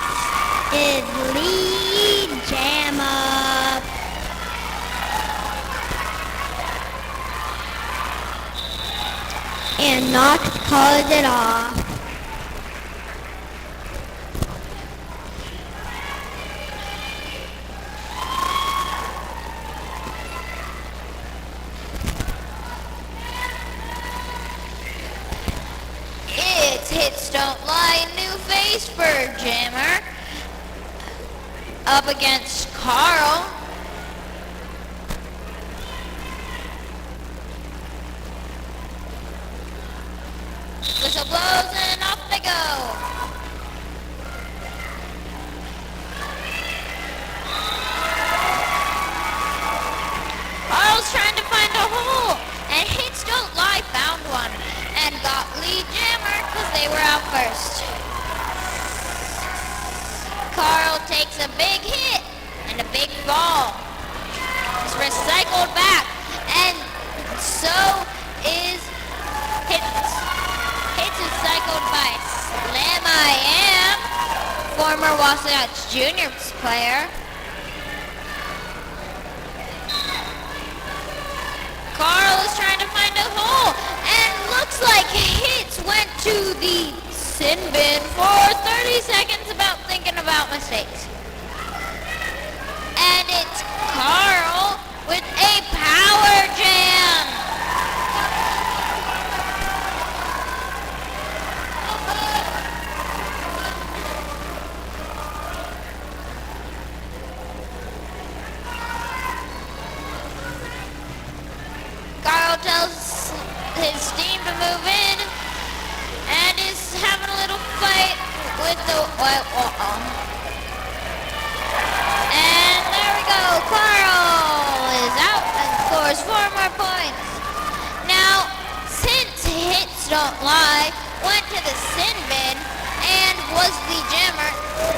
S4: is lead jam up. And Knox calls it off.
S3: It's Hits Don't Lie, new face for Jammer. Up against Carl. Whistle blows and off they go. Carl's trying to find a hole, and Hits Don't Lie found one and got lead Jammer because they were out first. Carl takes a big hit and a big ball. It's recycled back, and so is Hits. Hits is cycled by Slam I Am, former Wasatch Juniors player. Carl is trying to find a hole, and looks like Hits went to the sin bin for 30 seconds about thinking about mistakes. And it's Carl with a power jam. Carl tells his team to move in and is having a little fight with the white wall. And there we go. Carl is out and scores 4 more points. Now, since Hits Don't Lie went to the sin bin and was the jammer,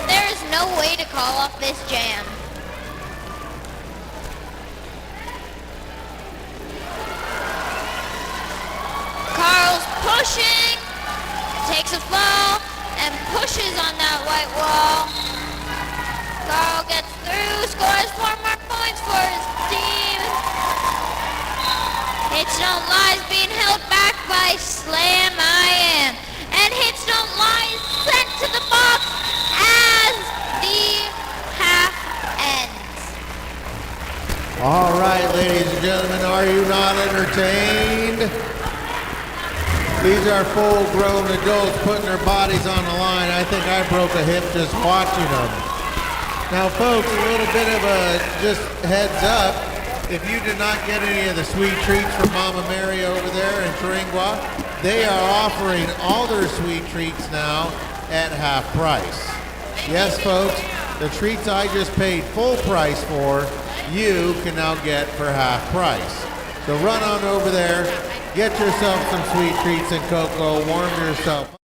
S3: there is no way to call off this jam. Carl's pushing, takes a fall, and pushes on that white wall. Carl gets through, scores 4 more points for his team. Hits Don't Lie is being held back by Slam I Am. And Hits Don't Lie is sent to the box as the half ends.
S2: All right, ladies and gentlemen, are you not entertained? These are full-grown adults putting their bodies on the line. I think I broke a hip just watching them. Now, folks, a little bit of a just heads up. If you did not get any of the sweet treats from Mama Mary over there in Taringua, they are offering all their sweet treats now at half price. Yes, folks, the treats I just paid full price for, you can now get for half price. So run on over there, get yourself some sweet treats and cocoa, warm yourself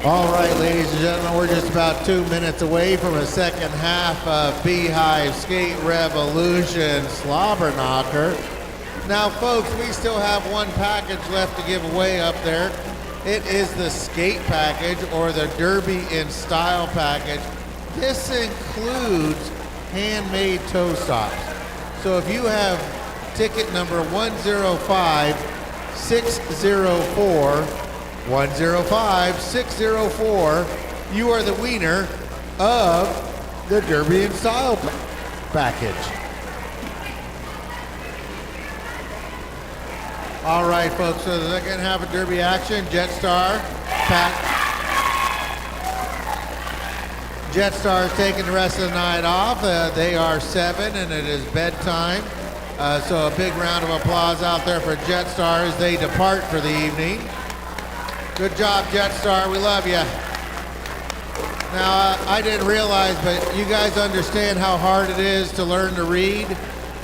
S2: All right, ladies and gentlemen, we're just about 2 minutes away from a second half of Beehive Skate Revolution Slobber Knocker. Now, folks, we still have one package left to give away up there. It is the skate package or the Derby in Style package. This includes handmade toe stops. So if you have ticket number 105-604, you are the winner of the Derby in Style package. All right, folks, so the second half of Derby action, Jetstar is taking the rest of the night off. They are 7 and it is bedtime. So a big round of applause out there for Jetstar as they depart for the evening. Good job, Jetstar. We love you. Now, I didn't realize, but you guys understand how hard it is to learn to read?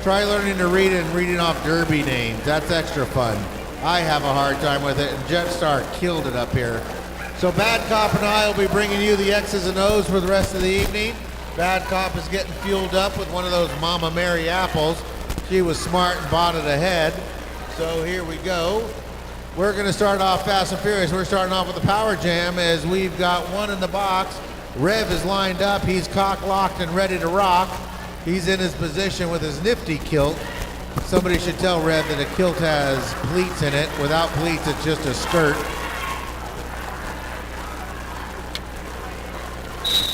S2: Try learning to read and reading off Derby names. That's extra fun. I have a hard time with it, and Jetstar killed it up here. So Bad Cop and I will be bringing you the X's and O's for the rest of the evening. Bad Cop is getting fueled up with one of those Mama Mary apples. She was smart and bought it ahead. So here we go. We're going to start off fast and furious. We're starting off with the Power Jam as we've got one in the box. Rev is lined up. He's cock-locked and ready to rock. He's in his position with his nifty kilt. Somebody should tell Rev that a kilt has pleats in it. Without pleats, it's just a skirt.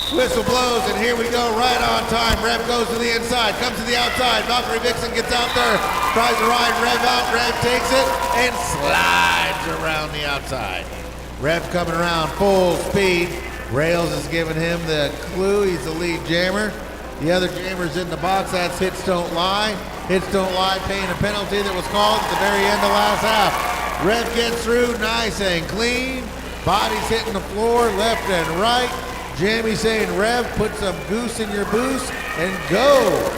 S2: Whistle blows, and here we go, right on time. Rev goes to the inside, comes to the outside. Valkyrie Vixen gets out there, tries to ride Rev out. Rev takes it and slides around the outside. Rev coming around full speed. Rails is giving him the clue. He's the lead jammer. The other jammer's in the box. That's Hits Don't Lie. Hits Don't Lie paying a penalty that was called at the very end of last half. Rev gets through nice and clean. Body's hitting the floor left and right. Jamie saying, Rev, put some goose in your boost and go.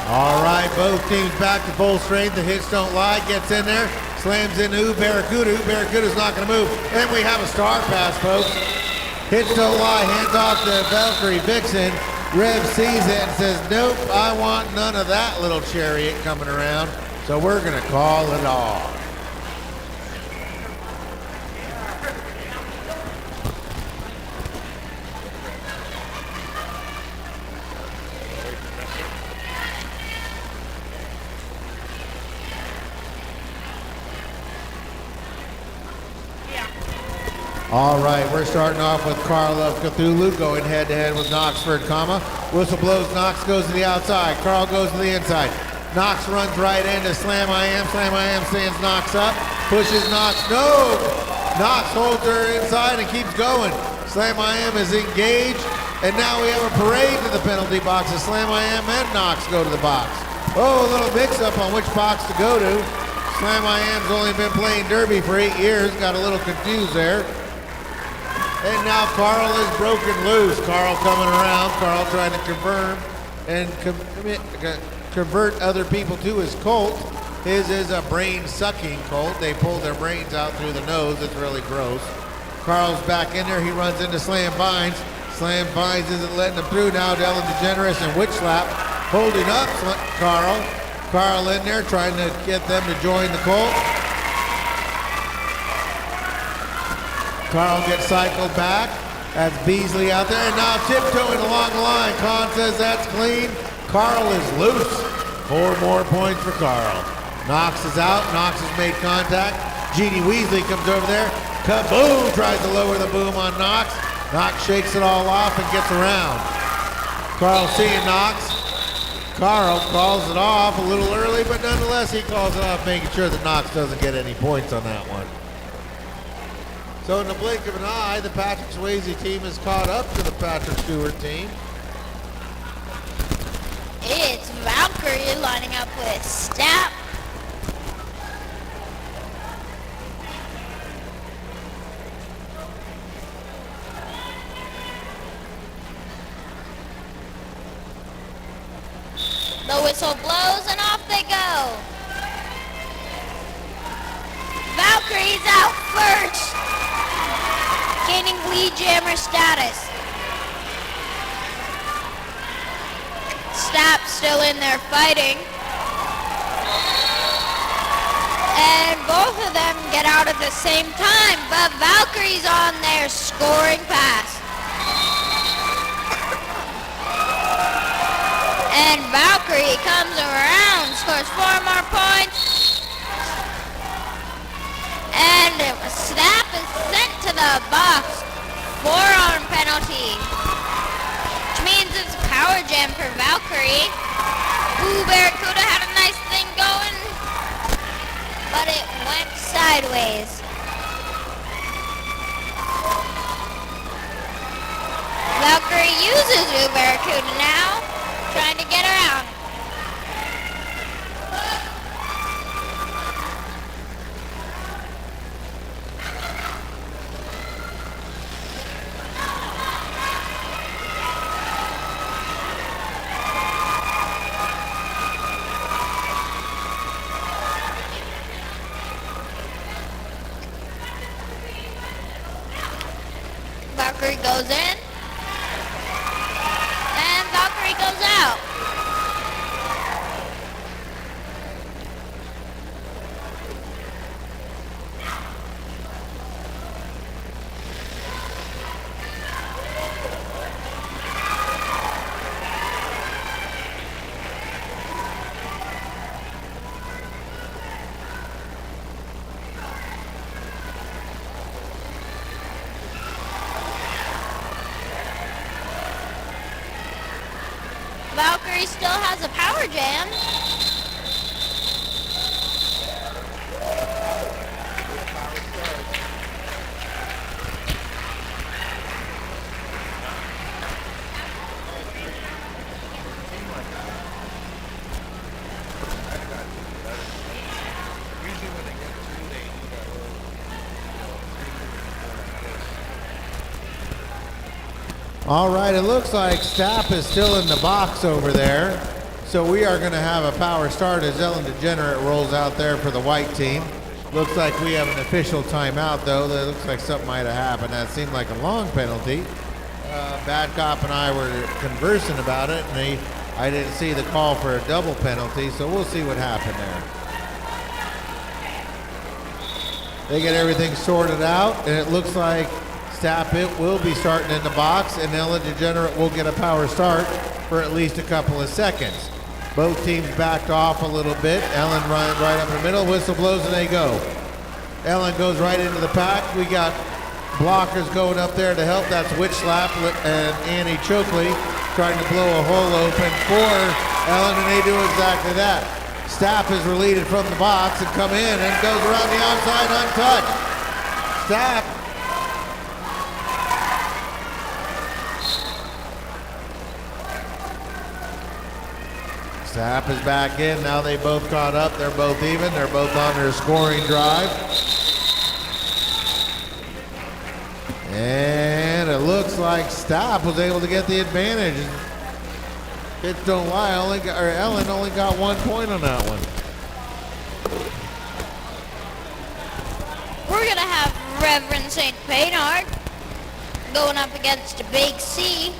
S2: All right, both teams back to full strength. The Hits Don't Lie gets in there, slams into Barracuda. Barracuda's not going to move. And we have a star pass, folks. Hits Don't Lie, hands off to Valkyrie Vixen. Rev sees it and says, nope, I want none of that little chariot coming around. So we're going to call it off. All right, we're starting off with Carl of Cthulhu going head-to-head with Knoxford, Whistle blows, Knox goes to the outside. Carl goes to the inside. Knox runs right into Slam I Am. Slam I Am stands Knox up, pushes Knox. No! Knox holds her inside and keeps going. Slam I Am is engaged, and now we have a parade to the penalty box as Slam I Am and Knox go to the box. Oh, a little mix-up on which box to go to. Slam I Am's only been playing Derby for 8 years, got a little confused there. And now Carl is broken loose. Carl coming around. Carl trying to confirm and convert other people to his colt. His is a brain-sucking colt. They pull their brains out through the nose. It's really gross. Carl's back in there. He runs into Slam Vines. Slam Vines isn't letting him through now. Ellen DeGeneres and Witch Slap holding up Carl. Carl in there trying to get them to join the colt. Carl gets cycled back. That's Beasley out there. And now tiptoeing along the line. Khan says that's clean. Carl is loose. 4 more points for Carl. Knox is out. Knox has made contact. Jeannie Weasley comes over there. Kaboom! Tries to lower the boom on Knox. Knox shakes it all off and gets around. Carl seeing Knox. Carl calls it off a little early, but nonetheless he calls it off, making sure that Knox doesn't get any points on that one. So in the blink of an eye, the Patrick Swayze team is caught up to the Patrick Stewart team.
S3: It's Valkyrie lining up with Snap. The whistle blows and off they go. Valkyrie's out first, gaining lead jammer status. Snap's still in there fighting. And both of them get out at the same time, but Valkyrie's on there scoring pass. And Valkyrie comes around, scores 4 more points. And Snap is sent to the box. 4-arm penalty. Which means it's a power jam for Valkyrie. Ooh, Barracuda had a nice thing going, but it went sideways. Valkyrie uses Barracuda now, trying to get around. Valkyrie goes in, and Valkyrie goes out. Valkyrie still has a power jam.
S2: All right, it looks like Stapp is still in the box over there. So we are going to have a power start as Ellen Degenerate rolls out there for the white team. Looks like we have an official timeout, though. That looks like something might have happened. That seemed like a long penalty. Bad Cop and I were conversing about it, and I didn't see the call for a double penalty, so we'll see what happened there. They get everything sorted out, and it looks like Stapp will be starting in the box, and Ellen Degenerate will get a power start for at least a couple of seconds. Both teams backed off a little bit. Ellen runs right up in the middle, whistle blows, and they go. Ellen goes right into the pack. We got blockers going up there to help. That's Witch Slap and Annie Chokley trying to blow a hole open for Ellen, and they do exactly that. Stapp is relieved from the box and come in and goes around the outside untouched. Stapp Stapp is back in. Now they both caught up. They're both even. They're both on their scoring drive. And it looks like Stapp was able to get the advantage. Hits don't lie. Ellen only got 1 point on that one.
S3: We're gonna have Reverend St. Paynard going up against Big C.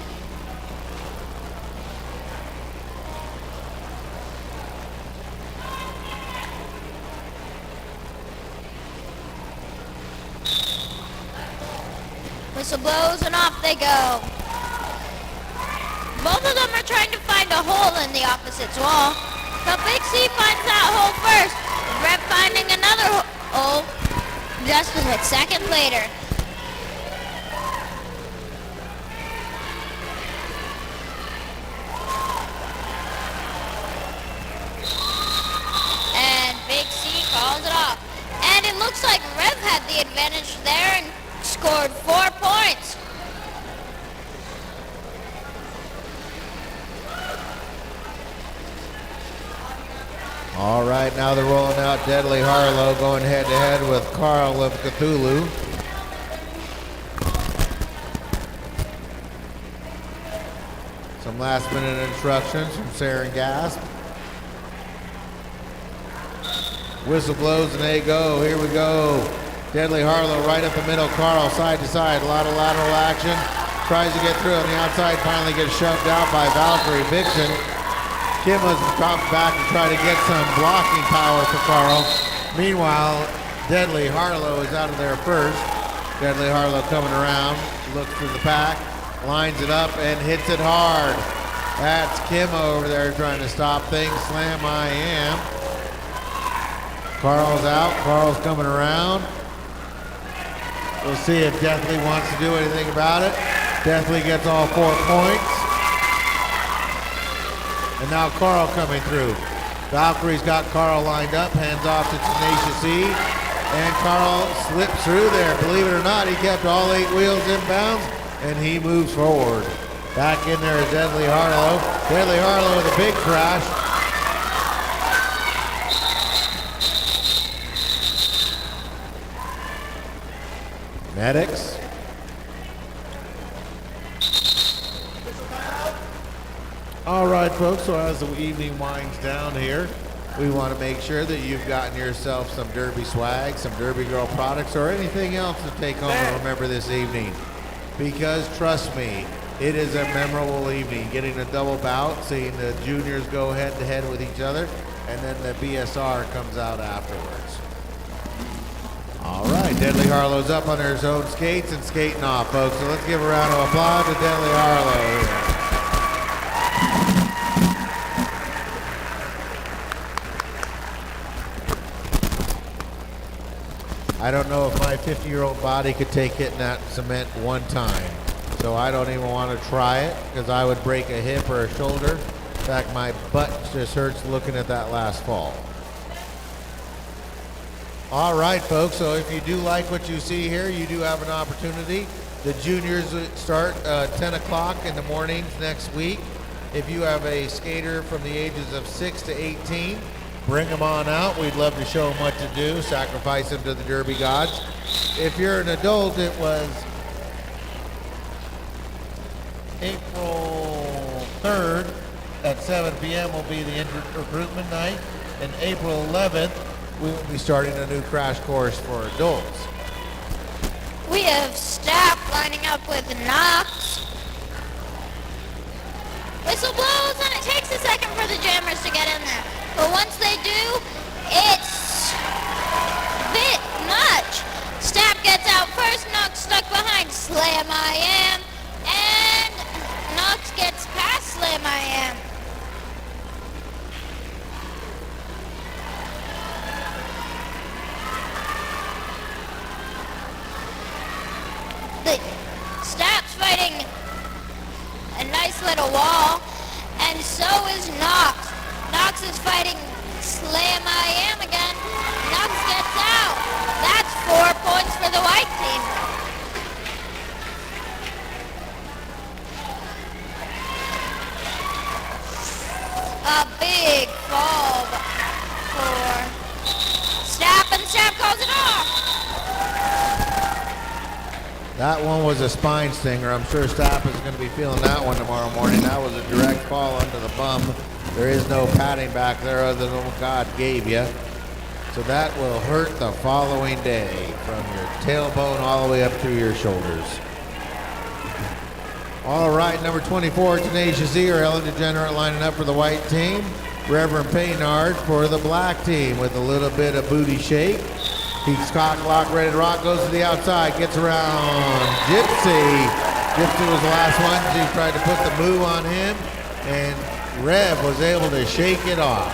S3: Whistle blows and off they go. Both of them are trying to find a hole in the opposite's wall. But Big C finds that hole first. Rev finding another hole just a second later. And Big C calls it off. And it looks like Rev had the advantage there and scored 4 points.
S2: All right, now they're rolling out Deadly Harlow going head-to-head with Carl of Cthulhu. Some last-minute instructions from Saren Gasp. Whistle blows and they go. Here we go. Deadly Harlow right up the middle. Carl side to side. A lot of lateral action. Tries to get through on the outside. Finally gets shoved out by Valkyrie Vixen. Kim was dropped back to try to get some blocking power for Carl. Meanwhile, Deadly Harlow is out of there first. Deadly Harlow coming around. Looks through the pack. Lines it up and hits it hard. That's Kim over there trying to stop things. Slam I am. Carl's out. Carl's coming around. We'll see if Deathly wants to do anything about it. Deathly gets all 4 points. And now Carl coming through. Valkyrie's got Carl lined up. Hands off to Tenacious E. And Carl slips through there. Believe it or not, he kept all 8 wheels inbounds. And he moves forward. Back in there is Deadly Harlow. Deadly Harlow with a big crash. Medics. All right, folks, so as the evening winds down here, we want to make sure that you've gotten yourself some Derby swag, some Derby Girl products, or anything else to take home and remember this evening. Because trust me, it is a memorable evening. Getting a double bout, seeing the juniors go head to head with each other, and then the BSR comes out afterwards. All right, Deadly Harlow's up on his own skates and skating off, folks. So let's give a round of applause to Deadly Harlow. I don't know if my 50-year-old body could take hitting that cement one time. So I don't even want to try it because I would break a hip or a shoulder. In fact, my butt just hurts looking at that last fall. All right, folks, so if you do like what you see here, you do have an opportunity. The juniors start 10 o'clock in the mornings next week. If you have a skater from the ages of 6 to 18, bring them on out. We'd love to show them what to do, sacrifice them to the Derby gods. If you're an adult, it was April 3rd at 7 p.m. will be the recruitment night, and April 11th we will be starting a new crash course for adults.
S3: We have staff lining up with Knox. Whistle blows and it takes a second for the jammers to get in there. But once they do, it's a bit much. Staff gets out first, Knox stuck behind Slam I Am, and Knox gets past Slam I Am. The Staff's fighting a nice little wall, and so is Knox. Knox is fighting Slam I Am again. Knox gets out. That's 4 points for the white team. A big fall for Staff, and Staff calls it off.
S2: That one was a spine stinger. I'm sure Staff is going to be feeling that one tomorrow morning. That was a direct fall under the bum. There is no padding back there other than what God gave you. So that will hurt the following day from your tailbone all the way up through your shoulders. All right, number 24, Tenacious E, or Ellen DeGenerate lining up for the white team. Reverend Paynard for the black team with a little bit of booty shake. He's cock lock, ready to rock, goes to the outside, gets around Gypsy. Gypsy was the last one. She tried to put the move on him, and Rev was able to shake it off.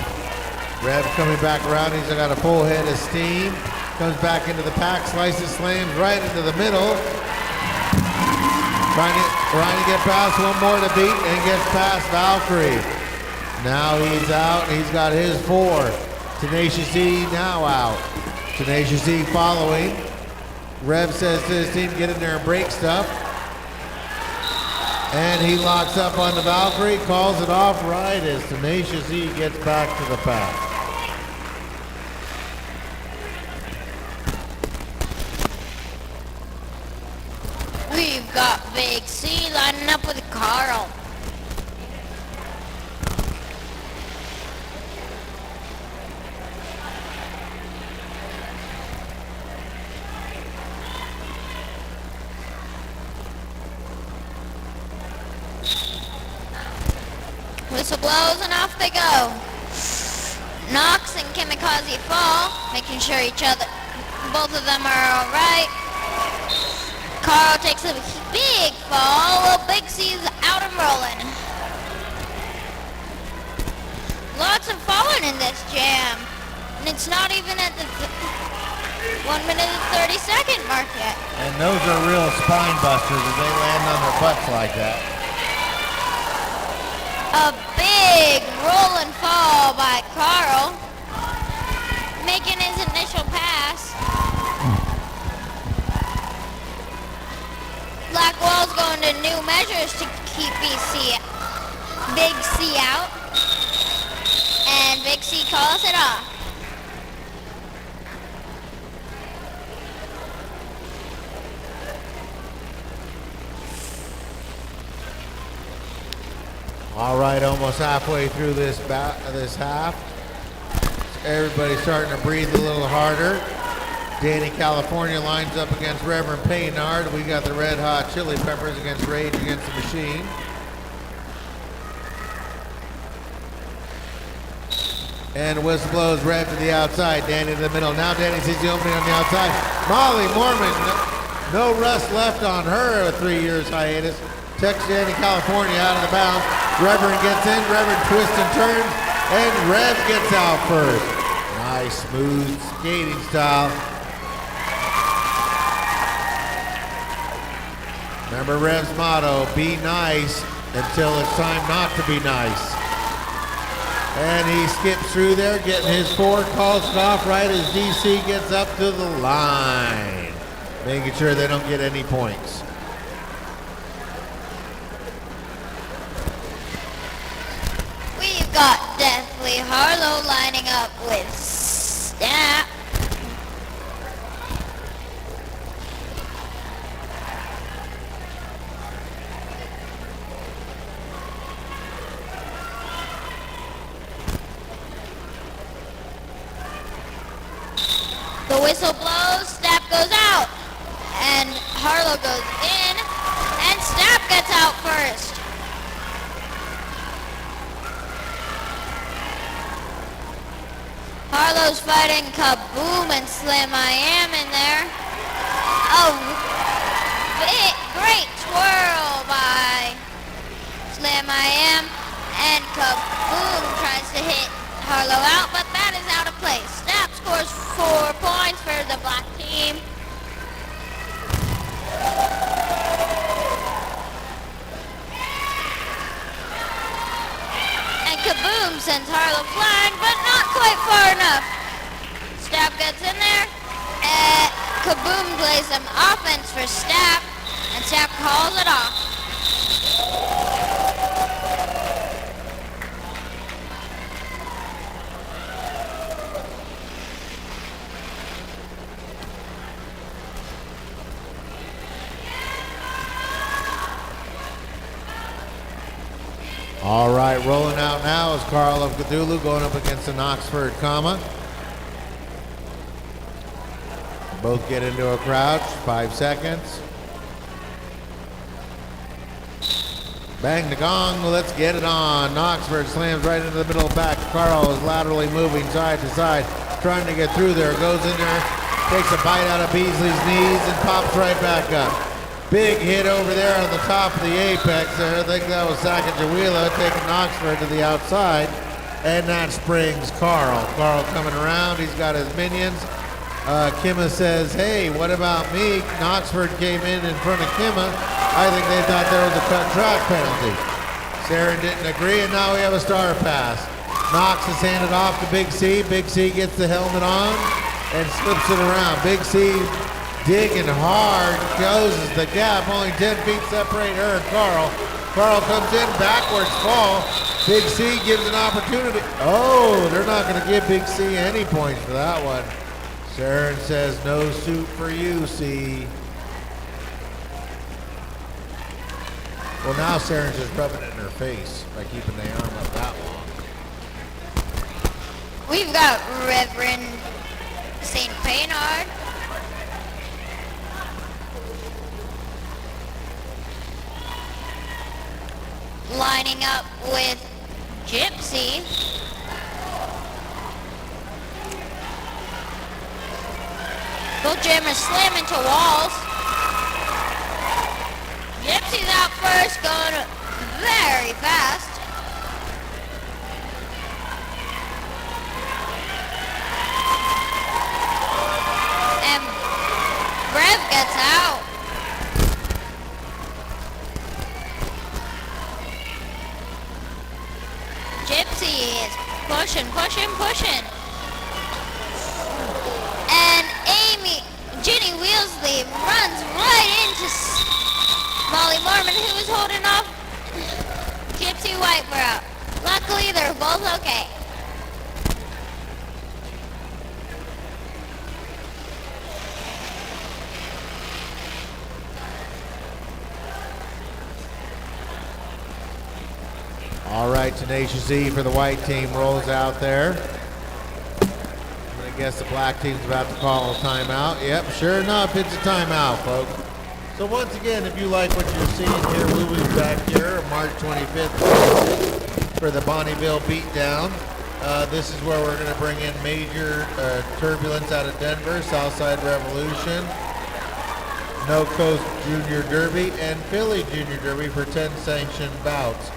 S2: Rev coming back around, he's got a full head of steam. Comes back into the pack, slices, slams right into the middle. Trying to get past, one more to beat, and gets past Valkyrie. Now he's out, and he's got his 4. Tenacious E now out. Tenacious E following. Rev says to his team, get in there and break stuff. And he locks up on the Valkyrie, calls it off right as Tenacious E gets back to the pack.
S3: We've got Big C lining up with Carl. whistle blows and off they go. Nox and Kamikaze fall, making sure both of them are alright. Carl takes a big fall while Big C's out and rolling. Lots of falling in this jam. And it's not even at the 1 minute and 30 second mark yet.
S2: And those are real spine busters if they land on their butts like that.
S3: A big roll and fall by Carl, making his initial pass. Blackwell's going to new measures to keep Big C out. And Big C calls it off.
S2: All right, almost halfway through this half. Everybody's starting to breathe a little harder. Danny California lines up against Reverend Paynard. We got the Red Hot Chili Peppers against Rage Against the Machine. And the whistle blows Rev to the outside. Danny to the middle. Now Danny sees the opening on the outside. Molly Mormon, no rust left on her 3 years hiatus. Texas Danny California out of the bounds. Reverend gets in. Reverend twists and turns. And Rev gets out first. Nice, smooth skating style. Remember Rev's motto, be nice until it's time not to be nice. And he skips through there, getting his 4, calls it off right as DC gets up to the line. Making sure they don't get any points.
S3: We've got Deathly Harlow lining up with Snap. The whistle blows, Snap goes out, and Harlow goes in, and Snap gets out first. Harlow's fighting Kaboom and Slim I Am in there. Oh, great twirl by Slim I Am, and Kaboom tries to hit Harlow out, but that is out of place. Snap scores 4 points for the black team. And Kaboom sends Harlow flying, but not quite far enough. Snap gets in there, and Kaboom plays some offense for Snap, and Snap calls it off.
S2: All right, rolling out now is Carl of Cthulhu going up against an Oxford comma. Both get into a crouch, 5 seconds. Bang the gong, let's get it on. Oxford slams right into the middle back. Carl is laterally moving side to side, trying to get through there. Goes in there, takes a bite out of Beasley's knees and pops right back up. Big hit over there on the top of the apex there. I think that was Sacagawea taking Oxford to the outside. And that springs Carl. Carl coming around. He's got his minions. Kimma says, hey, what about me? Oxford came in front of Kimma. I think they thought there was a cut track penalty. Saren didn't agree, and now we have a star pass. Knox is handed off to Big C. Big C gets the helmet on and slips it around. Big C digging hard, closes the gap. Only 10 feet separate her and Carl. Carl comes in, backwards fall. Big C gives an opportunity. Oh, they're not going to give Big C any points for that one. Saren says, no suit for you, C. Well, now Saren's just rubbing it in her face by keeping the arm up that long.
S3: We've got Reverend St. Paynard. Lining up with Gypsy. Both jammers slam into walls. Gypsy's out first, going very fast. And Rev gets out. Gypsy is pushing. And Ginny Wheelsley runs right into Molly Mormon, who was holding off Gypsy Whitebrow. Luckily, they're both okay.
S2: All right, Tenacious E for the white team rolls out there. I guess the black team's about to call a timeout. Yep, sure enough, it's a timeout, folks. So once again, if you like what you're seeing here, we'll be back here March 25th for the Bonneville Beatdown. This is where we're going to bring in major turbulence out of Denver, Southside Revolution, No Coast Junior Derby, and Philly Junior Derby for 10 sanctioned bouts.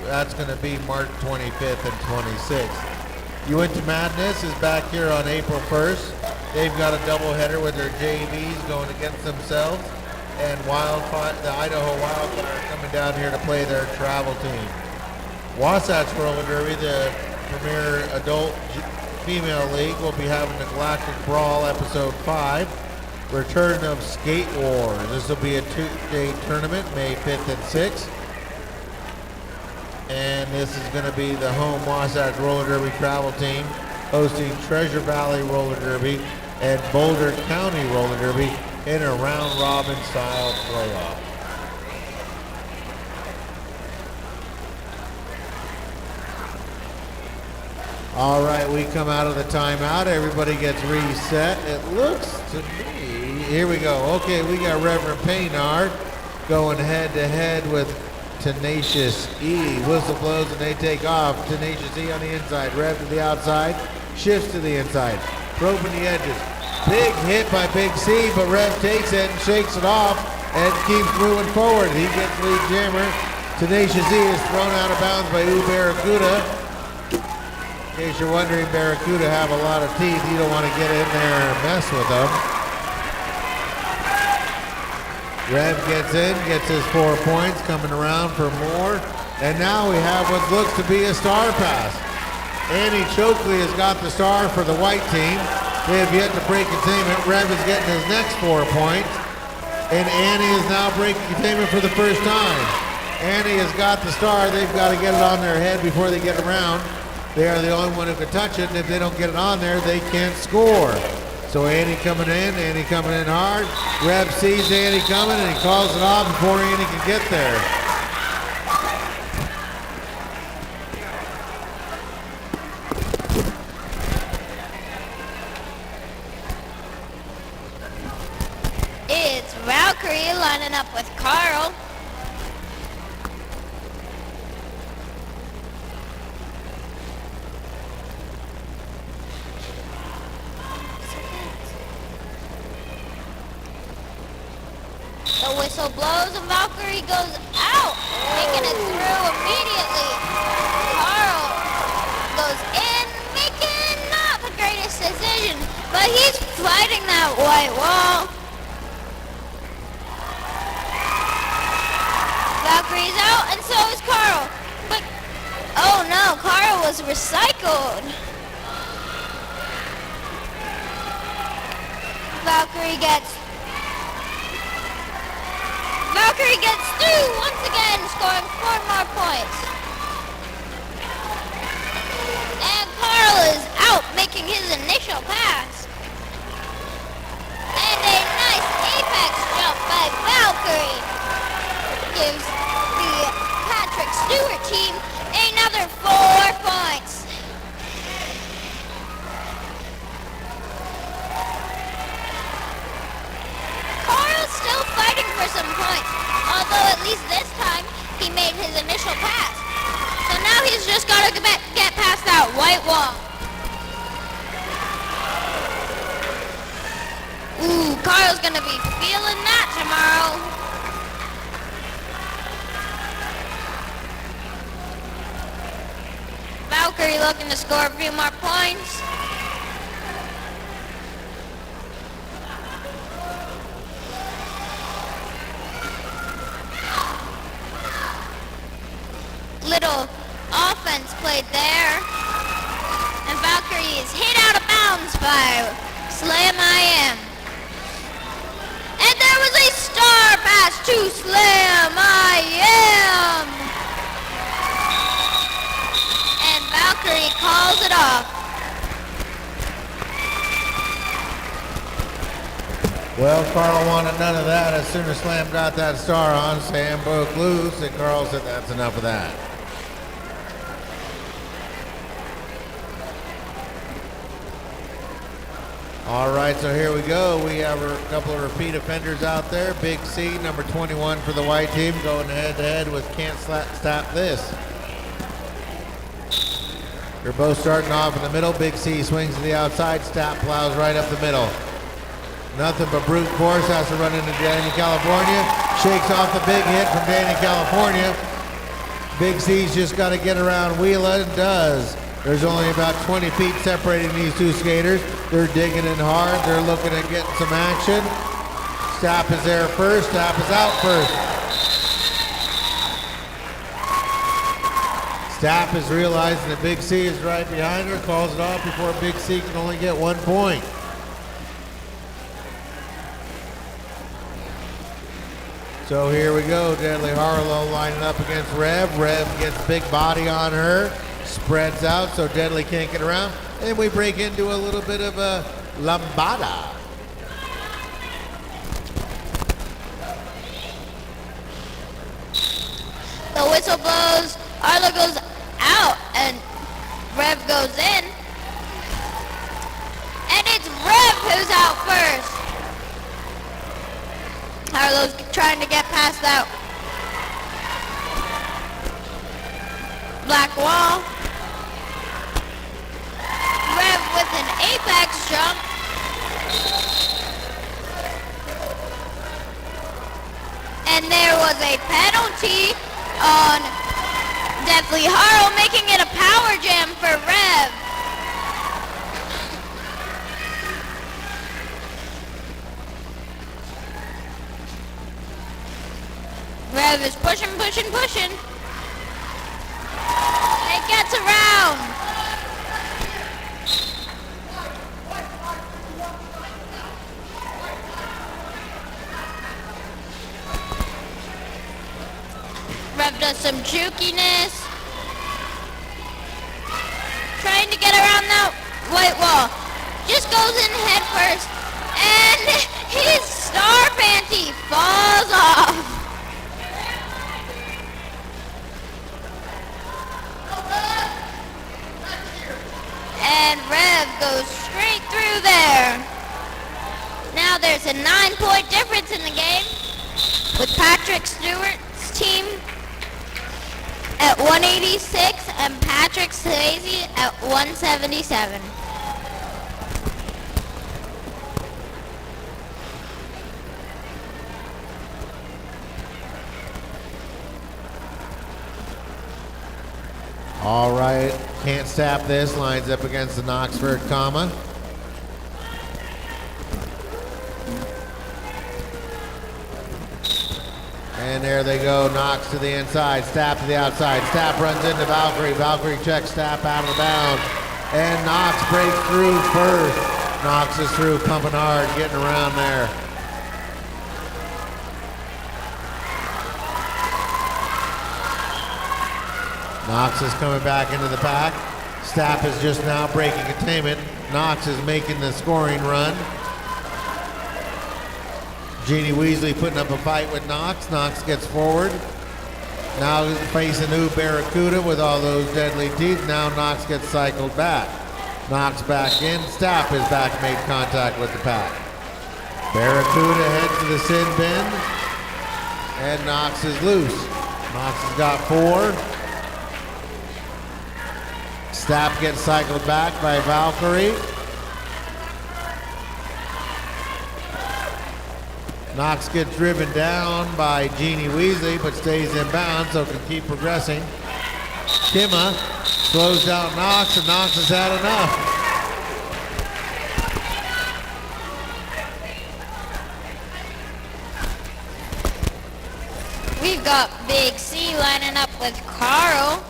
S2: That's going to be March 25th and 26th. You Into Madness is back here on April 1st. They've got a doubleheader with their JVs going against themselves, and the Idaho Wildfire coming down here to play their travel team. Wasatch Roller Derby, the premier adult female league, will be having the Galactic Brawl Episode 5. Return of Skate Wars. This will be a 2-day tournament, May 5th and 6th. And this is going to be the home Wasatch Roller Derby travel team hosting Treasure Valley Roller Derby and Boulder County Roller Derby in a round-robin style playoff. All right, we come out of the timeout. Everybody gets reset. It looks to me, here we go. Okay, we got Reverend Paynard going head-to-head with Tenacious E. Whistle blows and they take off. Tenacious E on the inside. Rev to the outside. Shifts to the inside. Probing the edges. Big hit by Big C, but Rev takes it and shakes it off and keeps moving forward. He gets lead jammer. Tenacious E is thrown out of bounds by U Barracuda. In case you're wondering, Barracuda have a lot of teeth. You don't want to get in there and mess with them. Rev gets in, gets his 4 points, coming around for more. And now we have what looks to be a star pass. Annie Chokley has got the star for the white team. They have yet to break containment. Rev is getting his next 4 points. And Annie is now breaking containment for the first time. Annie has got the star. They've got to get it on their head before they get around. They are the only one who can touch it. And if they don't get it on there, they can't score. So Annie coming in hard. Rev sees Annie coming and he calls it off before Annie can get there.
S3: It's Valkyrie lining up with Carl. The whistle blows and Valkyrie goes out, making it through immediately. Carl goes in, making not the greatest decision, but he's fighting that white wall. Valkyrie's out, and so is Carl. But, oh no, Carl was recycled. Valkyrie gets through once again, scoring 4 more points. And Carl is out, making his initial pass. And a nice apex jump by Valkyrie gives the Patrick Stewart team another 4 points. Carl's still fighting for some points, although at least this time he made his initial pass. So now he's just got to Haro's gonna be feeling that tomorrow. Valkyrie looking to score a few more points. Little offense played there. And Valkyrie is hit out of bounds by Slam I Am. And there was a star pass to Slam I Am. And Valkyrie calls it off.
S2: Well, Carl wanted none of that. As soon as Slam got that star on, Sam broke loose, and Carl said that's enough of that. All right, so here we go. We have a couple of repeat offenders out there. Big C, number 21 for the white team, going head-to-head with Can't Stop This. They're both starting off in the middle. Big C swings to the outside. Stap plows right up the middle. Nothing but brute force. Has to run into Danny, California. Shakes off the big hit from Danny, California. Big C's just got to get around Wheela and does. There's only about 20 feet separating these two skaters. They're digging in hard. They're looking at getting some action. Stap is there first. Stap is out first. Stap is realizing that Big C is right behind her. Calls it off before Big C can only get 1 point. So here we go. Deadly Harlow lining up against Rev. Rev gets big body on her. Spreads out so Deadly can't get around. And we break into a little bit of a lambada.
S3: The whistle blows. Arlo goes out and Rev goes in. And it's Rev who's out first. Harlow's trying to get past that black wall. Rev with an apex jump. And there was a penalty on Deathly Harlow, making it a power jam for Rev. Rev is pushing, pushing, pushing. And gets around. Rev does some jukiness. Trying to get around that white wall. Just goes in head first. And his star panty falls off. And Rev goes straight through there. Now there's a 9-point difference in the game with Patrick Stewart's team at 186 and Patrick Swayze at 177.
S2: All right, Can't Stop This lines up against the Knoxford comma. And there they go, Knox to the inside, Stap to the outside. Stap runs into Valkyrie. Valkyrie checks Stap out of the bounds. And Knox breaks through first. Knox is through, pumping hard, getting around there. Knox is coming back into the pack. Stap is just now breaking containment. Knox is making the scoring run. Jeannie Weasley putting up a fight with Knox. Knox gets forward. Now facing new Barracuda with all those deadly teeth. Now Knox gets cycled back. Knox back in. Stap is back, made contact with the pack. Barracuda heads to the sin bin. And Knox is loose. Knox has got 4. Stap gets cycled back by Valkyrie. Knox gets driven down by Jeannie Weasley, but stays in bounds, so can keep progressing. Kimma slows down Knox, and Knox has had enough.
S3: We've got Big C lining up with Carl.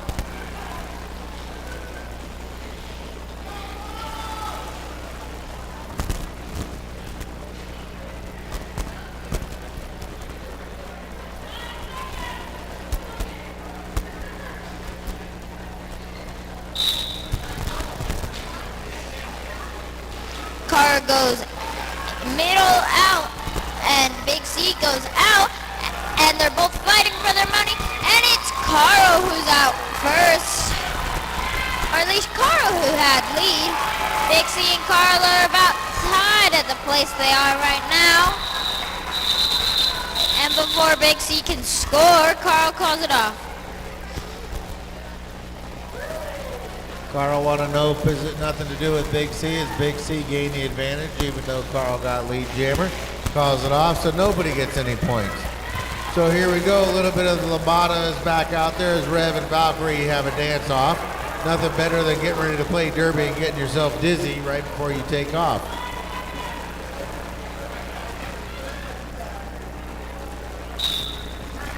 S3: Carl goes middle out, and Big C goes out. And they're both fighting for their money, and it's Carl who's out first. Or at least Carl who had lead. Big C and Carl are about tied at the place they are right now. And before Big C can score, Carl calls it off.
S2: Carl want to know if it's nothing to do with Big C. As Big C gained the advantage, even though Carl got lead jammer. Calls it off, so nobody gets any points. So here we go, a little bit of the Lambada is back out there as Rev and Valkyrie have a dance off. Nothing better than getting ready to play derby and getting yourself dizzy right before you take off.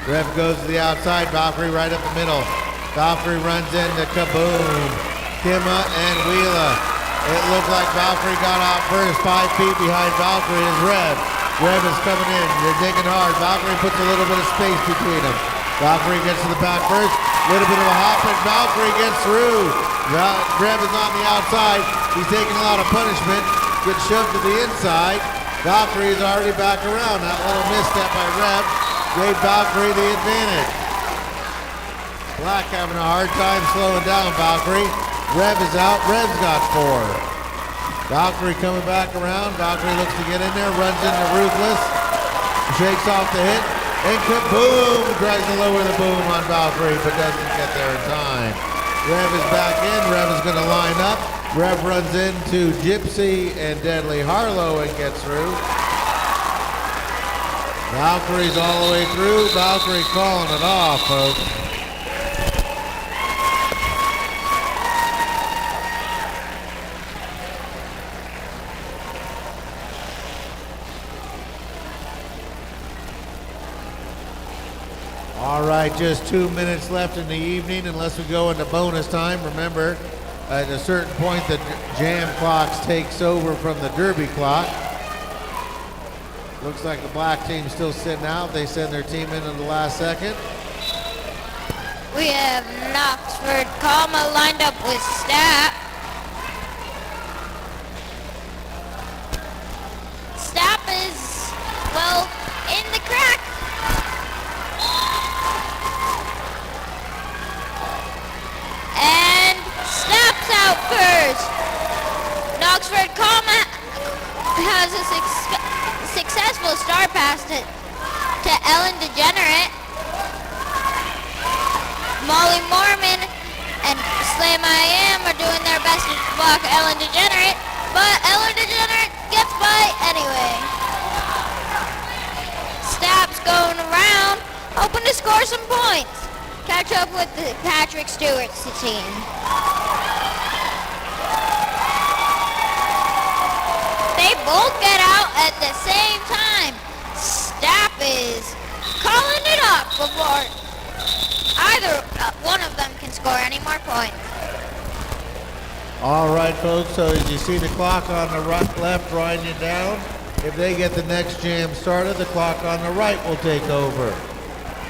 S2: Rev goes to the outside, Valkyrie right up the middle. Valkyrie runs into Kaboom, Kimma, and Wheela. It looked like Valkyrie got out first, 5 feet behind Valkyrie is Rev. Rev is coming in. They're digging hard. Valkyrie puts a little bit of space between them. Valkyrie gets to the back first. A little bit of a hop, and Valkyrie gets through. Rev is on the outside. He's taking a lot of punishment. Gets shoved to the inside. Valkyrie is already back around. That little misstep by Rev gave Valkyrie the advantage. Black having a hard time slowing down Valkyrie. Rev is out. Rev's got 4. Valkyrie coming back around. Valkyrie looks to get in there, runs into Ruthless, shakes off the hit, and kaboom! Tries to lower the boom on Valkyrie, but doesn't get there in time. Rev is back in. Rev is going to line up. Rev runs into Gypsy and Deadly Harlow and gets through. Valkyrie's all the way through. Valkyrie calling it off, folks. All right, just 2 minutes left in the evening unless we go into bonus time. Remember, at a certain point, the jam clock takes over from the derby clock. Looks like the black team's still sitting out. They send their team in the last second.
S3: We have Knoxford Kalma lined up with Stapp. Stapp is, well, in the crack. And Stapp's out first. Knoxford Kalma has a successful star pass to Ellen DeGenerate. Molly Mormon and Slam I Am are doing their best to block Ellen DeGenerate, but Ellen DeGenerate gets by anyway. Stapp's going around, hoping to score some points. Catch up with the Patrick Stewart's team. They both get out at the same time. Stapp is calling it off before either one of them can score any more points.
S2: All right, folks, so as you see the clock on the right, left winding down, if they get the next jam started, the clock on the right will take over.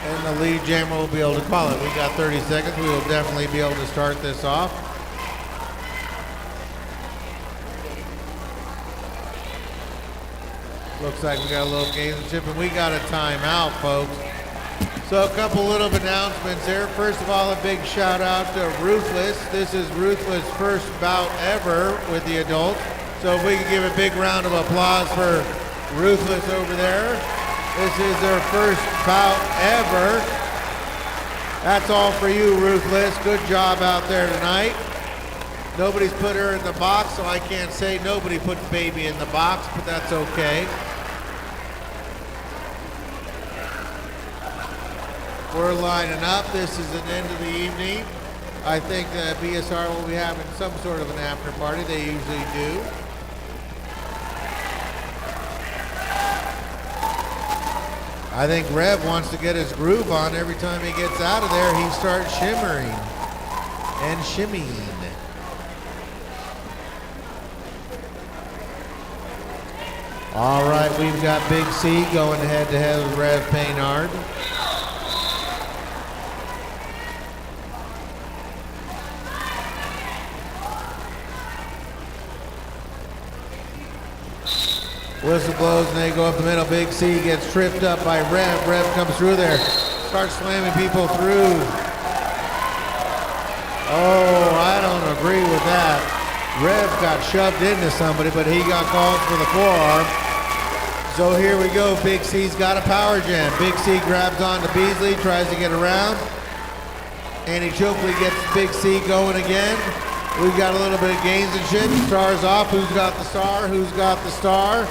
S2: And the lead jammer will be able to call it. We got 30 seconds. We will definitely be able to start this off. Looks like we got a little gamesmanship, and we got a timeout, folks. So a couple little announcements here. First of all, a big shout out to Ruthless. This is Ruthless' first bout ever with the adults. So if we can give a big round of applause for Ruthless over there. This is their first bout ever. That's all for you, Ruthless. Good job out there tonight. Nobody's put her in the box, so I can't say nobody put baby in the box, but that's okay. We're lining up. This is the end of the evening. I think that BSR will be having some sort of an after party. They usually do. I think Rev wants to get his groove on. Every time he gets out of there, he starts shimmering and shimmying. All right, we've got Big C going head-to-head with Rev Paynard. Whistle blows and they go up the middle. Big C gets tripped up by Rev. Rev comes through there, starts slamming people through. Oh, I don't agree with that. Rev got shoved into somebody, but he got called for the forearm. So here we go. Big C's got a power jam. Big C grabs onto Beasley, tries to get around. Andy Chokley gets Big C going again. We've got a little bit of gains and shit. Stars off. Who's got the star? Who's got the star?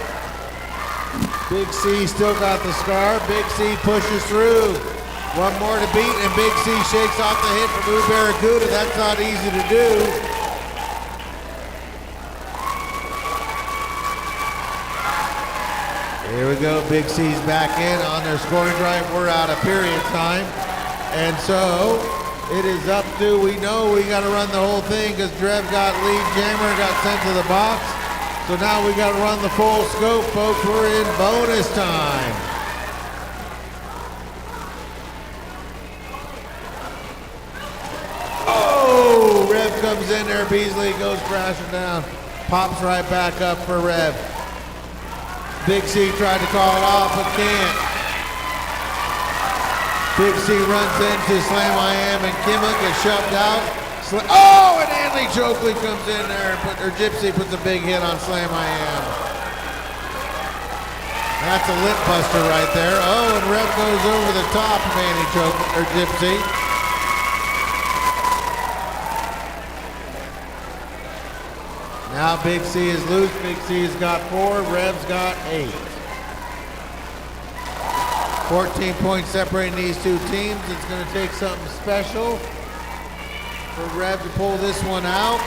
S2: Big C still got the scar. Big C pushes through. One more to beat, and Big C shakes off the hit from Ooh Barracuda. That's not easy to do. Here we go. Big C's back in on their scoring drive. We're out of period time. And so it is up to, we know we got to run the whole thing because Drev got lead jammer, got sent to the box. So now we got to run the full scope, folks. We're in bonus time. Oh, Rev comes in there. Beasley goes crashing down. Pops right back up for Rev. Big C tried to call it off, but can't. Big C runs into Slam I Am, and Kimma gets shoved out. Oh, and Andy Chokley comes in there, or Gypsy puts a big hit on Slam I Am. That's a lip buster right there. Oh, and Rev goes over the top of Andy Chokley, or Gypsy. Now Big C is loose. Big C's got 4. Rev's got 8. 14 points separating these two teams. It's going to take something special for Rev to pull this one out.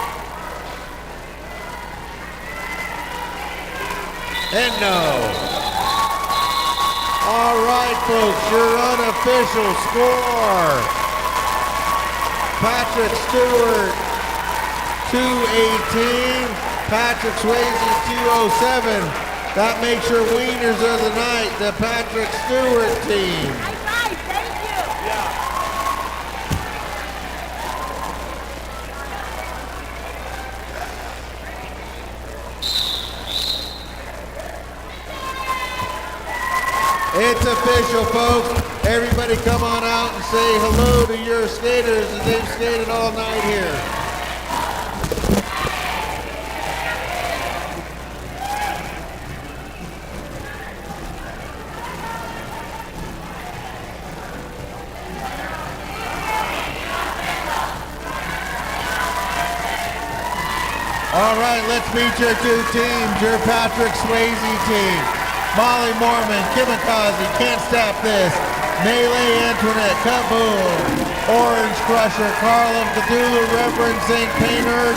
S2: And no. All right, folks, your unofficial score. Patrick Stewart, 218. Patrick Swayze, 207. That makes your wieners of the night, the Patrick Stewart team.
S5: High five, thank you.
S2: It's official, folks. Everybody come on out and say hello to your skaters as they've skated all night here. All right, let's meet your two teams. Your Patrick Swayze team. Molly Mormon, Kimikaze, Can't Stop This. Melee Antoinette, Kaboom. Orange Crusher, Carlin, Cthulhu, Reverend St. Paynard.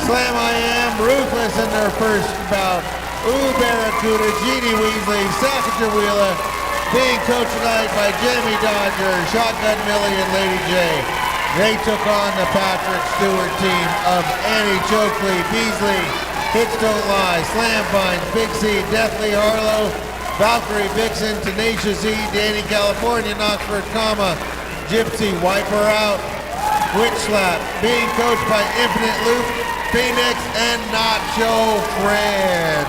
S2: Slam I Am, Ruthless in their first bout. Ooh Barracuda, Jeannie Weasley, Sackager Wheeler. Being coached tonight by Jamie Dodger, Shotgun Millie, and Lady J. They took on the Patrick Stewart team of Annie Chokley, Beasley, Hits Don't Lie, Slam Vines, Big C, Deathly Harlow, Valkyrie Vixen, Tenacious E, Danny California, Knoxford, Gypsy, Wipe Her Out, Witch Slap, being coached by Infinite Loop, Phoenix, and Nacho Fred.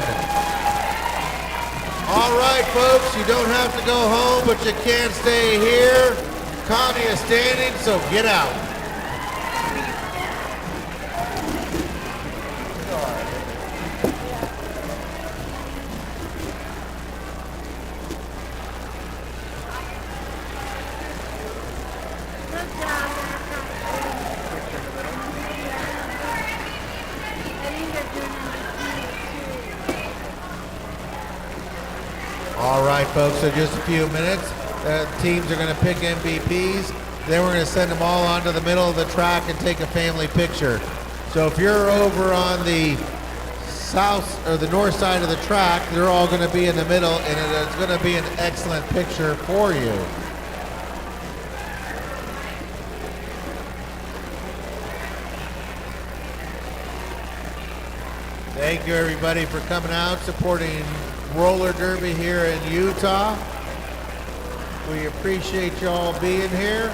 S2: All right, folks, you don't have to go home, but you can't stay here. Connie is standing, so get out. All right, folks, so just a few minutes. teams are going to pick MVPs. Then we're going to send them all onto the middle of the track and take a family picture. So if you're over on the south or the north side of the track, they're all going to be in the middle, and it's going to be an excellent picture for you. Thank you, everybody, for coming out, supporting roller derby here in Utah. We appreciate y'all being here.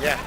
S7: Yeah.